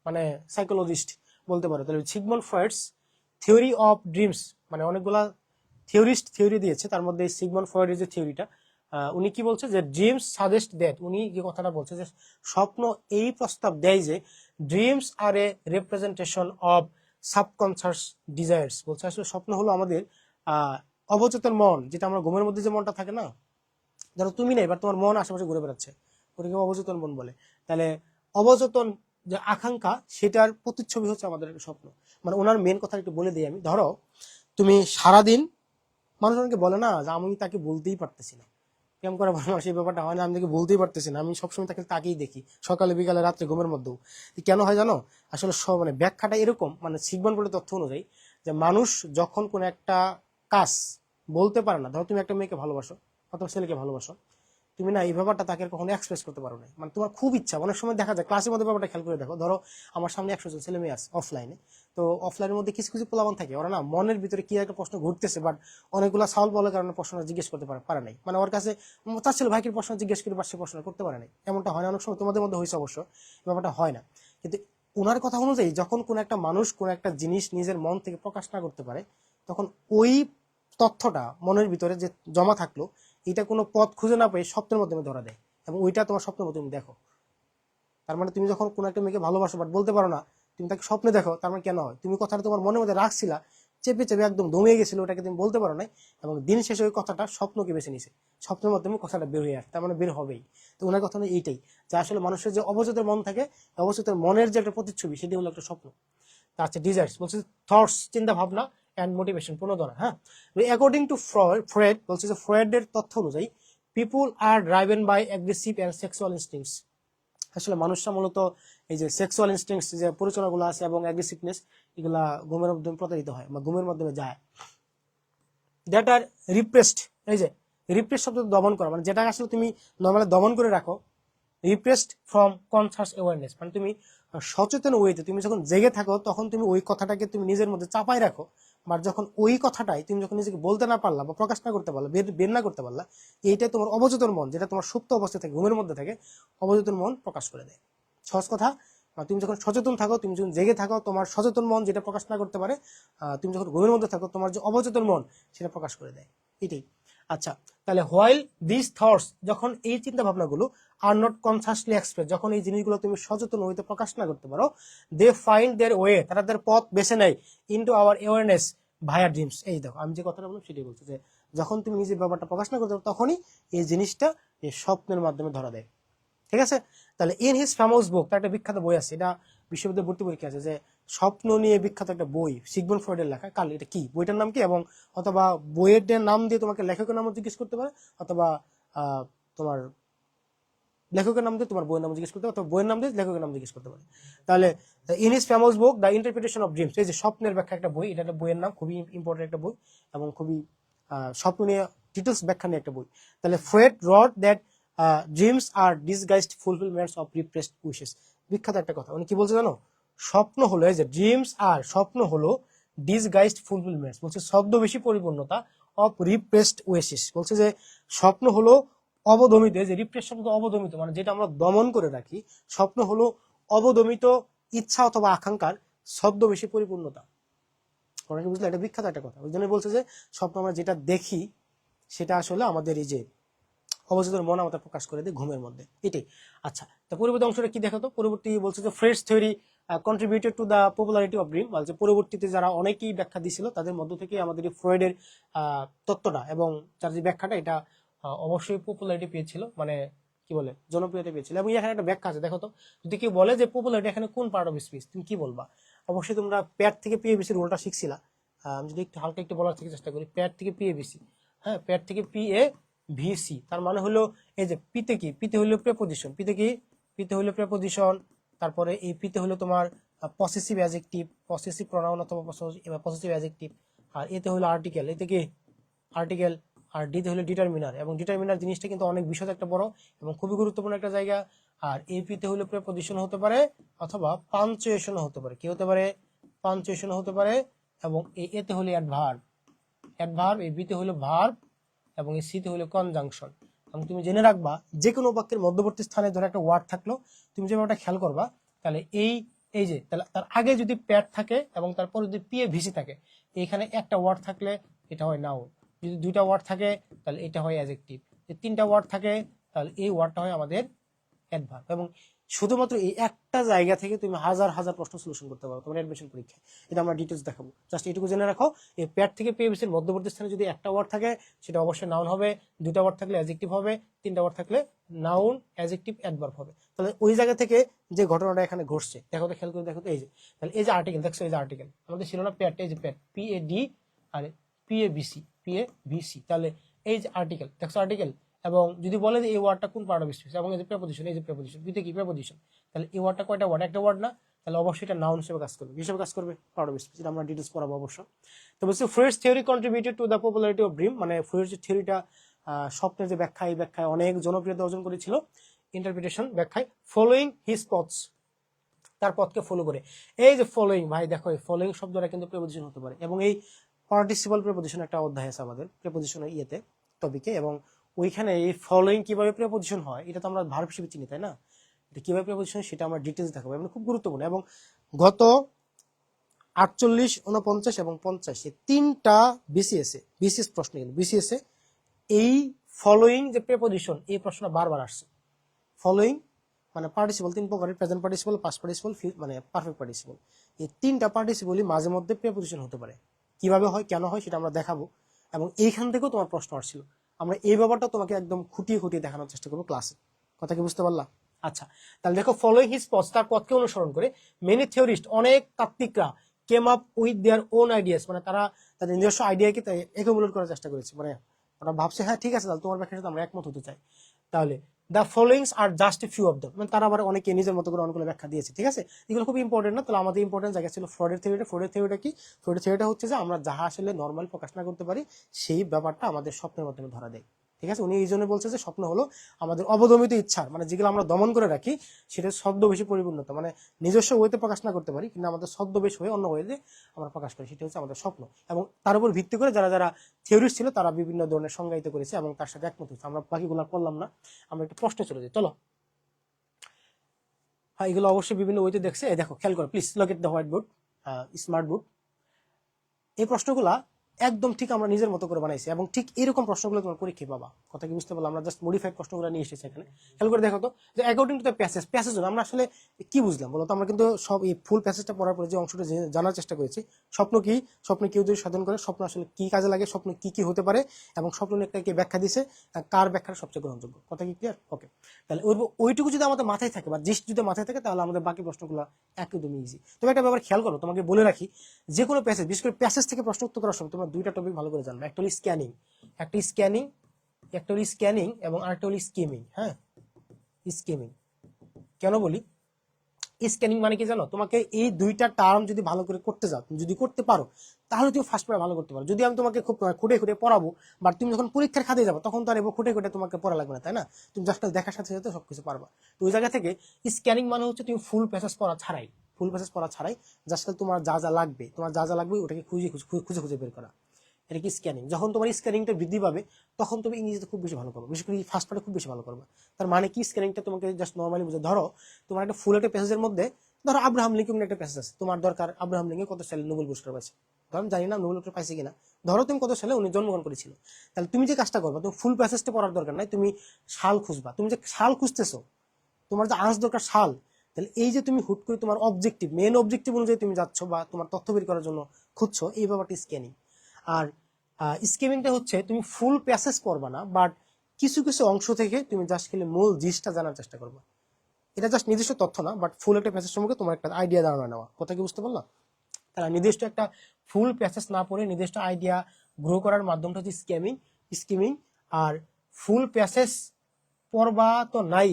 মানে সাইকোলজিস্ট বলতে পারো, তাহলে সিগমন্ড ফ্রয়েডস থিওরি অফ ড্রিমস, মানে অনেকগুলা থিওরিস্ট থিওরি দিয়েছে, তার মধ্যে সিগমন্ড ফ্রয়েডের যে থিওরিটা, উনি কি বলছে যে ড্রিমস সাজেস্ট দ্যাট, উনি যে কথাটা বলছে যে স্বপ্ন এই প্রস্তাব দেয় যে dreams are a representation of subconscious desires. বলছে আসলে স্বপ্ন হলো আমাদের অবচেতন মন, যেটা আমরা ঘুমের মধ্যে যে মনটা থাকে না, ধরো তুমি নেই এবার তোমার মন আশেপাশে ঘুরে বেড়াচ্ছে, ওটাকে অবচেতন মন বলে। তাহলে অবচেতন যে আকাঙ্ক্ষা সেটার প্রতিচ্ছবি হচ্ছে আমাদের স্বপ্ন। মানে ওনার মেন কথা একটু বলে দিই আমি। ধরো তুমি সারাদিন, মানুষ অনেকে বলে না যে আমি তাকে বলতেই পারতেছি না, কেমন করে বলো, সেই ব্যাপারটা হয় না, আমি তাকে বলতেই পারতেছি না, আমি সবসময় তাকে তাকেই দেখি সকালে বিকালে রাত্রে ঘুমের মধ্যেও। কেন হয় জানো? আসলে সব মানে ব্যাখ্যাটা এরকম, মানে সিগমন্ড বলে তথ্য অনুযায়ী যে মানুষ যখন কোন একটা কাজ বলতে পারে না, ধরো তুমি একটা মেয়েকে ভালোবাসো অথবা ছেলেকে ভালোবাসো, তুমি না এই ব্যাপারটা তাকে কখনো এক্সপ্রেস করতে পারো না, মানে তোমার খুব ইচ্ছা। অনেক সময় দেখা যায় ক্লাসের মধ্যে ব্যাপারটা খেয়াল করে দেখো, ধরো আমার সামনে 100 জন ছেলে মেয়ে আছে অফলাইনে, তো অফলাইনের মধ্যে কিছু কিছু পোলাপান থাকে, ওরা না মনের ভিতরে কি একটা প্রশ্ন ঘুরতেছে, বাট অনেকগুলো সলভ বলার কারণে প্রশ্নটা জিজ্ঞেস করতে পারে নাই, মানে ওর কাছে তার ছেলে ভাইকে প্রশ্ন জিজ্ঞেস করে বা সে প্রশ্ন করতে পারে নাই। এমনটা হয় না, অনেক সময় তোমাদের মধ্যে হয়েছে অবশ্য, ব্যাপারটা হয় না। কিন্তু ওনার কথা অনুযায়ী যখন কোন একটা মানুষ কোন একটা জিনিস নিজের মন থেকে প্রকাশ না করতে পারে, তখন ওই তথ্যটা মনের ভিতরে যে জমা থাকলো, এটা কোনো পথ খুঁজে না পেয়ে স্বপ্নের মাধ্যমে ধরা দেয়, এবং ওইটা তোমার স্বপ্নের মধ্যে তুমি দেখো। তার মানে তুমি যখন কোনো একটা মেয়েকে ভালোবাসো বাট বলতে পারো না, তুমি তাকে স্বপ্নে দেখো, তার মানে কেন হয়? তুমি কথাটা তোমার মনের মধ্যে রাখছিলা, চেপে চেপে একদম দমিয়ে গেছিল, ওটাকে তুমি বলতে পারো নাই, এবং দিন শেষে ওই কথাটা স্বপ্নকে বেছে নিছে, স্বপ্নের মাধ্যমে কথাটা বের হয়ে আসে, তার মানে বের হবেই। তো ওনার কথা হলো এইটাই, যে আসলে মানুষের যে অবচেতন মন থাকে, অবচেতন মনের যে একটা প্রতিচ্ছবি, সেটি হলো একটা স্বপ্ন। আচ্ছা, ডিজায়ার্স বলছে থটস, চিন্তা ভাবনা, অ্যান্ড মোটিভেশন, প্রণোদনা। হ্যাঁ, অ্যাকর্ডিং টু ফ্রয়েড বলছে যে ফ্রয়েডের তথ্য অনুযায়ী people are driven by aggressive and sexual instincts. আসলে মানুষরা মূলত এই যে সেক্সুয়াল ইনস্টিংস যে পরিচালনাগুলো আছে এবং অ্যাগ্রেসিভনেস, এগুলা ঘুমের মাধ্যমে প্রতারিত হয় বা ঘুমের মাধ্যমে যায়। দ্যাট আর রিপ্রেসড, এই যে রিপ্রেস শব্দ দমন করা, মানে যেটা আসলে তুমি নর্মালি দমন করে রাখো, রিপ্রেসড ফ্রম কনসাস অ্যাওয়ারনেস, মানে তুমি সচেতন ওয়েতে তুমি যখন জেগে থাকো তখন তুমি ওই কথাটাকে তুমি নিজের মধ্যে চাপাই রাখো, বাট যখন ওই কথাটাই তুমি যখন নিজেকে বলতে না পারলা বা প্রকাশ না করতে পারলা, বের না করতে পারলা, এইটাই তোমার অবচেতন মন, যেটা তোমার সুপ্ত অবস্থা থেকে ঘুমের মধ্যে থাকে, অবচেতন মন প্রকাশ করে দেয়। সহজ কথা, তুমি যখন সচেতন থাকো, তুমি যখন জেগে থাকো, তোমার সচেতন মন যেটা প্রকাশ না করতে পারে, তুমি যখন ঘুমের মধ্যে থাকো, তোমার যে অবচেতন মন সেটা প্রকাশ করে দেয়, এটাই। আচ্ছা, তাহলে হোয়াইল দিস থটস, যখন এই চিন্তা ভাবনাগুলো আর নট কনসাসলি এক্সপ্রেস, যখন এই জিনিসগুলো তুমি সচেতন হইতে প্রকাশ না করতে পারো, দে ফাইন্ড দেয়ার ওয়ে, তারা তাদের পথ বেছে নেয় ইনটু আওয়ার অ্যাওয়ারনেস ভায়া ড্রিমস। এই দেখো আমি যে কথাটা বললাম সেটাই বলছি, যে যখন তুমি নিজের ব্যাপারটা প্রকাশ না করতে পারো, তখনই এই জিনিসটা এই স্বপ্নের মাধ্যমে ধরা দেয়, ঠিক আছে? তাহলে ইন হিজ ফেমাস বুক, তার একটা বিখ্যাত বই আছে, এটা বিশ্ববিদ্যালয় ভর্তি পরীক্ষা আছে, যে স্বপ্ন নিয়ে বিখ্যাত একটা বই, সিগমন্ড ফ্রয়েডের লেখা। কাল এটা কি, বইটার নাম কি, এবং অথবা বইয়ের নাম দিয়ে তোমাকে লেখকের নামও জিজ্ঞেস করতে পারে, অথবা তোমার লেখকের নাম দিয়ে তোমার বইয়ের নাম জিজ্ঞেস করতে পারে, অথবা বইয়ের নাম দিয়ে লেখকের নাম জিজ্ঞেস করতে পারে। তাহলে in his famous book the interpretation of dreams, এই যে স্বপ্নের ব্যাখ্যা, একটা বই, এটা একটা বইয়ের নাম, খুবই ইম্পর্টেন্ট একটা বই, এবং খুবই স্বপ্ন নিয়ে ডিটেলস ব্যাখ্যা নিয়ে একটা বই। তাহলে Freud wrote that dreams are disguised fulfilments of repressed wishes. বিখ্যাত একটা কথা, উনি কি বলছে জানো? স্বপ্ন হলো, এই যে ড্রিমস আর স্বপ্ন হলো ডিসগাইজড ফুলফিলমেন্টস, বলছে ছদ্মবেশী পরিপূর্ণতা অফ রিপ্রেসড উইশেস। বলছে যে স্বপ্ন হলো অবদমিত, যে রিপ্রেস শব্দ অবদমিত, মানে যেটা আমরা দমন করে রাখি, স্বপ্ন হলো অবদমিত ইচ্ছা অথবা আকাঙ্ক্ষার ছদ্মবেশী পরিপূর্ণতা। অনেকে বুঝলে, এটা বিখ্যাত একটা কথা। ওই জন্য বলছে যে স্বপ্ন আমরা যেটা দেখি সেটা আসলে আমাদের এই যে অবচেতন মন আমাদের প্রকাশ করে দেয় ঘুমের মধ্যে, এটাই। আচ্ছা, তো পরবর্তী অংশটা কি দেখাতো? পরবর্তী বলছে যে Freud's theory contributed to the popularity of dream, বলছে পরবর্তীতে যারা অনেকেই ব্যাখ্যা দিছিল তাদের মধ্য থেকে আমাদের এই ফ্রয়েডের তত্ত্বটা এবং তার যে ব্যাখ্যাটা, এটা অবশ্যই পপুলারিটি পেয়েছিল, মানে কি বলে, জনপ্রিয়তা পেয়েছিল। এবং এখানে একটা ব্যাখ্যা আছে, দেখো তো, যদি কেউ বলে যে পপুলারিটি এখানে কোন পার্ট অফ স্পিচ, তুমি কি বলবা? অবশ্যই তোমরা প্যাট থেকে পিএবিসি রোলটা শিখছিলা। আমি যদি একটু হালকা একটু বলার থেকে চেষ্টা করি, প্যাট থেকে পিএবিসি, হ্যাঁ, প্যাট থেকে পিএ ভিসি, তার মানে হলো এই যে পিতে কি, পিতে হলো প্রেপোজিশন, পিতে কি, পিতে হলো প্রেপোজিশন, তারপরে এই পিতে হলো তোমার পসেসিভ অ্যাডজেক্টিভ, পসেসিভ প্রোনাউন অথবা পসেসিভ অ্যাডজেক্টিভ। আর এতে হলো আর্টিকেল, এতে কি আর্টিকেল। আর ডিতে হলো ডিটারমিনার, এবং ডিটারমিনার জিনিসটা কিন্তু অনেক বিশদ একটা বড় এবং খুবই গুরুত্বপূর্ণ একটা জায়গা। আর এপিতে হলো প্রেপোজিশন হতে পারে অথবা পাঞ্চুয়েশন হতে পারে, কি হতে পারে, পাঞ্চুয়েশন হতে পারে। এবং এতে হলো অ্যাডভার্ব, অ্যাডভার্ব, এই বিতে হলো ভার্ব, এবং এই সিতে হলো কনজাংশন। এবং তুমি জেনে রাখবা যে কোনো বাক্যের মধ্যবর্তী স্থানে ধরো একটা ওয়ার্ড থাকলো, তুমি যে ব্যাপারটা খেয়াল করবা, তাহলে এই যে তাহলে তার আগে যদি প্যাড থাকে এবং তারপর যদি পিএ ভিসি থাকে, এইখানে একটা ওয়ার্ড থাকলে এটা হয় নাউন, যদি দুইটা ওয়ার্ড থাকে তাহলে এটা হয় অ্যাডজেক্টিভ, যদি তিনটা ওয়ার্ড থাকে তাহলে এই ওয়ার্ডটা হয় আমাদের অ্যাডভার্ব। এবং শুধুমাত্র এই একটা জায়গা থেকে তুমি হাজার হাজার প্রশ্ন সলিউশন করতে পারো তোমার অ্যাডমিশন পরীক্ষায়। এটা আমরা ডিটেলস দেখাবো, জাস্ট এটুকু জেনে রাখো। এই প্যাড থেকে পিএভিসির মধ্যবর্তী স্থানে যদি একটা ওয়ার্ড থাকে সেটা অবশ্যই নাউন হবে, দুটা ওয়ার্ড থাকলে অ্যাডজেক্টিভ হবে, তিনটা ওয়ার্ড থাকলে নাউন, অ্যাডজেক্টিভ, অ্যাডভার্ব হবে। তাহলে ওই জায়গা থেকে যে ঘটনাটা এখানে ঘটছে দেখো তো, খেয়াল করে দেখো তো, এই যে তাহলে এই যে আর্টিকেল দেখছো, এই যে আর্টিকেল আমাদের ছিল না প্যাড, এই যে প্যাড পিএডি আর পিএভিসি, তাহলে এই যে আর্টিকেল দেখছো, আর্টিকেল। এবং যদি বলে যে এই ওয়ার্ডটা কোন পার্ট অফ স্পিচ, এবং এই যে প্রেপোজিশন, এই যে প্রেপোজিশন, দুইটা কি প্রেপোজিশন, তাহলে এই ওয়ার্ডটা কয়টা ওয়ার্ড, একটা ওয়ার্ড না, তাহলে অবশ্যই এটা নাউন হিসেবে কাজ করবে, হিসেবে কাজ করবে, পার্ট অফ স্পিচ। আমরা ডিটেলস পড়াবো অবশ্য। তো বলছি Freud's theory contributed to the popularity of dream, মানে ফ্রয়েডস যে থিওরিটা, স্বপ্নের যে ব্যাখ্যা, এই ব্যাখ্যায় অনেক জনপ্রিয়তা অর্জন করেছিল, ইন্টারপ্রিটেশন ব্যাখ্যায়, ফলোইং হিজ পথস, তার পথকে ফলো করে। এই যে ফলোইং, ভাই দেখো এই ফলোইং শব্দটা কিন্তু প্রেপোজিশন হতে পারে, এবং এই পার্টিসিপাল প্রেপোজিশন একটা অধ্যায় আছে আমাদের প্রেপোজিশনের ইয়েতে, টপিকে, এবং ওইখানে এই ফলোইং কিভাবে প্রেপোজিশন হয় এটা তো আমরা ভার্ব হিসেবে চিনি, তাই না? এটা কিভাবে প্রেপোজিশন সেটা আমরা ডিটেলস দেখাবো, এবং খুব গুরুত্বপূর্ণ। এবং গত 48, 49 এবং 50 এই তিনটা বিসিএস প্রশ্ন, কিন্তু বিসিএস এই ফলোইং যে প্রেপোজিশন, এই প্রশ্নটা বারবার আসছে। ফলোইং মানে পার্টিসিপল তিন প্রকারের, প্রেজেন্ট পার্টিসিপল, পাস্ট পার্টিসিপল, মানে পারফেক্ট পার্টিসিপল। এই তিনটা পার্টিসিপলই মাঝে মধ্যে প্রেপোজিশন হতে পারে, কিভাবে হয়, কেন হয়, সেটা আমরা দেখাবো। এবং এইখান থেকেও তোমার প্রশ্ন আসছিল, আমরা এই ব্যাপারটা তোমাকে একদম খুঁটিয়ে খুঁটিয়ে দেখানোর চেষ্টা করবো ক্লাসে। কথা কি বুঝতে পারলা? আচ্ছা, তাহলে দেখো ফলোইং হিজ পথস, তার পথকে অনুসরণ করে, মেনি থিওরিস্ট, অনেক তাত্ত্বিকরা, came up with their own ideas, মানে তারা তাদের নিজস্ব আইডিয়াকে একমূলন করার চেষ্টা করেছে, মানে ওরা ভাবছে হ্যাঁ ঠিক আছে, তাহলে তোমার ব্যাখ্যার সাথে আমরা একমত হতে চাই। তাহলে the followings are just a few of them, মানে তারা আবার অনেকে নিজের মতো করে অনেকগুলো ব্যাখ্যা দিয়েছে, ঠিক আছে? এগুলো খুব ইম্পর্টেন্ট না। তাহলে আমাদের ইম্পর্টেন্ট জায়গা ছিল ফ্রয়েডের থিওরিটা। ফ্রয়েডের থিওরিটা কি? ফ্রয়েডের থিওরিটা হচ্ছে যে আমরা যাহা আসলে নর্মাল প্রকাশ না করতে পারি সেই ব্যাপারটা আমাদের স্বপ্নের মাধ্যমে ধরা দেয়, ঠিক আছে? উনি এই জন্য বলছে যে স্বপ্ন হলো আমাদের অবদমিত ইচ্ছার, মানে যেগুলো আমরা দমন করে রাখি সেটা ছদ্মবেশী পরিপূর্ণতা, মানে নিজস্ব ওয়েতে প্রকাশ না করতে পারি কিন্তু আমাদের ছদ্মবেশ হয়ে অন্য ওয়েতে আমরা প্রকাশ করি, সেটা হচ্ছে আমাদের স্বপ্ন। এবং তার উপর ভিত্তি করে যারা যারা থিওরিস্ট ছিল তারা বিভিন্ন ধরনের সংজ্ঞায়িত করেছে এবং তার সাথে একমত হচ্ছে। আমরা বাকিগুলো করলাম না, আমরা একটু প্রশ্নে চলে যাই, চলো। হ্যাঁ, এগুলো অবশ্যই বিভিন্ন ওয়েতে দেখছে। এই দেখো, খেয়াল করো please, look at the white board, smart board. এই প্রশ্নগুলা একদম ঠিক আমরা নিজের মতো করে বানাইছি, এবং ঠিক এরকম প্রশ্নগুলো তোমার পরীক্ষায় পাবা। কথা কি বুঝতে পারলাম? আমরা জাস্ট মডিফাইড প্রশ্নগুলো নিয়ে এসেছি এখানে। খেয়াল করে দেখো তো, যে অ্যাকর্ডিং টু দ্য প্যাসেজ আমরা আসলে কি বুঝলাম বলো তো? আমরা কিন্তু সব এই ফুল প্যাসেজটা পড়ার পরে যে অংশটা জানার চেষ্টা করেছি, স্বপ্ন কি, স্বপ্ন কেউ যদি সাধন করে, স্বপ্ন আসলে কি কাজে লাগে, স্বপ্ন কি কি হতে পারে, এবং স্বপ্ন একটা কে ব্যাখ্যা দিছে, কার ব্যাখ্যাটা সবচেয়ে গ্রহণযোগ্য। কথা কি ক্লিয়ার? ওকে, তাহলে ওইটুকু যদি আমাদের মাথায় থাকে বা জিস্ট যদি মাথায় থাকে, তাহলে আমাদের বাকি প্রশ্নগুলো একদমই ইজি। তবে একটা ব্যাপার খেয়াল করো, তোমাকে বলে রাখি, যে কোনো প্যাসেজ, বিশেষ করে প্যাসেজ থেকে প্রশ্ন উত্তর করার সময় তোমরা দুইটা টপিক ভালো করে জানবে। একটা হলো স্ক্যানিং, এবং আরেকটা হলো স্কিমিং। হ্যাঁ, স্কিমিং কেন বলি? স্ক্যানিং মানে কি জানো? তোমাকে এই দুইটা টার্ম যদি ভালো করে করতে যাও, তুমি যদি করতে পারো, তাহলে তুমি ফার্স্ট পেপার ভালো করতে পারো। যদি আমি তোমাকে খুব খুঁটে খুঁটে পড়াবো, বাট তুমি যখন পরীক্ষার খাতে যাবো তখন তো আর খুঁটে খুঁটে তোমাকে পড়া লাগবে না, তাই না? তুমি জাস্ট দেখার সাথে সাথে সবকিছু পারবা। তো ওই জায়গা থেকে স্ক্যানিং মানে হচ্ছে তুমি ফুল প্যাসেজ পড়া ছাড়াই জাস্ট তোমার যা যা লাগবে, ওটাকে খুঁজে বের করা। এটা কি স্ক্যানিং। যখন তোমার স্ক্যানিংটা বৃদ্ধি পাবে তখন তুমি ইংরেজিতে খুব বেশি ভালো করবে, বিশেষ করে ফার্স্ট পার্টে খুব বেশি ভালো করবে। তার মানে কি? স্ক্যানিংটা তোমাকে জাস্ট নর্মালি বুঝে। ধরো তোমার একটা ফুল একটা প্যাসেজের মধ্যে, ধরো আব্রাহাম লিঙ্কন একটা প্যাসেজ আছে, তোমার দরকার আব্রাহাম লিঙ্কন কত সালে নোবেল পুরস্কার পাইছে। ধরো আমি জানি না নোবেল পুরস্কার পাইছে কিনা, ধরো তুমি কত সালে উনি জন্মগ্রহণ করেছিল। তাহলে তুমি যে কাজটা করবা, তুমি ফুল প্যাসেজটা পড়ার দরকার নাই, তুমি সাল খুঁজবা। তুমি যে সাল খুঁজতেছো, তোমার যে আজ দরকার সাল, তাহলে এই যে তুমি হুট করে তোমার অবজেক্টিভ, মেন অবজেক্টিভ অনুযায়ী তুমি যাচ্ছ বা তোমার তথ্য বের করার জন্য খুঁজছো, এই ব্যাপারটা স্ক্যানিং। আর স্কিমিংটা হচ্ছে তুমি ফুল প্যাসেজ পড়বা না, বাট কিছু কিছু অংশ থেকে তুমি জাস্ট খেলে মূল জিনিসটা জানার চেষ্টা করবা। এটা জাস্ট নির্দিষ্ট তথ্য না, বাট ফুল একটা প্যাসেজ সম্পর্কে তোমার একটা আইডিয়া ধারণা নেওয়া। কথা কি বুঝতে পারলাম? তাহলে নির্দিষ্ট একটা ফুল প্যাসেজ না পড়ে নির্দিষ্ট আইডিয়া গ্রো করার মাধ্যমটা হচ্ছে স্কিমিং। আর ফুল প্যাসেজ পড়বা তো নাই,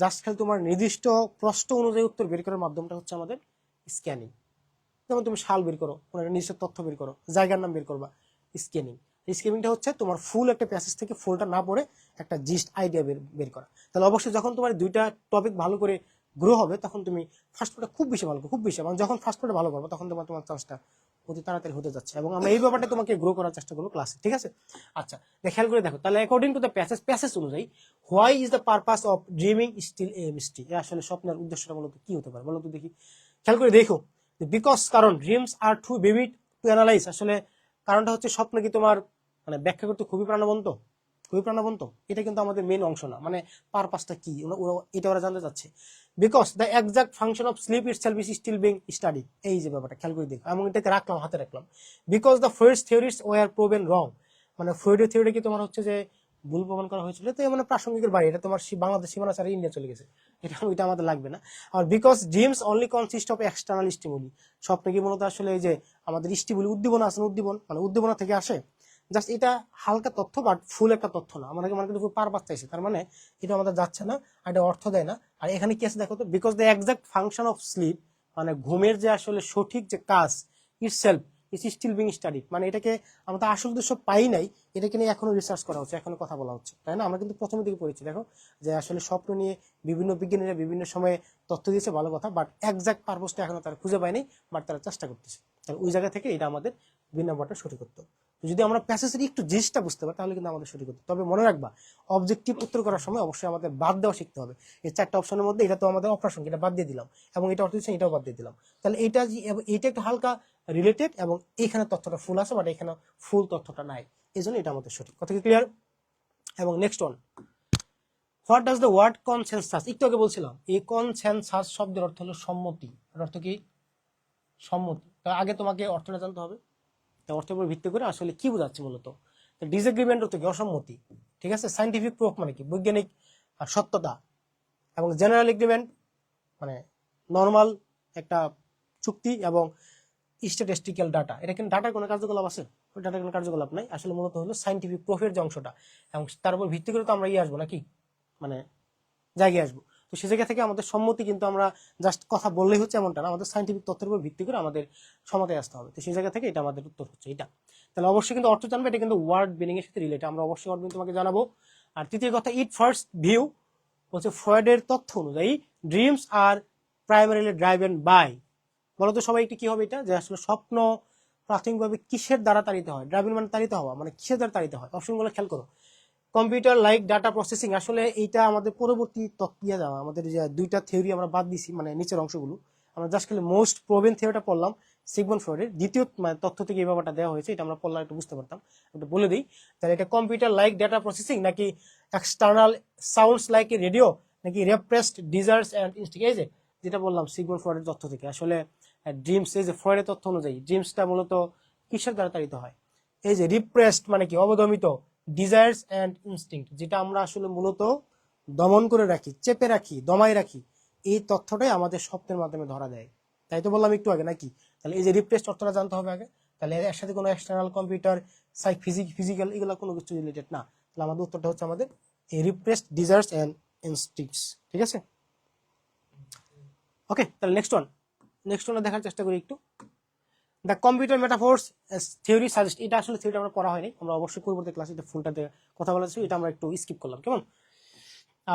জাস্ট খালি তোমার নির্দিষ্ট প্রশ্ন অনুযায়ী উত্তর বের করার মাধ্যমটা হচ্ছে আমাদের স্ক্যানিং। যেমন তুমি সাল বের করো, কোনো একটা নির্দিষ্ট তথ্য বের করো, জায়গার নাম বের করবা, স্ক্যানিং। স্ক্যানিংটা হচ্ছে তোমার ফুল একটা প্যাসেজ থেকে ফুলটা না পড়ে একটা জিস্ট আইডিয়া বের করা। তাহলে অবশ্যই যখন তোমার দুইটা টপিক ভালো করে গ্রো হবে তখন তুমি ফার্স্ট পার্টটা খুব বেশি ভালো করো, খুব বেশি, এবং যখন ফার্স্ট পার্টে ভালো করবো তখন তোমার চান্সটা অতি তাড়াতাড়ি হতে যাচ্ছে, এবং আমরা এই ব্যাপারটা তোমাকে গ্রো করার চেষ্টা করবো ক্লাসে, ঠিক আছে? আচ্ছা, খেয়াল করে দেখো তাহলে অ্যাকর্ডিং টু দ্য প্যাসেজ অনুযায়ী why is the purpose of dreaming still a mystery, আসলে স্বপ্নের উদ্দেশ্যটা মূলত কি হতে পারে বলো তো দেখি। খেয়াল করে দেখো, বিকজ কারণ dreams are too vivid to analyse, আসলে কারণটা হচ্ছে স্বপ্ন কি তোমার মানে ব্যাখ্যা করতে খুবই প্রাণবন্ত, খুবই প্রাণবন্ত। এটা কিন্তু আমাদের মেন অংশ না, মানে পারপাসটা কি এটা ওরা জানতে চাচ্ছে। Because the exact function of sleep itself is still being study, এই যে ব্যাপারটা খেয়াল করে দেখো, এবং এটাকে রাখলাম, হাতে রাখলাম। Because the Freud's theories were proven wrong, মানে ফ্রয়েডের থিওরি কি তোমার হচ্ছে যে ভুল প্রমাণ করা হয়েছিল, তো মানে প্রাসঙ্গিকের বাইরে, এটা তোমার বাংলাদেশ সীমানা ছাড়া ইন্ডিয়া চলে গেছে, এটা আমাদের লাগবে না। আর because dreams only consist of external stimuli, স্বপ্নে কি মূলত আসলে এই যে আমাদের স্টিমুলি উদ্দীপনা আছে, মানে উদ্দীপনা থেকে আসে, জাস্ট এটা হালকা তথ্য বাট ফুল একটা তথ্য না, আমাদেরকে মানে কিন্তু পারপাস চাইছে, তার মানে এটা আমাদের যাচ্ছে না, আর এটা অর্থ দেয় না। আর এখানে কি আছে দেখো তো, because the exact function of sleep, মানে ঘুমের যে আসলে সঠিক যে কাজ itself is still being studied, মানে এটাকে আমরা আসল উদ্দেশ্য পাই নাই, এটাকে নিয়ে এখনো রিসার্চ করা হচ্ছে, এখনো কথা বলা হচ্ছে, তাই না? আমরা কিন্তু প্রথমের দিকে পড়েছি দেখো যে আসলে স্বপ্ন নিয়ে বিভিন্ন বিজ্ঞানীরা বিভিন্ন সময়ে তথ্য দিয়েছে, ভালো কথা, বাট এক্সাক্ট পারপাসটা এখনো তারা খুঁজে পায়নি, বাট তারা চেষ্টা করতেছে। তাহলে ওই জায়গা থেকে এটা আমাদের দুই নাম্বারটা সঠিক করতে হবে। যদি আমরা প্যাসেজের একটু জিনিসটা বুঝতে পারি তাহলে কিন্তু আমাদের সঠিক হতো। তবে মনে রাখবা, অবজেক্টিভ উত্তর করার সময় অবশ্যই আমাদের বাদ দেওয়া শিখতে হবে। এই চারটা অপশনের মধ্যে এটা তো আমাদের অপ্রাসঙ্গিক, এটা বাদ দিয়ে দিলাম, এবং এটা অর্থ দিচ্ছেন এটাও বাদ দিয়ে দিলাম। তাহলে এইটা একটু হালকা রিলেটেড, এবং এইখানে তথ্যটা ফুল আছে, বাট এখানে ফুল তথ্যটা নাই, এই জন্য এটা আমাদের সঠিক। কথা কি ক্লিয়ার? এবং next one, what does the word consensus, একটু আগে বলছিলাম এই কনসেনসাস শব্দের অর্থ হলো সম্মতি। অর্থ কি? সম্মতি। আগে তোমাকে অর্থটা জানতে হবে, অর্থের উপর ভিত্তি করে আসলে কি বোঝাচ্ছে মূলত। ডিসএগ্রিমেন্ট হচ্ছে কি? অসম্মতি, ঠিক আছে? সাইন্টিফিক প্রুফ মানে কি? বৈজ্ঞানিক সত্যতা। এবং জেনারেল এগ্রিমেন্ট মানে নর্মাল একটা চুক্তি, এবং স্ট্যাটিস্টিক্যাল ডাটা, এটা কিন্তু ডাটার কোনো কার্যকলাপ আছে? ওই ডাটার কোনো কার্যকলাপ নাই, আসলে মূলত হলো সাইন্টিফিক প্রুফের যে অংশটা, এবং তার উপর ভিত্তি করে তো আমরা আসবো নাকি, মানে জায়গায় আসবো। তো সে জায়গা থেকে আমাদের সম্মতি কিন্তু আমরা জাস্ট কথা বললেই হচ্ছে এমনটা না, আমাদের সাইন্টিফিক তথ্যের উপর ভিত্তি করে আমাদের সমতায় আসতে হবে। তো সেই জায়গা থেকে এটা আমাদের উত্তর হচ্ছে এটা। তাহলে অবশ্যই কিন্তু অর্থ জানবে, এটা কিন্তু ওয়ার্ড মিনিং এর সাথে রিলেটেড, আমরা অবশ্যই ওয়ার্ড মিনিং তোমাকে জানাবো। আর তৃতীয় কথা, ইট ফার্স্ট ভিউ হচ্ছে ফ্রয়েডের তথ্য অনুযায়ী dreams are primarily driven by, বলতো সবাই একটু কি হবে এটা, যে আসলে স্বপ্ন প্রাথমিকভাবে কিসের দ্বারা তাড়িত হয়? ড্রাইভিং মানে তাড়িত হওয়া, মানে কিসের দ্বারা তাড়িত হয়? অপশনগুলো খেয়াল করো। কম্পিউটার লাইক ডাটা প্রসেসিং, আসলে এইটা আমাদের পরবর্তী তত্ত্বে যাওয়া, আমাদের যে দুইটা থিওরি আমরা বাদ দিছি, মানে নিচের অংশগুলো আমরা জাস্ট খালি মোস্ট প্রোভেন থিওরিটা পড়লাম সিগমন্ড ফ্রয়েডের, দ্বিতীয় মানে তথ্য থেকে এই ব্যাপারটা দেওয়া হয়েছে, এটা আমরা পড়লাম একটু বুঝতে পারতাম, এটা বলে দিই। তাহলে এটা কম্পিউটার লাইক ডাটা প্রসেসিং, নাকি external sounds like a radio, নাকি রেপ্রেসড ডিজায়ার্স অ্যান্ড ইনস্টিংক্ট, এই যে যেটা বললাম সিগমন্ড ফ্রয়েডের তথ্য থেকে, আসলে ড্রিমস, এই যে ফ্রয়েডের তথ্য অনুযায়ী ড্রিমসটা মূলত কিসের দ্বারা তাড়িত হয়? এই যে রিপ্রেসড মানে কি? অবদমিত, ডিজায়ার্স অ্যান্ড ইনস্টিংক্ট, যেটা আমরা আসলে মূলত দমন করে রাখি, চেপে রাখি, দমাই রাখি, এই তথ্যটাই আমাদের স্বপ্নের মাধ্যমে ধরা দেয়। তাই তো বললাম একটু আগে নাকি? তাহলে এই যে রিপ্রেসড অর্থটা জানতে হবে আগে। তাহলে এর সাথে কোনো এক্সটার্নাল কম্পিউটার ফিজিক্যাল এগুলো কোনো কিছু রিলেটেড না। তাহলে আমাদের উত্তরটা হচ্ছে আমাদের এই রিপ্রেসড ডিজায়ার্স অ্যান্ড ইনস্টিংক্টস, ঠিক আছে? ওকে, তাহলে নেক্সট ওয়ান দেখার চেষ্টা করি একটু। The computer metaphors theory suggest, এটা আসলে থিওরিটা আমরা পড়া হয়নি, আমরা অবশ্যই পূর্ববর্তী ক্লাসে এটা ফুলটাতে কথা বলেছি, এটা আমরা একটু স্কিপ করলাম, কেমন?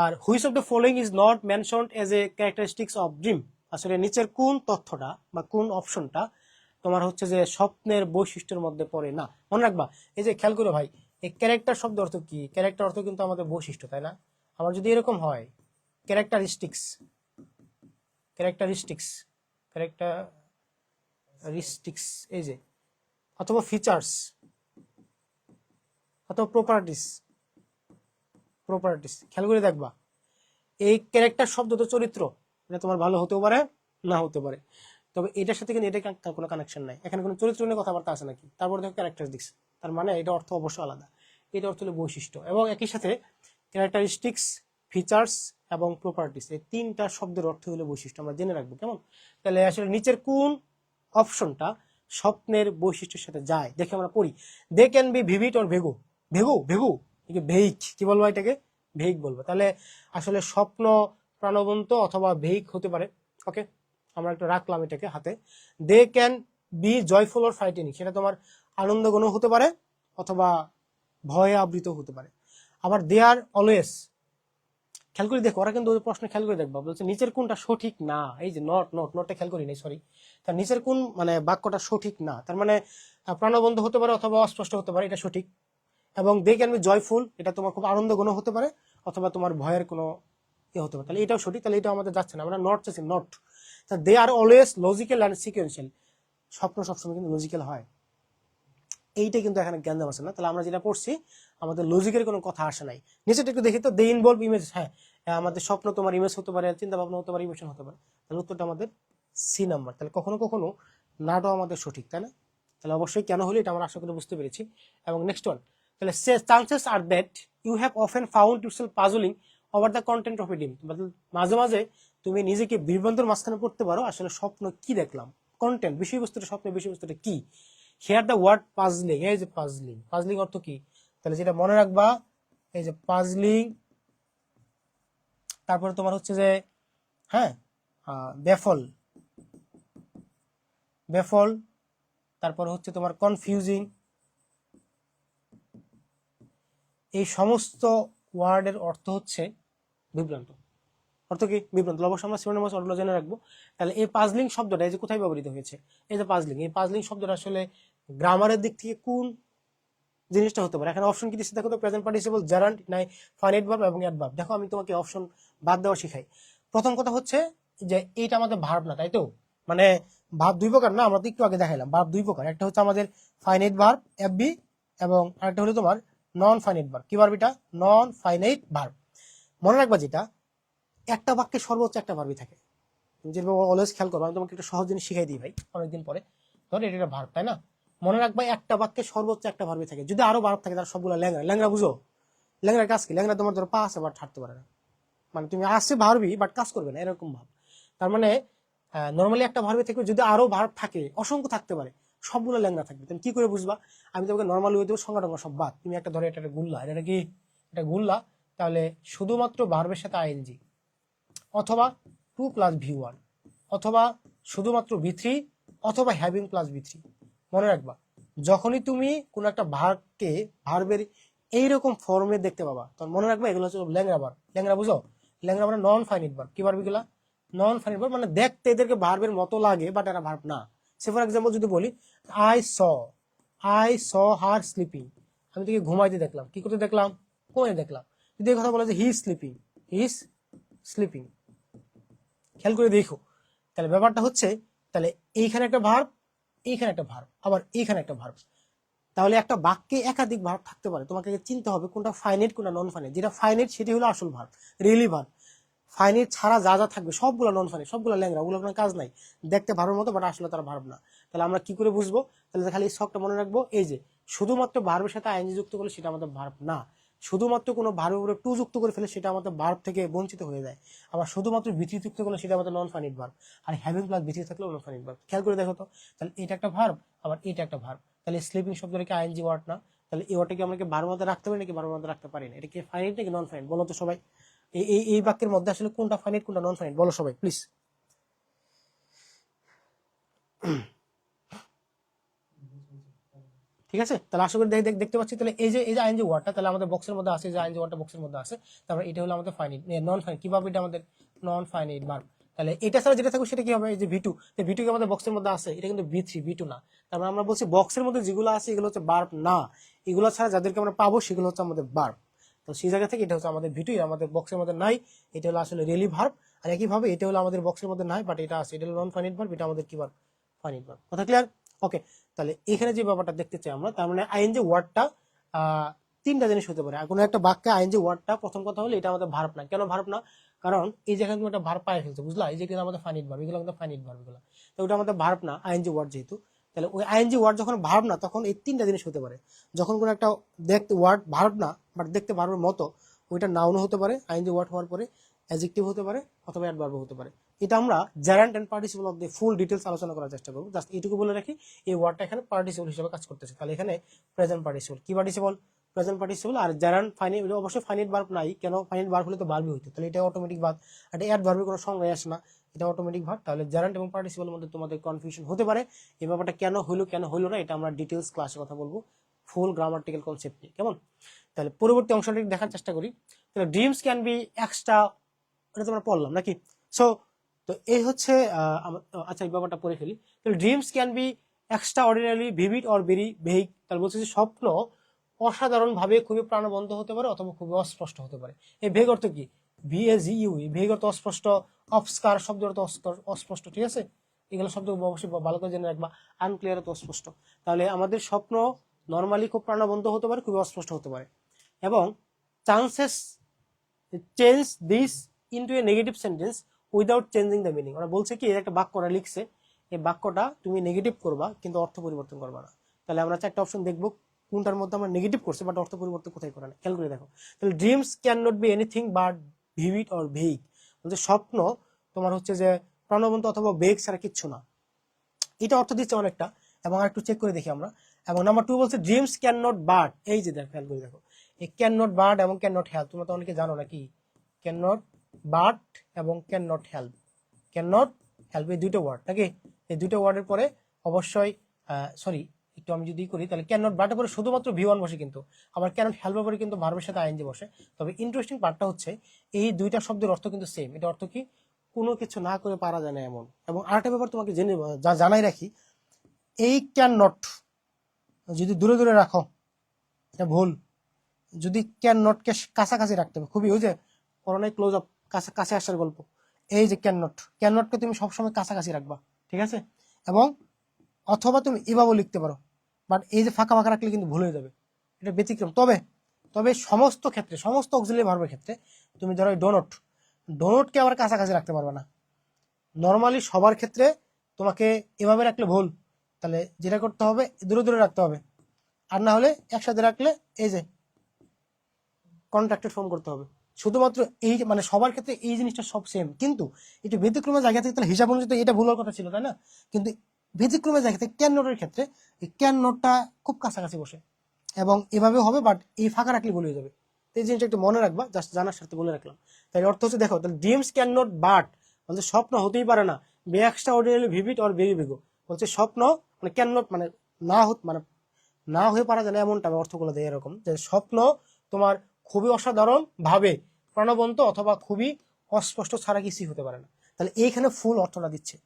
আর which of the following is not mentioned as a characteristics of dream, আসলে নিচের কোন তথ্যটা বা কোন অপশনটা তোমার হচ্ছে যে স্বপ্নের বৈশিষ্ট্যের মধ্যে পড়ে না? মনে রাখবা, এই যে খেয়াল করো ভাই, এই ক্যারেক্টার শব্দ অর্থ কি? ক্যারেক্টার অর্থ কিন্তু আমাদের বৈশিষ্ট্য, তাই না? আমার যদি এরকম হয় ক্যারেক্টারিস্টিক্স, এই যে, অথবা ফিচার্স, অথবা প্রপার্টিস, খেয়াল করে দেখবা, এই ক্যারেক্টার শব্দ তো চরিত্র, এটা তোমার ভালো হতেও পারে না হতে পারে, তবে এটার সাথে কিন্তু এটা কোনো কানেকশন নাই, এখানে কোনো চরিত্র নিয়ে কথাবার্তা আছে নাকি? তারপর দেখো ক্যারেক্টারিস্টিক্স, তার মানে এটা অর্থ অবশ্যই আলাদা, এটা অর্থ হলো বৈশিষ্ট্য, এবং একই সাথে ক্যারেক্টারিস্টিক্স, ফিচার্স এবং প্রপার্টিস, এই তিনটা শব্দের অর্থ হলো বৈশিষ্ট্য, আমরা জেনে রাখবো, কেমন? তাহলে আসলে নিচের কোন অপশনটা স্বপ্নের বৈশিষ্ট্যের সাথে যায় দেখে আমরা পড়ি। They can be vivid or vague, vague, কি বলবো এটাকে? ভেইক বলবো। তাহলে আসলে স্বপ্ন প্রাণবন্ত অথবা ভেইক হতে পারে। ওকে, আমরা একটু রাখলাম এটাকে হাতে। They can be joyful or frightening, সেটা তোমার আনন্দঘন হতে পারে অথবা ভয়ে আবৃত হতে পারে। আবার দে আর অলওয়েজ, খেয়াল করে দেখো, ওরা কিন্তু ওই প্রশ্ন খেয়াল করে দেখবা, বলছে নিচের কোনটা সঠিক না, এই যে নটটা খেয়াল করি নাই, সরি, তার নিচের কোন মানে বাক্যটা সঠিক না, তার মানে প্রাণবন্ত হতে পারে অথবা অস্পষ্ট হতে পারে, এটা সঠিক। এবং দে ক্যান বি জয়ফুল, এটা তোমার খুব আনন্দঘন হতে পারে অথবা তোমার ভয়ের কোনো ইয়ে হতে পারে, তাহলে এটাও সঠিক, তাহলে এটা আমাদের যাচ্ছে না, আমরা নট চাচ্ছি, not. They are always logical and sequential, স্বপ্ন সবসময় কিন্তু লজিক্যাল হয়, এইটা কিন্তু এখানে জ্ঞান দেওয়া আছে না, তাহলে আমরা যেটা পড়ছি আমাদের লজিকের কোনো কথা আসে নাই। নিচেটা একটু দেখি তো, দে ইনভলভ ইমেজ, হ্যাঁ আমাদের স্বপ্ন তোমার ইমেজ হতে পারে, চিন্তা ভাবনা হতে পারে, ইমোশন হতে পারে, তাহলে উত্তরটা আমাদের সি নাম্বার। তাহলে কখনো কখনো নাটাও আমাদের সঠিক, তাই না? তাহলে অবশ্যই কেন হলো এটা আমরা আশা করি বুঝতে পেরেছি। এবং নেক্সট ওয়ান, তাহলে chances R that you have often found yourself puzzling over the content of a dream, মাঝে মাঝে তুমি নিজেকে বিভ্রান্তের মাঝখানে পড়তে পারো, আসলে স্বপ্ন কি দেখলাম, কন্টেন্ট বিষয়বস্তুটা, স্বপ্নের বিষয়বস্তুটা কি। হিয়ার দ্য ওয়ার্ড পাজলিং, এই যে পাজলিং, পাজলিং অর্থ কি, তাহলে যেটা মনে রাখবা, এই যে পাজলিং, তারপরে তোমার হচ্ছে যে হ্যাঁ বেফল, বেফল, তারপর হচ্ছে তোমার কনফিউজিং, এই সমস্ত ওয়ার্ডের অর্থ হচ্ছে বিভ্রান্ত। অর্থ কি? বিভ্রান্ত। অবশ্যই আমরা সিনোনিমাস অর্থগুলো জেনে রাখবো। তাহলে এই পাজলিং শব্দটা এই যে কোথায় ব্যবহৃত হয়েছে, এই যে পাজলিং, এই পাজলিং শব্দটা আসলে গ্রামারের দিক থেকে কোন জিনিসটা হতে পারে। এখানে অপশন কি দিচ্ছে দেখো তো, প্রেজেন্ট পার্টিসিপল, জারান্ট, নাই ফাইনাইট ভার্ব এবং অ্যাডভার্ব। দেখো আমি তোমাকে অপশন বাদ দেওয়া শিখাই। প্রথম কথা হচ্ছে যে এইটা আমাদের ভার্ব না, তাই তো, মানে ভার্ব দুই প্রকার না, আমরা তো একটু আগে দেখাইলাম ভার্ব দুই প্রকার, একটা হচ্ছে আমাদের ফাইনাইট ভার্ব এফবি এবং আরেকটা হলো তোমার নন ফাইনাইট ভার্ব। কি ভার্ব এটা? Non finite verb. মনে রাখবা যেটা একটা বাক্যে সর্বোচ্চ একটা ভার্বই থাকে, তুমি যেভাবে অলওয়েজ খেয়াল করবো, আমি তোমাকে একটা সহজ জিনিস শিখাই দিই ভাই অনেকদিন পরে। ধর এটা একটা ভার্ব, তাই না? মনে রাখবা একটা বাক্যে সর্বোচ্চ একটা ভার্বই থাকে, যদি আরো ভার্ব থাকে তার সবগুলো ল্যাংড়া। ল্যাংড়া বুঝো? ল্যাংড়ার কাজ কি? ল্যাংড়া তোমার ধরো পা আছে বাট হাঁটতে পারে না, মানে তুমি আসছে ভার্বই বাট কাজ করবে না, এরকম ভাব। তার মানে নর্মালি একটা ভার্বে থেকে যদি আরো ভার্ব থাকে, অসংখ্য থাকতে পারে, সবগুলো ল্যাংড়া থাকবে। তুমি কি করে বুঝবা? আমি তোমাকে নর্মাল ওয়ে দেবো, সংজ্ঞা টঙ্গা সব বাদ। তুমি একটা ধরো এটা একটা গুল্লা, এটা কি? এটা গুল্লা, তাহলে শুধুমাত্র ভার্বের সাথে আইএনজি, অথবা টু প্লাস ভি ওয়ান, অথবা শুধুমাত্র ভি3, অথবা হ্যাভিং প্লাস ভি3। মনে রাখবা যখনই তুমি কোন একটা ভার্বকে ভার্বের এইরকম ফর্মে দেখতে পাবা, তখন মনে রাখবা এগুলো হচ্ছে ল্যাংড়া ভার্ব। ল্যাংড়া বুঝো? ল্যাংড়া মানে নন ফাইনিট ভার্ব। কি ভার্ব এগুলা? নন ফাইনিট ভার্ব, মানে দেখতে এদেরকে ভার্বের মতো লাগে বাট এরা ভার্ব না। সে ফর এক্সাম্পল যদি বলি আই স হার স্লিপিং, আমি তোকে ঘুমাইতে দেখলাম, কি করতে দেখলাম? ঘুমাইতে দেখলাম। যদি এই কথা বলা যে হি ইজ স্লিপিং, খেয়াল করে দেখো, তাহলে ব্যাপারটা হচ্ছে, তাহলে এইখানে একটা ভার্ব, এইখানে একটা ভার্ব, আবার এইখানে একটা ভার্ব। তাহলে একটা বাক্যে একাধিক ভার্ব থাকতে পারে, তোমাকে চিনতে হবে কোনটা ফাইনাইট কোনটা নন ফাইনাইট। যেটা ফাইনাইট সেটি হলো আসল ভার্ব, রিয়েলি ভার্ব। ফাইনাইট ছাড়া যা যা থাকবে সবগুলো নন ফাইনাইট, সবগুলো ল্যাংরা, ওগুলো কোনো কাজ নাই, দেখতে ভার্বের মতো বাট আসলে তারা ভার্ব না। তাহলে আমরা কি করে বুঝবো? তাহলে খালি শখটা মনে রাখবো, এই যে শুধুমাত্র ভার্বের সাথে আইএনজি যুক্ত করলে সেটা আমাদের ভার্ব না, শুধুমাত্র কোনো ভার্বের উপরে টু যুক্ত করে ফেলে সেটা আমাদের ভার্ব থেকে বঞ্চিত হয়ে যায়, আবার শুধুমাত্র ভিত্তি যুক্ত করলে সেটা আমাদের non finite verb, are having plus ভিত্তি থাকলে নন ফাইনাইট ভার্ব। খেয়াল করে দেখো তো, তাহলে এটা একটা ভার্ব, আবার এটা একটা ভার্ব, তাহলে স্লিপিং শব্দটা কি আইএনজি ওয়ার্ড না? তাহলে এই ওয়ার্ডটাকে আমরা কি ভার্বের মধ্যে রাখতে পারি নাকি ভার্বের মধ্যে রাখতে পারি না? এটা কি ফাইনাইট নাকি নন ফাইনাইট বলো তো সবাই? এই বাক্যের মধ্যে আসলে কোনটা ফাইনাইট কোনটা নন ফাইনাইট বলো সবাই প্লিজ। ঠিক আছে, তাহলে আশা করি দেখতে পাচ্ছি। তাহলে এই যে আইএনজি ওয়ার্ডটা তাহলে আমাদের বক্সের মধ্যে আছে, যে আইএনজি ওয়ার্ডটা বক্সের মধ্যে আছে, তারপরে এটা হলো আমাদের ফাইনাইট, নন ফাইনাইট কিভাবে এটা আমাদের নন ফাইনাইট ভার্ব। তাহলে এটা ছাড়া যেটা থাকবে সেটা কি হবে? এই যে ভি2, ভি2 কি আমাদের বক্সের মধ্যে আছে? এটা কিন্তু ভি3 না। তারপরে আমরা বলছি বক্সের মধ্যে যেগুলো আছে এগুলো হচ্ছে ভার্ব না, এগুলো ছাড়া যাদেরকে আমরা পাবো সেগুলো হচ্ছে আমাদের ভার্ব। তো সেই জায়গা থেকে এটা হচ্ছে আমাদের ভি2, আমাদের বক্সের মধ্যে নাই, এটা হলো আসলে রিয়েলি ভার্ব। আর একইভাবে এটা হলো আমাদের বক্সের মধ্যে নাই বাট এটা আছে, এটা হলো নন ফাইনাইট ভার্ব, এটা আমাদের কি ভার্ব? Finite verb. কথা ক্লিয়ার? ওকে, তাহলে এখানে যে ব্যাপারটা দেখতে চাই আমরা, তার মানে আইএনজি ওয়ার্ডটা তিনটা জিনিস হতে পারে। কোনো একটা বাক্যে আইএনজি ওয়ার্ডটা প্রথম কথা হলো এটা আমাদের ভার্ব না। কেন ভার্ব না? কারণ এই যে এখানে তুমি একটা ভার্ব পাই ফেলছো, বুঝলা? এই যে কিন্তু আমাদের ফাইনাইট ভার্ব, এগুলো আমাদের ফাইনাইট ভার্ব এগুলো, তো ওটা আমাদের ভার্ব না, আইএনজি ওয়ার্ড যেহেতু। তাহলে ওই আইএনজি ওয়ার্ড যখন ভার্ব না, তখন এই তিনটা জিনিস হতে পারে। যখন কোনো একটা দেখতে ওয়ার্ড ভার্ব না বাট দেখতে ভার্বের মতো, ওইটা নাউনও হতে পারে আইএনজি ওয়ার্ড হওয়ার পরে, অ্যাডজেক্টিভ হতে পারে, অথবা অ্যাডভার্বও হতে পারে। এটা আমরা gerund and participle of the full details আলোচনা করার চেষ্টা করবো। জাস্ট এইটুকু বলে রাখি, এই ওয়ার্ডটা এখানে পার্টিসিপল হিসেবে কাজ করতেছে। তাহলে এখানে প্রেজেন্ট পার্টিসিপল, কি পার্টিসিপল? Present participle. আর জারান্ট ফাইনাইট, অবশ্যই ফাইনাইট ভার্ব নাই, কেন? ফাইনাইট ভার্ব হলে তো ভার্বই হইতো, তাহলে এটা অটোমেটিক বাদ। আর অ্যাডভার্বের কোনো সংজ্ঞাই আসে না, এটা অটোমেটিক ভার্ব। তাহলে জারান্ট এবং পার্টিসিপলের মধ্যে তোমাদের কনফিউশন হতে পারে, এই ব্যাপারটা কেন হইলো না, এটা আমরা ডিটেলস ক্লাসে কথা বলবো ফুল গ্রামাটিক্যাল কনসেপ্ট নিয়ে, কেমন? তাহলে পরবর্তী অংশটি দেখার চেষ্টা করি। তাহলে ড্রিমস ক্যান বি এক্সট্রা, এটা তোমরা পড়লাম নাকি? সো তো এই হচ্ছে আচ্ছা এই ব্যাপারটা পড়ে ফেলি। তাহলে dreams can be extraordinary vivid or very vague. তাহলে বলছে যে স্বপ্ন অসাধারণ ভাবে খুবই প্রাণবন্ত হতে পারে অথবা খুবই অস্পষ্ট হতে পারে। এই ভেগ অর্থ কি? VAGU, ভেগ অর্থ অস্পষ্ট, অবস্কার শব্দ অর্থ অস্পষ্ট, ঠিক আছে? এগুলো শব্দ অবশ্যই ভালো করে জেনে রাখবা। আনক্লিয়ার অর্থ অস্পষ্ট। তাহলে আমাদের স্বপ্ন নর্মালি খুব প্রাণবন্ত হতে পারে, খুবই অস্পষ্ট হতে পারে, এবং chances change this into a negative sentence without changing the meaning. ওরা বলছে কি, একটা বাক্যটা লিখছে, এই বাক্যটা তুমি নেগেটিভ করবা কিন্তু অর্থ পরিবর্তন করবা না। তাহলে আমরা চারটা অপশন দেখবো কোনটার মধ্যে আমরা নেগেটিভ করছি বাট অর্থ পরিবর্তন কোথায় করে না, খেয়াল করে দেখো। তাহলে dreams can not be anything but vivid or vague. বলছে স্বপ্ন তোমার হচ্ছে যে প্রাণবন্ত অথবা বেগ ছাড়া কিচ্ছু না, এটা অর্থ দিচ্ছে অনেকটা। এবং একটু চেক করে দেখি আমরা। এবং নাম্বার 2 বলছে ড্রিমস ক্যান নট বাট, এই যে দেখো খেয়াল করে দেখো, এই ক্যান নট বাট এবং ক্যান নট হেল্প, তোমরা তো অনেকে জানো নাকি, ক্যান নট বাট এবং can not help, can not help এই দুটো ওয়ার্ড নাকি? এই দুটো ওয়ার্ডের পরে অবশ্যই সরি একটু আমি যদি করি, তাহলে ক্যান নট বাটের পরে শুধুমাত্র V1 বসে, কিন্তু আবার ক্যান নট হেল্পের পরে কিন্তু ভার্বের সাথে আইএনজি বসে। তবে ইন্টারেস্টিং পার্টটা হচ্ছে এই দুইটা শব্দের অর্থ কিন্তু সেম। এটা অর্থ কি? কোনো কিছু না করে পারা যায় না এমন। এবং আরেকটা ব্যাপার তোমাকে জানাই রাখি, এই ক্যান নট যদি দূরে দূরে রাখো এটা ভুল। যদি ক্যান নটকে কাছাকাছি রাখতে হবে খুবই, ওই যে করোনায় ক্লোজ আপ, কাছে আসার গল্প, এই যে ক্যান নটকে তুমি সবসময় কাছাকাছি রাখবা, ঠিক আছে? এবং অথবা তুমি এভাবেও লিখতে পারো, বাট এই যে ফাঁকা ফাঁকা রাখলে কিন্তু ভুল হয়ে যাবে, এটা ব্যতিক্রম। তবে সমস্ত ক্ষেত্রে, সমস্ত অক্সিলারি ভার্বের ক্ষেত্রে তুমি ধরো ডোনটকে আবার কাছাকাছি রাখতে পারবে না। নর্মালি সবার ক্ষেত্রে তোমাকে এভাবে রাখলে ভুল, তাহলে যেটা করতে হবে দূরে দূরে রাখতে হবে, আর না হলে একসাথে রাখলে এই যে কন্ট্রাক্টেড ফর্ম করতে হবে। শুধুমাত্র এই মানে সবার ক্ষেত্রে এই জিনিসটা সব সেম, কিন্তু একটু ব্যতিক্রমের জায়গা থেকে, তাহলে হিসাব অনুযায়ী এটা ভুল হওয়ার কথা ছিল, তাই না? কিন্তু ব্যতিক্রমের জায়গা থেকে ক্যান নোটের ক্ষেত্রে এই ক্যান নোটটা খুব কাছাকাছি বসে, এবং এভাবে হবে, বাট এই ফাঁকা রাখলে ভুল হয়ে যাবে। এই জিনিসটা একটু মনে রাখবা, জাস্ট জানার সাথে বলে রাখলাম। তাই অর্থ হচ্ছে দেখো, তাহলে ড্রিমস ক্যান নট বাট বলছে স্বপ্ন হতেই পারে না be extraordinary vivid or very big. বলছে স্বপ্ন মানে ক্যান নট মানে না হয়ে পারা যায় না এমনটা অর্থগুলো দেয় এরকম, যে স্বপ্ন তোমার খুবই অসাধারণ ভাবে প্রাণবন্ত অথবা খুবই অস্পষ্ট ছাড়া কিছুই হতে পারে না। তাহলে এইখানে ফুল অর্থটা দিচ্ছে।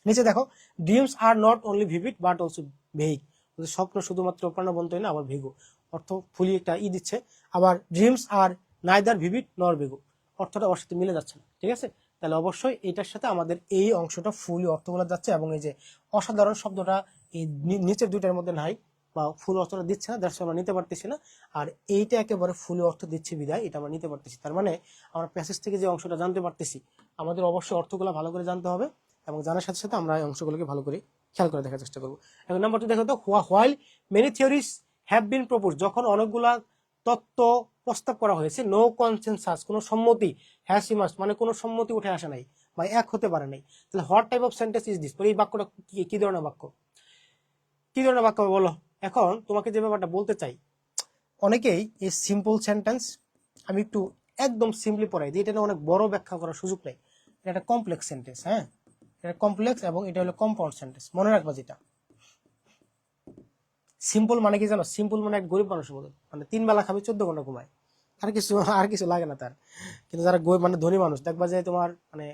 নিচে দেখো, dreams are not only vivid but also vague. স্বপ্ন শুধুমাত্র প্রাণবন্তই না, আবার ভেগো, অর্থ ফুলি একটা দিচ্ছে। আবার ড্রিমস আর নাইদার ভিভিড নর ভেগো, অর্থটা ওর সাথে মিলে যাচ্ছে না, ঠিক আছে? তাহলে অবশ্যই এটার সাথে আমাদের এই অংশটা ফুলি অর্থ বলা যাচ্ছে, এবং এই যে অসাধারণ শব্দটা এই নিচের দুইটার মধ্যে নাই বা ফুল অর্থটা দিচ্ছে না, দ্যাটস আমরা নিতে পারতেছি না। আর এইটা একেবারে ফুল অর্থ দিচ্ছে বিদায় এটা আমরা নিতে পারতেছি। তার মানে আমরা প্যাসেজ থেকে যে অংশটা জানতে পারতেছি, আমাদের অবশ্যই অর্থগুলো ভালো করে জানতে হবে, এবং জানার সাথে সাথে আমরা এই অংশগুলোকে ভালো করে খেয়াল করে দেখার চেষ্টা করবো। এখন নাম্বার 2 দেখো তো, while many theories have bin propose, যখন অনেকগুলা তত্ত্ব প্রস্তাব করা হয়েছে, নো কনসেনসাস, কোনো সম্মতি, হ্যাজ ইমার্জড মানে কোনো সম্মতি উঠে আসে নাই বা এক হতে পারে নাই। তাহলে what type of sentence is this, এই বাক্যটা কি ধরনের বাক্য, কি ধরনের বাক্য বলো? এখন তোমাকে যে ব্যাপারটা বলতে চাই, অনেকেই এই সিম্পল সেন্টেন্স, আমি একটু একদম সিম্পলি পড়াই দিই, এটা অনেক বড় ব্যাখ্যা করার সুযোগ নেই, এটা একটা কমপ্লেক্স সেন্টেন্স, হ্যাঁ এটা কমপ্লেক্স, এবং এটা হলো কম্পাউন্ড সেন্টেন্স। মনে রাখবা, যেটা সিম্পল মানে কি জানো, সিম্পল মানে এক গরিব মানুষের মতো, মানে 3 বেলা খাবে 14 ঘন্টা ঘুমায়, আর কিছু লাগে না তার। কিন্তু যারা মানে ধনী মানুষ দেখবা যে তোমার মানে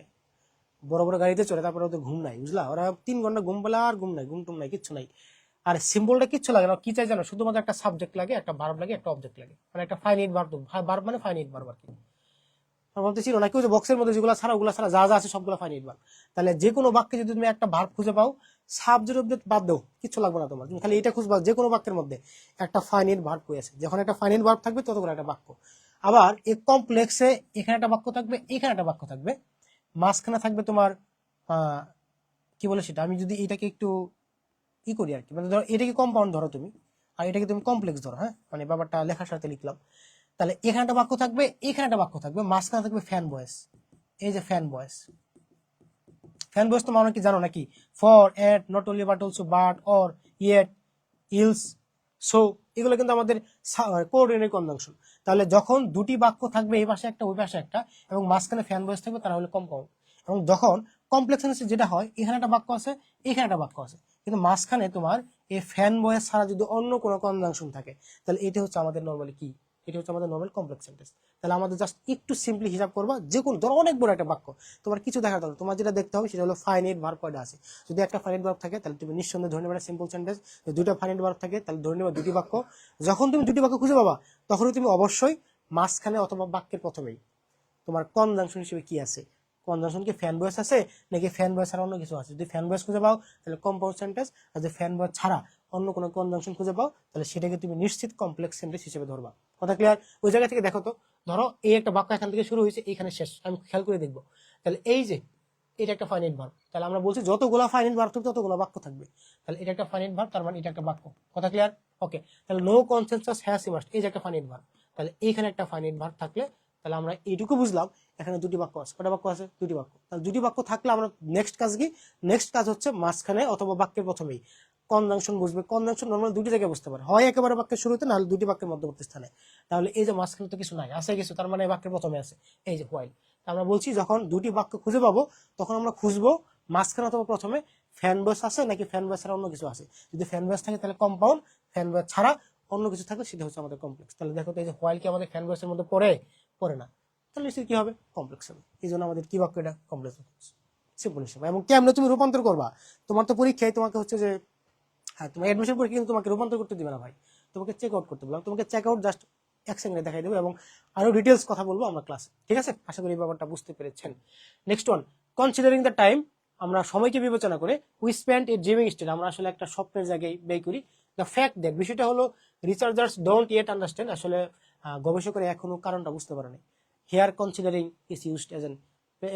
বড় বড় গাড়িতে চলে, তারপরে ওদের ঘুম নাই, বুঝলা, ওরা 3 ঘন্টা ঘুম পেলে আর ঘুম টুম নাই, কিচ্ছু নাই। আর সিম্বলটা কিচ্ছু লাগে না, কি চাই জানো, শুধুমাত্র একটা সাবজেক্ট লাগে, একটা ভার্ব লাগে, একটা অবজেক্ট লাগে, মানে একটা ফাইনাইট ভার্ব, ভার্ব মানে ফাইনাইট ভার্ব আর কি। বলতেছিল না কেউ যে বক্সের মধ্যে যেগুলো ছাড়া ওগুলো ছাড়া যা যা আছে সবগুলো ফাইনাইট ভার্ব। তাহলে যে কোনো বাক্যে যদি তুমি একটা ভার্ব খুঁজে পাও, সাবজেক্ট অবজেক্ট বাদ দাও, কিচ্ছু লাগবে না তোমার, তুমি খালি এটা খুঁজবা যে কোনো বাক্যের মধ্যে একটা ফাইনাইট ভার্ব আছে, যখন একটা ফাইনাইট ভার্ব থাকবে ততক্ষণ একটা বাক্য। আবার এই কমপ্লেক্সে এখানে একটা বাক্য থাকবে, এখানে একটা বাক্য থাকবে, মাঝখানে থাকবে তোমার কি বলে সেটা, আমি যদি এটাকে একটু করি আর কি, মানে ধরো এটাকে কম্পাউন্ড ধরো তুমি, আর এটাকে তুমি কমপ্লেক্স ধরো, হ্যাঁ মানে ব্যাপারটা লেখার সাথে লিখলাম। তাহলে এখানে একটা বাক্য থাকবে, এখানে একটা বাক্য থাকবে, মাঝখানে থাকবে ফ্যান ভয়েস, এই যে ফ্যান ভয়েস তো মানে কি জানো নাকি, for, at, not only but also, but, or, yet, else, so, এগুলো কিন্তু আমাদের কোঅর্ডিনেট কনজাংশন। তাহলে যখন দুটি বাক্য থাকবে, এই পাশে একটা ওই পাশে একটা, এবং মাঝখানে ফ্যান ভয়েস থাকবে, তারা হলো কম্পাউন্ড। এবং যখন কমপ্লেক্স সেন্টেন্সে যেটা হয়, এখানে একটা বাক্য আছে, এখানে একটা বাক্য আছে, কিন্তু মাঝখানে তোমার এই ফ্যান বয়েস ছাড়া যদি অন্য কোনো কনজাংশন থাকে, তাহলে এটা হচ্ছে আমাদের নর্মালি কি, এটা হচ্ছে আমাদের নর্মাল কমপ্লেক্স সেন্টেন্স। তাহলে আমাদের জাস্ট একটু সিম্পলি হিসাব করবা, যে কোনো ধরো অনেক বড় একটা বাক্য, তোমার কিছু দেখার দরকার, তোমার যেটা দেখতে হবে সেটা হলো ফাইনাইট ভার্ব কয়টা আছে। যদি একটা ফাইনাইট ভার্ব থাকে তাহলে তুমি নিঃসন্দেহে ধরে নেবে সিম্পল সেন্টেন্স, যদি দুটো ফাইনাইট ভার্ব থাকে তাহলে ধরে নেবে দুটি বাক্য। যখন তুমি দুটি বাক্য খুঁজে পাবা, তখনই তুমি অবশ্যই মাঝখানে অথবা বাক্যের প্রথমেই তোমার কনজাংশন হিসেবে কি আছে, কনজাংশন কি ফ্যান বয়েস আছে নাকি ফ্যান বয়েস ছাড়া অন্য কিছু আছে। যদি ফ্যান বয়েস খুঁজে পাও তাহলে কম্পাউন্ড সেন্টেন্স, আর যদি ফ্যান বয়েস ছাড়া অন্য কোনো কনজাংশন খুঁজে পাও তাহলে সেটাকে তুমি নিশ্চিত কমপ্লেক্স সেন্টেন্স হিসেবে ধরবা। কথা ক্লিয়ার? ওই জায়গা থেকে দেখো তো, ধরো এই একটা বাক্য এখান থেকে শুরু হয়েছে, এখানে শেষ, আমি খেয়াল করে দেখবো, তাহলে এই যে এটা একটা ফাইনাইট ভার্ব, তাহলে আমরা বলছি যতগুলো ফাইনাইট ভার্ব থাকবে ততগুলো বাক্য থাকবে, তাহলে এটা একটা ফাইনাইট ভার্ব, তার মানে এটা একটা বাক্য। কথা ক্লিয়ার? ওকে, তাহলে নো কনসেনসাস হ্যাজ ইমার্জড, এই যে একটা ফাইনাইট ভার্ব, তাহলে এইখানে একটা ফাইনাইট ভার্ব থাকলে তাহলে আমরা এইটুকু বুঝলাম এখানে দুটি বাক্য আছে। কটা বাক্য আছে? দুটি বাক্য। তাহলে দুটি বাক্য থাকলে আমরা নেক্সট কাজ কি, নেক্সট কাজ হচ্ছে মাঝখানে অথবা বাক্যের প্রথমেই কনজাংশন বুঝবে। কনজাংশন নর্মাল দুটি জায়গায় বুঝতে পারে, হয় একেবারে বাক্যের শুরুতে, নাহলে দুটি বাক্যের মধ্যবর্তী স্থানে। তাহলে এই যে মাঝখানে তো কিছু নাই, আছে কিছু, তার মানে বাক্যের প্রথমে আছে, এই যে হোয়াইল। আমরা বলছি যখন দুটি বাক্য খুঁজে পাবো তখন আমরা খুঁজবো মাঝখানে অথবা প্রথমে ফ্যান বয়েস আছে নাকি ফ্যান বয়েস ছাড়া অন্য কিছু আছে। যদি ফ্যান বয়েস থাকে তাহলে কম্পাউন্ড, ফ্যান বয়েস ছাড়া অন্য কিছু থাকলে সেটা হচ্ছে আমাদের কমপ্লেক্স। তাহলে দেখো তো এই যে হোয়াইল কি আমাদের ফ্যান বয়েসের মধ্যে পড়ে? পড়ে না, তাহলে নিশ্চয়ই কি হবে? কমপ্লেক্স হবে। এই জন্য আমাদের কি বাক্য এটা? কমপ্লেক্স। সিম্পল হিসাবে। এবং কেমনে তুমি রূপান্তর করবা? তোমার তো পরীক্ষায় তোমাকে হচ্ছে যে, হ্যাঁ তোমার অ্যাডমিশন পরীক্ষা কিন্তু তোমাকে রূপান্তর করতে দিবে না ভাই, তোমাকে চেক আউট করতে বললাম, তোমাকে চেক আউট জাস্ট এক সেকেন্ডে দেখাই দেবো এবং আরো ডিটেলস কথা বলবো আমরা ক্লাসে, ঠিক আছে? আশা করি এই ব্যাপারটা বুঝতে পেরেছেন। Next one, considering the time, আমরা সময়কে বিবেচনা করে we spend a dreaming state, আমরা আসলে একটা স্বপ্নের জায়গায় ব্যয় করি। দ্য ফ্যাক্ট দ্যাট, বিষয়টা হলো রিসার্চার্স ডোন্ট ইয়েট আন্ডারস্ট্যান্ড, আসলে গবেষকরা এখনো কারণটা বুঝতে পারেনি। Here considering is used as an,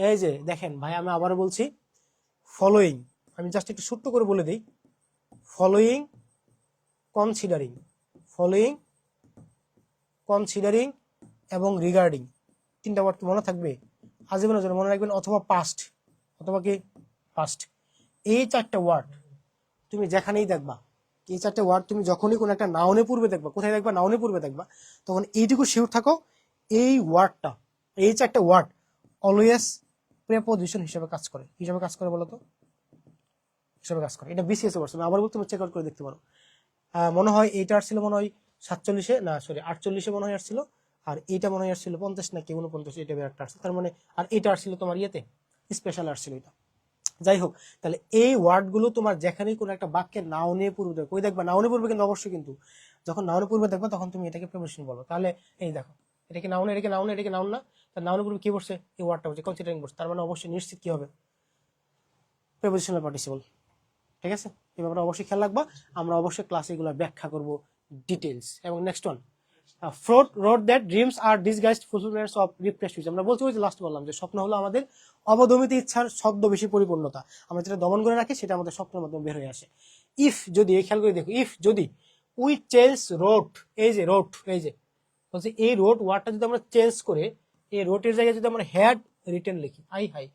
এই যে দেখেন ভাই, আমি আবারও বলছি, ফলোয়িং, আমি জাস্ট একটু ছোট্ট করে বলে দিই, ফলোয়িং, কনসিডারিং, ফলোয়িং, কনসিডারিং এবং রিগার্ডিং, তিনটা ওয়ার্ড মনে থাকবে, আজীবনের জন্য মনে রাখবেন, অথবা পাস্ট, অথবা কি পাস্ট। এই চারটা ওয়ার্ড তুমি যেখানেই দেখবা, এই চারটে ওয়ার্ড তুমি যখনই কোনো একটা নাউনে পূর্বে দেখবা, কোথায় দেখবা? নাউনে পূর্বে দেখবা, তখন এইটুকু শিওর থাকো, এই ওয়ার্ডটা, এই চারটে ওয়ার্ড অলওয়েজ প্রেপোজিশন হিসেবে কাজ করে। হিসেবে কাজ করে বলো তো? হিসেবে কাজ করে। এটা বিসিএস ওয়ার্ড, তুমি আবার বলতে চেক আউট করে দেখতে পারো। মনে হয় এইটা আসছিল মনে হয় 47-এ, না সরি 48-এ মনে হয় আসছিল, আর এইটা মনে হয় আসছিল 50 নাকি 49, এটা একটা আসছিল, তার মানে আর এইটা আসছিল তোমার ইয়েতে স্পেশাল আসছিল এটা। যাই হোক, তাহলে এই ওয়ার্ডগুলো তোমার যেখানেই কোনো একটা বাক্যের নাউনে পূর্বে দেখো, ওই দেখবা নাউনে পূর্বে, কিন্তু অবশ্যই কিন্তু যখন নাউনে পূর্বে দেখবা তখন তুমি এটাকে প্রেপোজিশন বলবো। তাহলে এই দেখো, এটা কি নাউন, এটা কি নাউন, এটা কি নাউন না, তার নাউনে পূর্বে কি বসছে? এই ওয়ার্ডটা বসছে, কনসিডারিং বসছে, তার মানে অবশ্যই নিশ্চিত কি হবে? Prepositional participle. ঠিক আছে? এই ব্যাপারে অবশ্যই খেয়াল রাখবা, আমরা অবশ্যই ক্লাসে এগুলো ব্যাখ্যা করব ডিটেলস। এবং next one, Freud wrote that dreams are disguised fulfilments of repressed wish, আমরা বলছি ওই যে লাস্ট বললাম যে স্বপ্ন হলো আমাদের অবদমিত ইচ্ছার ছদ্মবেশী পরিপূর্ণতা, আমরা যেটা দমন করে রাখি সেটা আমাদের স্বপ্নের মাধ্যমে বের হয়ে আসে। ইফ যদি, এই খেয়াল করে দেখো, ইফ যদি উই চেঞ্জ রোড, এই যে রোড, এই যে বলছে এই রোড ওয়ার্ডটা যদি আমরা চেঞ্জ করে এই রোডের জায়গায় যদি আমরা হ্যাড রিটেন লিখি, আই হাই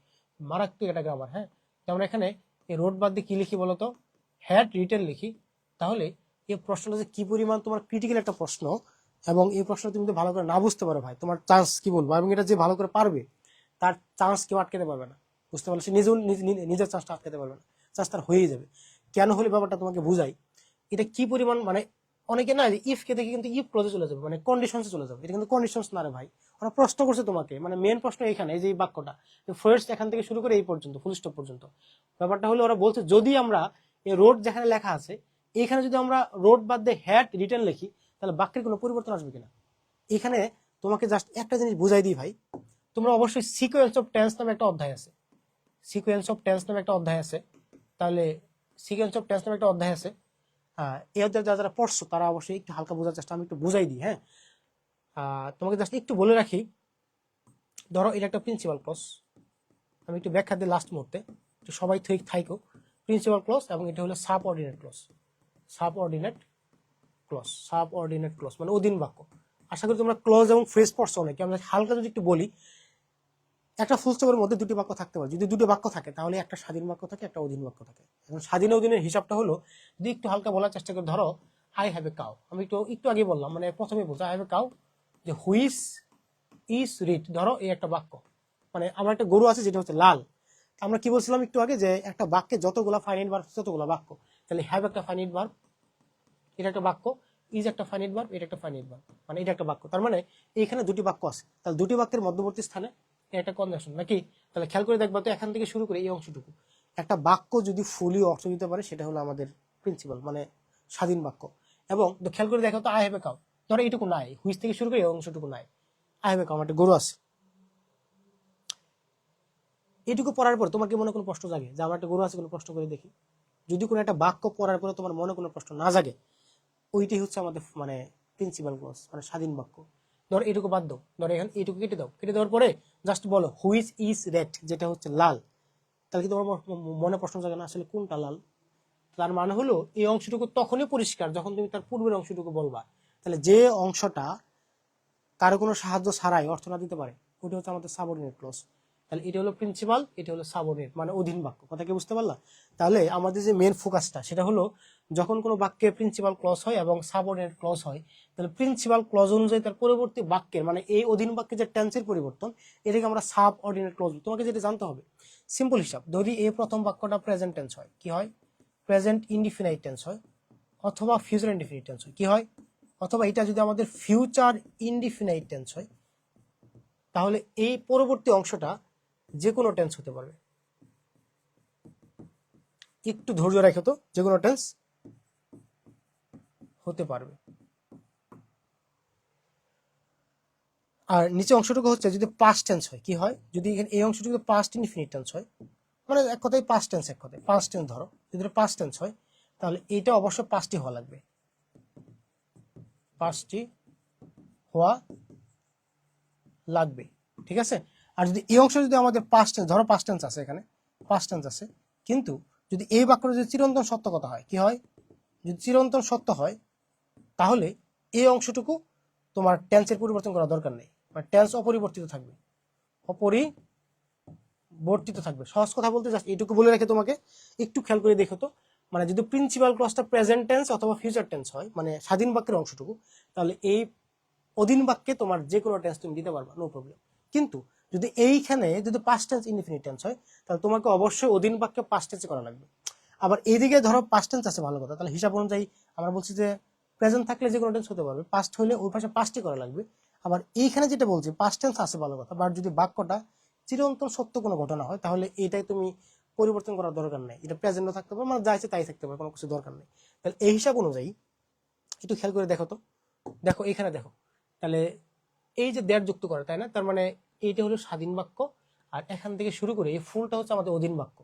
মারাত্মক একটা গ্রামার, হ্যাঁ, আমরা এখানে এই রোড বাদ দিয়ে কি লিখি বলতো? হ্যাড রিটেন লিখি, তাহলে এই প্রশ্নটা যে কি পরিমাণ তোমার ক্রিটিক্যাল একটা প্রশ্ন, এবং এই প্রশ্নটা তুমি যদি ভালো করে না বুঝতে পারো ভাই, তোমার চান্স কি বলবো, এবং এটা যে ভালো করে পারবে তার চান্স কেউ আটকাতে পারবে না, বুঝতে পারলে? সে নিজেও নিজের চান্সটা আটকাতে পারবে না, চান্স তার হয়েই যাবে। কেন হলে ব্যাপারটা তোমাকে বুঝাই, এটা কি পরিমাণ, মানে অনেকে না ইফ কে দেখে কিন্তু ইফ ক্লোজে চলে যাবে, মানে কন্ডিশনসে চলে যাবে, এটা কিন্তু কন্ডিশনস না রে ভাই। ওরা প্রশ্ন করছে তোমাকে, মানে মেন প্রশ্ন এখানে, এই যে এই বাক্যটা ফার্স্ট এখান থেকে শুরু করে এই পর্যন্ত ফুল স্টপ পর্যন্ত, ব্যাপারটা হলো ওরা বলছে যদি আমরা এই রোড যেখানে লেখা আছে এইখানে যদি আমরা রোড বাদ দিয়ে হ্যাড রিটার্ন লিখি তাহলে বাক্যের কোনো পরিবর্তন আসবে কিনা। এখানে তোমাকে জাস্ট একটা জিনিস বুঝাই দিই ভাই, তোমরা অবশ্যই সিকোয়েন্স অফ টেন্স নামে একটা অধ্যায় আছে, সিকোয়েন্স অফ টেন্স নামে একটা অধ্যায় আছে, তাহলে সিকোয়েন্স অফ টেন্স নামে একটা অধ্যায় আছে, এই অধ্যায় যারা যারা পড়ছো তারা অবশ্যই একটু হালকা বোঝার চেষ্টা, আমি একটু বুঝাই দিই, হ্যাঁ। তোমাকে জাস্ট একটু বলে রাখি, ধরো এটা একটা প্রিন্সিপাল ক্লজ, আমি একটু ব্যাখ্যা দিই লাস্ট মুহূর্তে, একটু সবাই ঠিক থাইকো। প্রিন্সিপাল ক্লজ এবং এটা হলো subordinate clause, subordinate clause, subordinate clause মানে অধীন বাক্য। আশা করি তোমরা ক্লজ এবং ফ্রেজ পড়ছো নাকি, আমরা হালকা যদি একটু বলি, একটা ফুল স্টপের মধ্যে দুটি বাক্য থাকতে পারে, যদি দুটি বাক্য থাকে তাহলে একটা স্বাধীন বাক্য থাকে, একটা অধীন বাক্য থাকে। এখন স্বাধীন অধীনের হিসাবটা হলো, যদি একটু হালকা বলার চেষ্টা করি, ধরো আই হ্যাভ এ কাউ, আমি একটু আগে বললাম, মানে প্রথমে বলছি আই হ্যাভ এ কাউ, যে হুইচ ইজ রিড, ধরো এই একটা বাক্য, মানে আমার একটা গরু আছে যেটা হচ্ছে লাল, আমরা কি বলছিলাম একটু আগে যে একটা বাক্যে যতগুলা ফাইনাইট ভার্ব ততগুলা বাক্য, তাহলে হ্যাভ একটা ফাইনাইট ভার্ব, এটা একটা বাক্য, ইজ একটা ফাইনাইট ভার্ব, এটা একটা ফাইনাইট ভার্ব, মানে এটা একটা বাক্য। তার মানে এইখানে দুটি বাক্য আছে, তাহলে দুটি বাক্যের মধ্যবর্তী স্থানে এটা একটা কনজাংশন নাকি? তাহলে খেয়াল করে দেখবা তো এখান থেকে শুরু করে এই অংশটুকু, একটা বাক্য যদি ফুলি অর্থ দিতে পারে সেটা হলো আমাদের প্রিন্সিপাল, মানে স্বাধীন বাক্য। এবং খেয়াল করে দেখো তো আই হ্যাভ এ কাউ, ধরো এইটুকু নাই, হুইচ থেকে শুরু করে এই অংশটুকু নাই, আই হ্যাভ এ কাউ, আমার একটা গরু আছে। এইটুকু পড়ার পর তোমার কি মনে কোনো প্রশ্ন জাগে যে আমার একটা গরু আছে, কোনো প্রশ্ন করে দেখি? যদি কোনো একটা বাক্য পড়ার পরে তোমার মনে কোনো প্রশ্ন না জাগে, ওইটাই হচ্ছে আমাদের মানে প্রিন্সিপাল ক্লজ, মানে স্বাধীন বাক্য। ধর এইটুকু বাদ দাও, ধর এখানে এইটুকু কেটে দাও, কেটে দেওয়ার পরে জাস্ট বলো হুইচ ইজ রেড, যেটা হচ্ছে লাল। তাহলে কি তোমার মনে প্রশ্ন জাগে না আসলে কোনটা লাল? তার মানে হলো এই অংশটুকু তখনই পরিষ্কার যখন তুমি তার পূর্বের অংশটুকু বলবা। তাহলে যে অংশটা কারো কোনো সাহায্য ছাড়াই অর্থ না দিতে পারে ওটা হচ্ছে আমাদের সাবঅর্ডিনেট ক্লজ। তাহলে এটা হলো প্রিন্সিপাল, এটা হলো সাবঅর্ডিনেট, মানে অধীন বাক্য। কথা কি বুঝতে পারলা? তাহলে আমাদের যে মেন ফোকাসটা সেটা হলো যখন কোনো বাক্যে প্রিন্সিপাল ক্লজ হয় এবং সাবঅর্ডিনেট ক্লজ হয়, তাহলে প্রিন্সিপাল ক্লজ অনুযায়ী তার পরবর্তী বাক্যের মানে এই অধীন বাক্যের যে টেন্সের পরিবর্তন, এটাকে আমরা সাবঅর্ডিনেট ক্লজ। তোমাকে যেটা জানতে হবে সিম্পল হিসাব, যদি এই প্রথম বাক্যটা প্রেজেন্ট টেন্স হয় কি হয়? প্রেজেন্ট ইনডিফিনাইট টেন্স হয়, অথবা ফিউচার ইনডিফিনাইট টেন্স হয় কি হয়? অথবা এটা যদি আমাদের ফিউচার ইনডিফিনাইট টেন্স হয়, তাহলে এই পরবর্তী অংশটা যে কোনো টেন্স হতে পারবে। একটু ধৈর্য রাখো তো, যে কোনো টেন্স হতে পারবে। আর নিচে অংশটুকু হচ্ছে যদি পাস্ট টেন্স হয় কি হয়? যদি এখানে এই অংশটুকু পাস্ট ইনডিফিনিট টেন্স হয়, মানে এক কথায় পাস্ট টেন্স, এক কথায় পাস্ট টেন্স, ধরো যদি পাস্ট টেন্স হয় তাহলে এইটা অবশ্যই পাস্টই হওয়া লাগবে, পাস্টই হওয়া লাগবে, ঠিক আছে? আর যদি এই অংশ যদি আমাদের পাস্ট টেন্স, ধরো পাস্ট টেন্স আছে, এখানে পাস্ট টেন্স আছে, কিন্তু যদি এই বাক্যটা যদি চিরন্তন সত্য কথা হয় কি হয়? যদি চিরন্তন সত্য হয় তাহলে এই অংশটুকু তোমার টেন্সের পরিবর্তন করা দরকার নেই, মানে টেন্স অপরিবর্তিত থাকবে, অপরিবর্তিত থাকবে। সহজ কথা বলতে জাস্ট এইটুকু বলে রেখে তোমাকে একটু খেয়াল করে দেখো তো, মানে যদি প্রিন্সিপাল ক্লজটা প্রেজেন্ট টেন্স অথবা ফিউচার টেন্স হয়, মানে স্বাধীন বাক্যের অংশটুকু, তাহলে এই অধীন বাক্যে তোমার যে কোনো টেন্স তুমি দিতে পারবা, নো প্রবলেম। কিন্তু যদি এইখানে যদি পাস্ট টেন্স ইনডিফিনিট টেন্স হয় তাহলে তোমাকে অবশ্যই অধীন বাক্যে পাস্ট টেন্স করা লাগবে। আবার এইদিকে ধরো পাস্ট টেন্স আছে, ভালো কথা, তাহলে হিসাব অনুযায়ী আমরা বলছি যে প্রেজেন্ট থাকলে যে কোনো টেন্স হতে পারবে, পাস্ট হলে ওই পাশে পাস্টই করা লাগবে। আবার এইখানে যেটা বলছি পাস্ট টেন্স আছে, ভালো কথা, বাট যদি বাক্যটা চিরন্তন সত্য কোনো ঘটনা হয় তাহলে এটাই তুমি পরিবর্তন করার দরকার নেই, এটা প্রেজেন্টও থাকতে পারে, মানে যা ইচ্ছে তাই থাকতে পারে, কোনো কিছু দরকার নেই। তাহলে এই হিসাব অনুযায়ী একটু খেয়াল করে দেখো তো, দেখো এখানে দেখো, তাহলে এই যে দেড় যুক্ত করে, তাই না? তার মানে এইটা হলো স্বাধীন বাক্য, আর এখান থেকে শুরু করে এই ফুলটা হচ্ছে আমাদের অধীন বাক্য।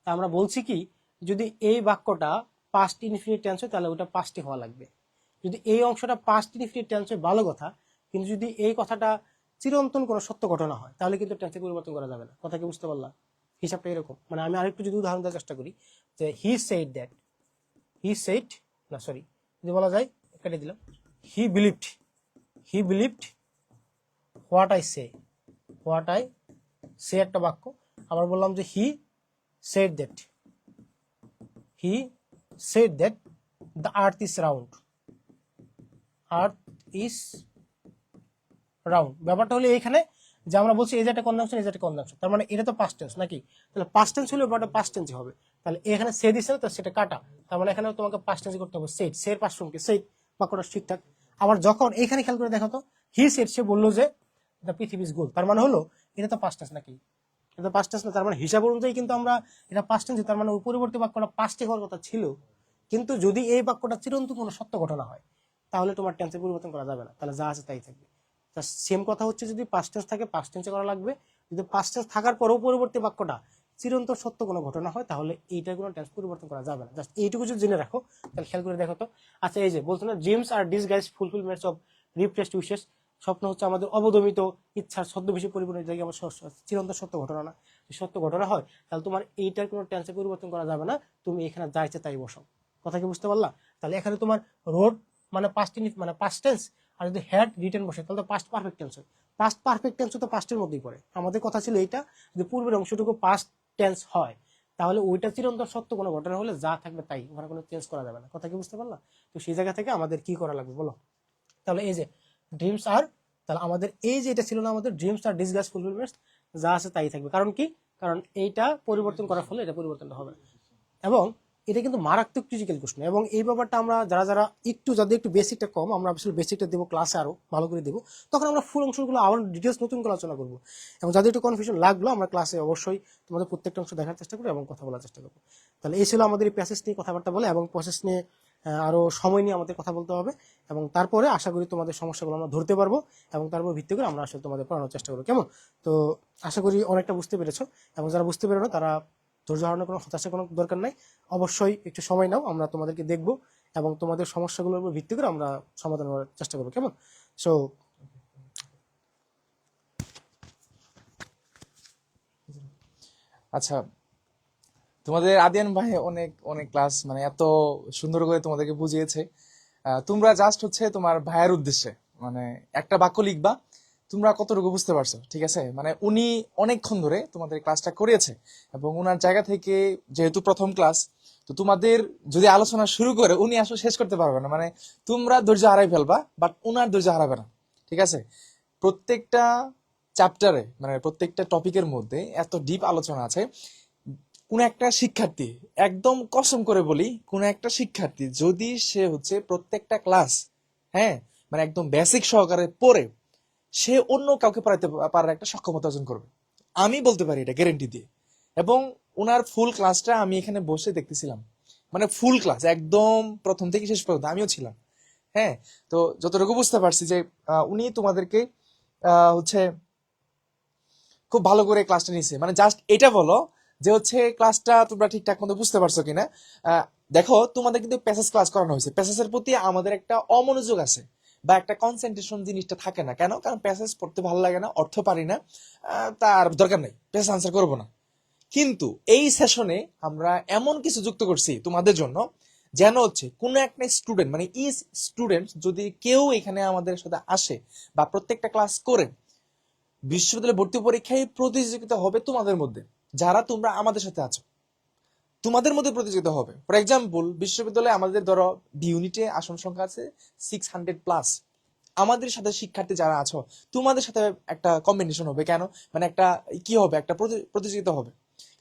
তা আমরা বলছি কি, যদি এই বাক্যটা পাস্ট ইনফিনিট টেন্স হয় তাহলে ওটা পাস্টই হওয়া লাগবে। যদি এই অংশটা পাস্ট ইনফিনিট টেন্স হয় ভালো কথা, কিন্তু যদি এই কথাটা চিরন্তন কোনো সত্য ঘটনা হয় তাহলে কিন্তু টেন্সে পরিবর্তন করা যাবে না। কথা কি বুঝতে পারলাম? হিসাবটা এরকম, মানে আমি আরেকটু যদি উদাহরণ দেওয়ার চেষ্টা করি, যে he said that, he said, না সরি, যদি বলা যায় কেটে দিলাম, হি believed, he believed what I say, what I say একটা বাক্য। আবার বললাম যে he said that, he said that the earth is round, earth is round. ব্যাপারটা হলো এইখানে যে আমরা বলছি এই যে একটা কনজাংশন, এই যে একটা কনজাংশন, তার মানে এটা তো পাস্ট টেন্স নাকি? তাহলে পাস্ট টেন্স হলে ব্যাপারটা পাস্ট টেন্সই হবে। তাহলে এখানে সে দিছে তো সেটা কাটা, তার মানে এখানে তোমাকে পাস্ট টেন্স করতে হবে, সেড, সের পাস্ট ফর্ম কি সেড, বাক্যটা ঠিকঠাক। আবার যখন এইখানে খেয়াল করে দেখো তো, হি সেড, সে বললো যে দ্য পৃথিবী ইজ গোল, তার মানে হলো এটা তো পাস্ট টেন্স নাকি? এটা তো পাস্ট টেন্স না, তার মানে হিসাব অনুযায়ী কিন্তু আমরা এটা পাস্ট টেন্স, তার মানে ওই পরিবর্তী বাক্যটা পাস্টে হওয়ার কথা ছিল। কিন্তু যদি এই বাক্যটা চিরন্তন কোনো সত্য ঘটনা হয় তাহলে তোমার টেন্সের পরিবর্তন করা যাবে না, তাহলে যা আছে তাই থাকবে। সেম কথা হচ্ছে, যদি পাস্ট টেন্স থাকে পাস্ট টেন্সে করা লাগবে, যদি পাস্ট টেন্স থাকার পরেও পরবর্তী বাক্যটা চিরন্তন সত্য কোনো ঘটনা হয় তাহলে এইটার কোনো টেন্স পরিবর্তন করা যাবে না। জাস্ট এইটুকু যদি জেনে রাখো তাহলে খেয়াল করে দেখো তো। আচ্ছা, এই যে বলছো না dreams are disguise fulfilments of repressed wishes, স্বপ্ন হচ্ছে আমাদের অবদমিত ইচ্ছার ছদ্মবেশী পরিপূর্ণ, যেটাকে আমরা চিরন্তন সত্য ঘটনা না, সত্য ঘটনা হয় তাহলে তোমার এইটার কোনো টেন্সে পরিবর্তন করা যাবে না, তুমি এখানে যা ইচ্ছে তাই বসাও। কথা কি বুঝতে পারলা? তাহলে এখানে তোমার রোড মানে পাস্ট মানে পাস্ট টেন্স, আর যদি হ্যাড রিটেন বসে তাহলে তো পাস্ট পারফেক্ট টেন্স হয়। পাস্ট পারফেক্ট টেন্স তো পাস্টের মধ্যেই পড়ে। আমাদের কথা ছিল এইটা, যদি পূর্বের অংশটুকু পাস্ট টেন্স হয় তাহলে ওইটা চিরন্তন সত্য কোনো ঘটনা হলে যা থাকবে তাই, ওখানে কোনো চেঞ্জ করা যাবে না। কথা কি বুঝতে পারলা? তো সেই জায়গা থেকে আমাদের কি করা লাগবে বলো? তাহলে এই যে ড্রিমস আর, তাহলে আমাদের এই যে এটা ছিল না, আমাদের ড্রিমস আর ডিসগাইজ ফুলফিলমেন্টস, যা আছে তাই থাকবে। কারণ কি? কারণ এইটা পরিবর্তন করার ফলে এটা পরিবর্তনটা হবে না। এবং এটা কিন্তু মারাত্মক ক্রিটিক্যাল প্রশ্ন, এবং এই ব্যাপারটা আমরা যারা যাদের একটু বেসিকটা কম, আমরা আসলে বেসিকটা দেবো ক্লাসে আরো ভালো করে দেবো, তখন আমরা ফুল অংশগুলো আবার ডিটেলস নতুন করে আলোচনা করবো। এবং যাদের একটু কনফিউশন লাগলো, আমরা ক্লাসে অবশ্যই তোমাদের প্রত্যেকটা অংশ দেখার চেষ্টা করবো এবং কথা বলার চেষ্টা করবো। তাহলে এই ছিল আমাদের এই প্যাসেজ নিয়ে কথাবার্তা বলে, এবং প্রসেস নিয়ে আরো সময় নিয়ে আমাদের কথা বলতে হবে, এবং তারপরে আশা করি তোমাদের সমস্যাগুলো আমরা ধরতে পারবো, এবং তারপর ভিত্তি করে আমরা আসলে তোমাদের পড়ানোর চেষ্টা করবো। কেমন? তো আশা করি অনেকটা বুঝতে পেরেছো, এবং যারা বুঝতে পেরো না তারা ধৈর্য হারানোর কোনো হতাশার কোনো দরকার নাই। অবশ্যই একটু সময় নাও, আমরা তোমাদেরকে দেখবো এবং তোমাদের সমস্যাগুলোর উপর ভিত্তি করে আমরা সমাধান করার চেষ্টা করবো। কেমন? সো আচ্ছা, তোমাদের আদিয়ান ভাই অনেক অনেক ক্লাস মানে এত সুন্দর করে তোমাদেরকে বুঝিয়েছে। তোমরা জাস্ট হচ্ছে তোমার ভাইয়ের উদ্দেশ্যে মানে একটা বাক্য লিখবা, তোমরা কতটুকু বুঝতে পারছো, ঠিক আছে? মানে উনি অনেকক্ষণ ধরে তোমাদের ক্লাসটা করিয়েছে, এবং ওনার জায়গা থেকে যেহেতু প্রথম ক্লাস, তো তোমাদের যদি আলোচনা শুরু করে উনি আসলে শেষ করতে পারবে না, মানে তোমরা ধৈর্য হারাই ফেলবা, বাট উনার ধৈর্য হারাবে না, ঠিক আছে? প্রত্যেকটা চ্যাপ্টারে মানে প্রত্যেকটা টপিকের মধ্যে এত ডিপ আলোচনা আছে। কোন একটা শিক্ষার্থী, একদম কসম করে বলি, কোন একটা শিক্ষার্থী যদি সে হচ্ছে প্রত্যেকটা ক্লাস, হ্যাঁ, মানে একদম বেসিক সহকারে পড়ে, সে অন্য কাউকে পড়াতে পারার একটা সক্ষমতা অর্জন করবে, আমি বলতে পারি এটা গ্যারেন্টি দিয়ে। এবং ওনার ফুল ক্লাসটা আমি এখানে বসে দেখতেছিলাম, মানে ফুল ক্লাস একদম প্রথম থেকে শেষ পর্যন্ত আমিও ছিলাম। হ্যাঁ, তো যতটুকু বুঝতে পারছি যে উনি তোমাদেরকে হচ্ছে খুব ভালো করে ক্লাসটা নিছে। মানে জাস্ট এটা বলো যে হচ্ছে ক্লাসটা তোমরা ঠিকঠাক মতো বুঝতে পারছো কিনা। দেখো, তোমাদের কিন্তু প্যাসেজ ক্লাস করানো হয়েছে, প্যাসেজের প্রতি আমাদের একটা অমনোযোগ আছে বা একটা কনসেন্ট্রেশন জিনিসটা থাকে না। কেন? কারণ প্যাসেজ পড়তে ভালো লাগে না, অর্থ পারি না, তার দরকার নেই, প্যাসেজ আনসার করবো না। কিন্তু এই সেশনে আমরা এমন কিছু যুক্ত করছি তোমাদের জন্য, যেন হচ্ছে কোনো একটা স্টুডেন্ট মানে ইস স্টুডেন্ট যদি কেউ এখানে আমাদের সাথে আসে বা প্রত্যেকটা ক্লাস করে, বিশ্ববিদ্যালয় ভর্তি পরীক্ষায় প্রতিযোগিতা হবে তোমাদের মধ্যে, যারা তোমরা আমাদের সাথে আছো তোমাদের মধ্যে প্রতিযোগিতা হবে। ফর এক্সাম্পল, বিশ্ববিদ্যালয়ে আমাদের ধরো বি ইউনিটে আসন সংখ্যা আছে 600+। আমাদের সাথে শিক্ষার্থী যারা আছো, তোমাদের সাথে একটা কম্বিনেশন হবে। কেন? মানে একটা কি হবে, একটা প্রতিযোগিতা হবে।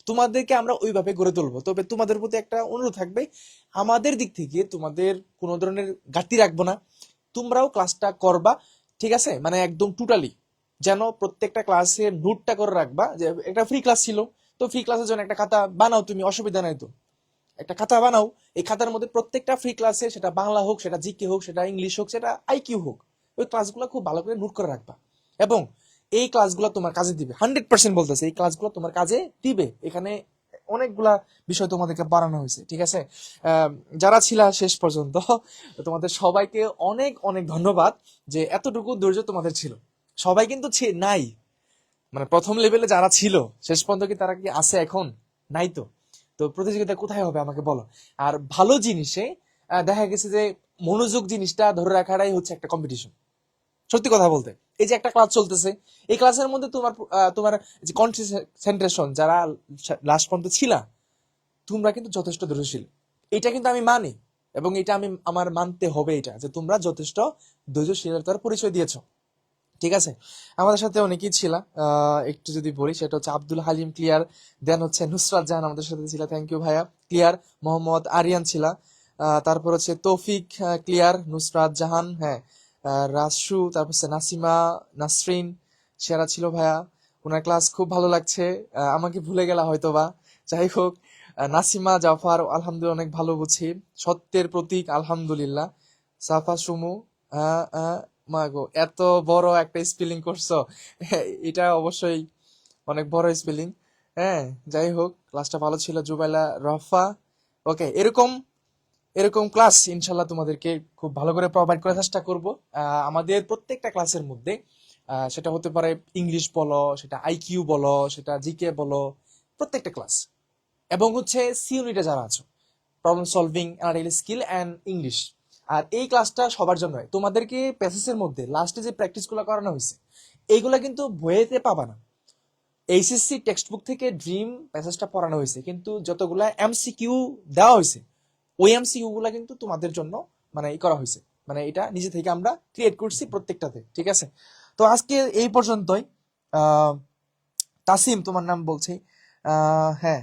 তোমাদেরকে আমরা ওইভাবে গড়ে তুলবো। তবে তোমাদের প্রতি একটা অনুরোধ থাকবে, আমাদের দিক থেকে তোমাদের কোনো ধরনের ঘাটতি রাখবো না, তোমরাও ক্লাসটা করবা, ঠিক আছে? মানে একদম টোটালি যেন প্রত্যেকটা ক্লাসে নোটটা করে রাখবা। যে একটা ফ্রি ক্লাস ছিল, তো ফ্রি ক্লাসের জন্য একটা খাতা বানাও, তুমি অসুবিধা নাই তো, একটা খাতা বানাও। এই খাতার মধ্যে প্রত্যেকটা ফ্রি ক্লাসে, সেটা বাংলা হোক, সেটা জিকে হোক, সেটা ইংলিশ হোক, সেটা আইকিউ হোক, ওই ক্লাসগুলো খুব ভালো করে নোট করে রাখবা। এবং এই ক্লাসগুলো তোমার কাজে দিবে, 100% বলতেছে, এই ক্লাসগুলো তোমার কাজে দিবে। এখানে অনেকগুলা বিষয় তোমাদেরকে বাড়ানো হয়েছে, ঠিক আছে? যারা ছিলা শেষ পর্যন্ত, তোমাদের সবাইকে অনেক অনেক ধন্যবাদ যে এতটুকু ধৈর্য তোমাদের ছিল। সবাই কিন্তু নাই, মানে প্রথম লেভেলে যারা ছিল শেষ পর্যন্ত কি তারা কি আছে এখন? নাই তো। তো প্রতিযোগিতা কোথায় হবে আমাকে বলো। আর ভালো জিনিসে দেখা গেছে যে মনোযোগ জিনিসটা ধরে রাখাটাই হচ্ছে একটা কম্পিটিশন। সত্যি কথা বলতে, এই যে একটা ক্লাস চলতেছে, এই ক্লাসের মধ্যে তোমার যে কনসেন্ট্রেশন, যারা লাস্ট পর্যন্ত ছিলা, তোমরা কিন্তু যথেষ্ট ধৈর্যশীল, এটা কিন্তু আমি মানি। এবং এটা আমার মানতে হবে, এটা যে তোমরা যথেষ্ট ধৈর্যশীলতার পরিচয় দিয়েছো, ঠিক আছে? আমাদের সাথে অনেকেই ছিল, একটু যদি বলি সেটা হচ্ছে আব্দুল হালিম ক্লিয়ার, দেন হচ্ছে নুসরাত জাহান আমাদের সাথে ছিল, থ্যাংক ইউ ভাইয়া ক্লিয়ার। মোহাম্মদ আরিয়ান ছিল, তারপর হচ্ছে তৌফিক ক্লিয়ার, নুসরাত জাহান, হ্যাঁ, রাসু, তারপর হচ্ছে নাসিমা নাসরিন সেরা ছিল ভাইয়া, ওনার ক্লাস খুব ভালো লাগছে। আমাকে ভুলে গেলা হয়তো বা, যাই হোক। নাসিমা জাফর আলহামদুলিল্লাহ অনেক ভালো বুঝি, সত্যের প্রতীক আলহামদুলিল্লাহ। সাফা সুমু, আহ, আহ, মা গো, এত বড় একটা স্পেলিং করছো, এটা অবশ্যই অনেক বড় স্পেলিং। হ্যাঁ, যাই হোক, ক্লাসটা ভালো ছিল। জুবাইলা রফা, ওকে, এরকম এরকম ক্লাস ইনশাল্লাহ তোমাদেরকে খুব ভালো করে প্রোভাইড করার চেষ্টা করব। আমাদের প্রত্যেকটা ক্লাসের মধ্যে, সেটা হতে পারে ইংলিশ বলো, সেটা আইকিউ বলো, সেটা জিকে বলো, প্রত্যেকটা ক্লাস, এবং হচ্ছে সি ইউনিটে যারা আছো, problem solving, analytical skill and English. আর এই ক্লাসটা সবার জন্য। তোমাদেরকে প্যাসেজের মধ্যে লাস্টে যে প্র্যাকটিসগুলো করানো হয়েছে, এইগুলা কিন্তু বইয়েতে পাবা না। এইচএসসি টেক্সট বুক থেকে ড্রিম প্যাসেজটা পড়ানো হয়েছে, কিন্তু যতগুলা এমসিকিউ দেওয়া হয়েছে, ওই এমসিকিউ গুলা কিন্তু তোমাদের জন্য মানে ই করা হয়েছে, মানে এটা নিজে থেকে আমরা ক্রিয়েট করছি প্রত্যেকটাতে, ঠিক আছে? তো আজকে এই পর্যন্তই। আহ তাসিম তোমার নাম বলছি, হ্যাঁ,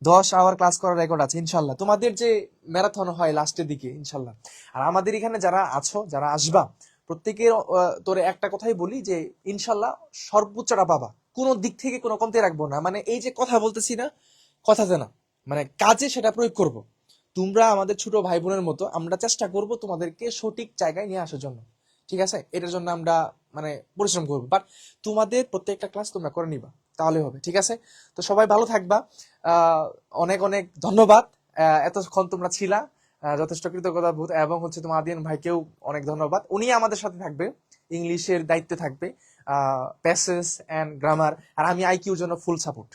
10 আওয়ার ক্লাস করার রেকর্ড আছে ইনশাল্লাহ। তোমাদের যে ম্যারাথন হয় লাস্টের দিকে ইনশাল্লাহ। আর আমাদের এখানে যারা আছো, যারা আসবা, প্রত্যেকের তোরে একটা কথাই বলি যে ইনশাল্লাহ সর্বোচ্চটা পাবা, কোনো দিক থেকে কোনো কমতি রাখবো না। মানে এই যে কথা বলতেছি না, কথাতে না, মানে কাজে সেটা প্রয়োগ করব। তোমরা আমাদের ছোট ভাই বোনের মতো, আমরা চেষ্টা করব তোমাদেরকে সঠিক জায়গায় নিয়ে আসার জন্য। ঠিক আছে, এটার জন্য আমরা মানে পরিশ্রম করবো, বাট তোমাদের প্রত্যেকটা ক্লাস তোমরা করে নিবা, তাহলে হবে। ঠিক আছে, তো সবাই ভালো থাকবা। অনেক অনেক ধন্যবাদ, এতক্ষণ তোমরা ছিলা, যথেষ্ট কৃতজ্ঞতা বোধ। এবং হচ্ছে তোমার আদিয়ান ভাইকেও অনেক ধন্যবাদ, উনি আমাদের সাথে থাকবে, ইংলিশের দায়িত্বে থাকবে, প্যাসেজ এন্ড গ্রামার। আর আমি আইকিউর জন্য ফুল সাপোর্ট।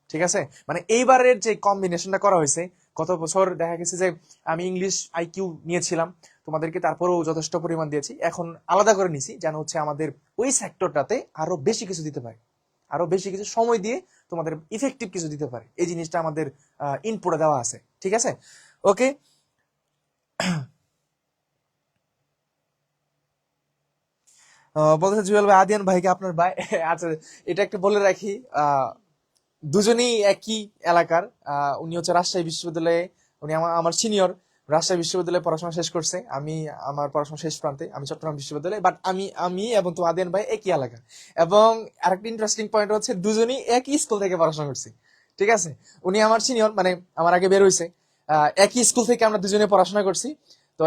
ঠিক আছে, মানে এইবারের যে কম্বিনেশনটা করা হয়েছে, গত বছর দেখা গেছে যে আমি ইংলিশ আইকিউ নিয়েছিলাম তোমাদেরকে, তারপরেও যথেষ্ট পরিমাণ দিয়েছি। এখন আলাদা করে নিছি যেন হচ্ছে আমাদের ওই সেক্টরটাতে আরো বেশি কিছু দিতে পারে, আরো বেশি কিছু সময় দিয়ে তোমাদের ইফেক্টিভ কিছু দিতে পারে, এই জিনিসটা আমাদের ইনপুটে দেওয়া আছে। ঠিক আছে, ওকে। বলতেছে জুয়েল ভাই, আদিয়ান ভাইকে আপনার ভাই। আচ্ছা, এটা একটা বলে রাখি, আহ দুজনেই একই এলাকার। উনি হচ্ছে রাজশাহী বিশ্ববিদ্যালয়ে, উনি আমার আমার সিনিয়র, রাজশাহী বিশ্ববিদ্যালয়ে পড়াশোনা শেষ করছে। আমি আমার পড়াশোনা শেষ প্রান্তে, আমি চট্টগ্রাম বিশ্ববিদ্যালয়ে, বাট আমি এবং তো আদিয়ান ভাই একই এলাকা। এবং আরেকটা ইন্টারেস্টিং পয়েন্ট হচ্ছে দুজনেই একই স্কুল থেকে পড়াশোনা করছি। ঠিক আছে, উনি আমার সিনিয়র, মানে আমার আগে বের হইছে। একই স্কুল থেকে আমরা দুজনে পড়াশোনা করছি। তো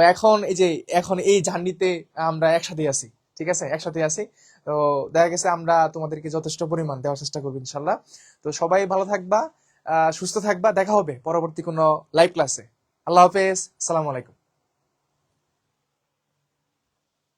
এখন এই জার্নিতে আমরা একসাথে আছি। ঠিক আছে, একসাথে আছি। তো দেখা গেছে আমরা তোমাদেরকে যথেষ্ট পরিমাণ দেওয়ার চেষ্টা করবো ইনশাল্লাহ। তো সবাই ভালো থাকবা, সুস্থ থাকবা, দেখা হবে পরবর্তী কোনো লাইভ ক্লাসে। আল্লাহ হাফেজ, সালাম আলাইকুম।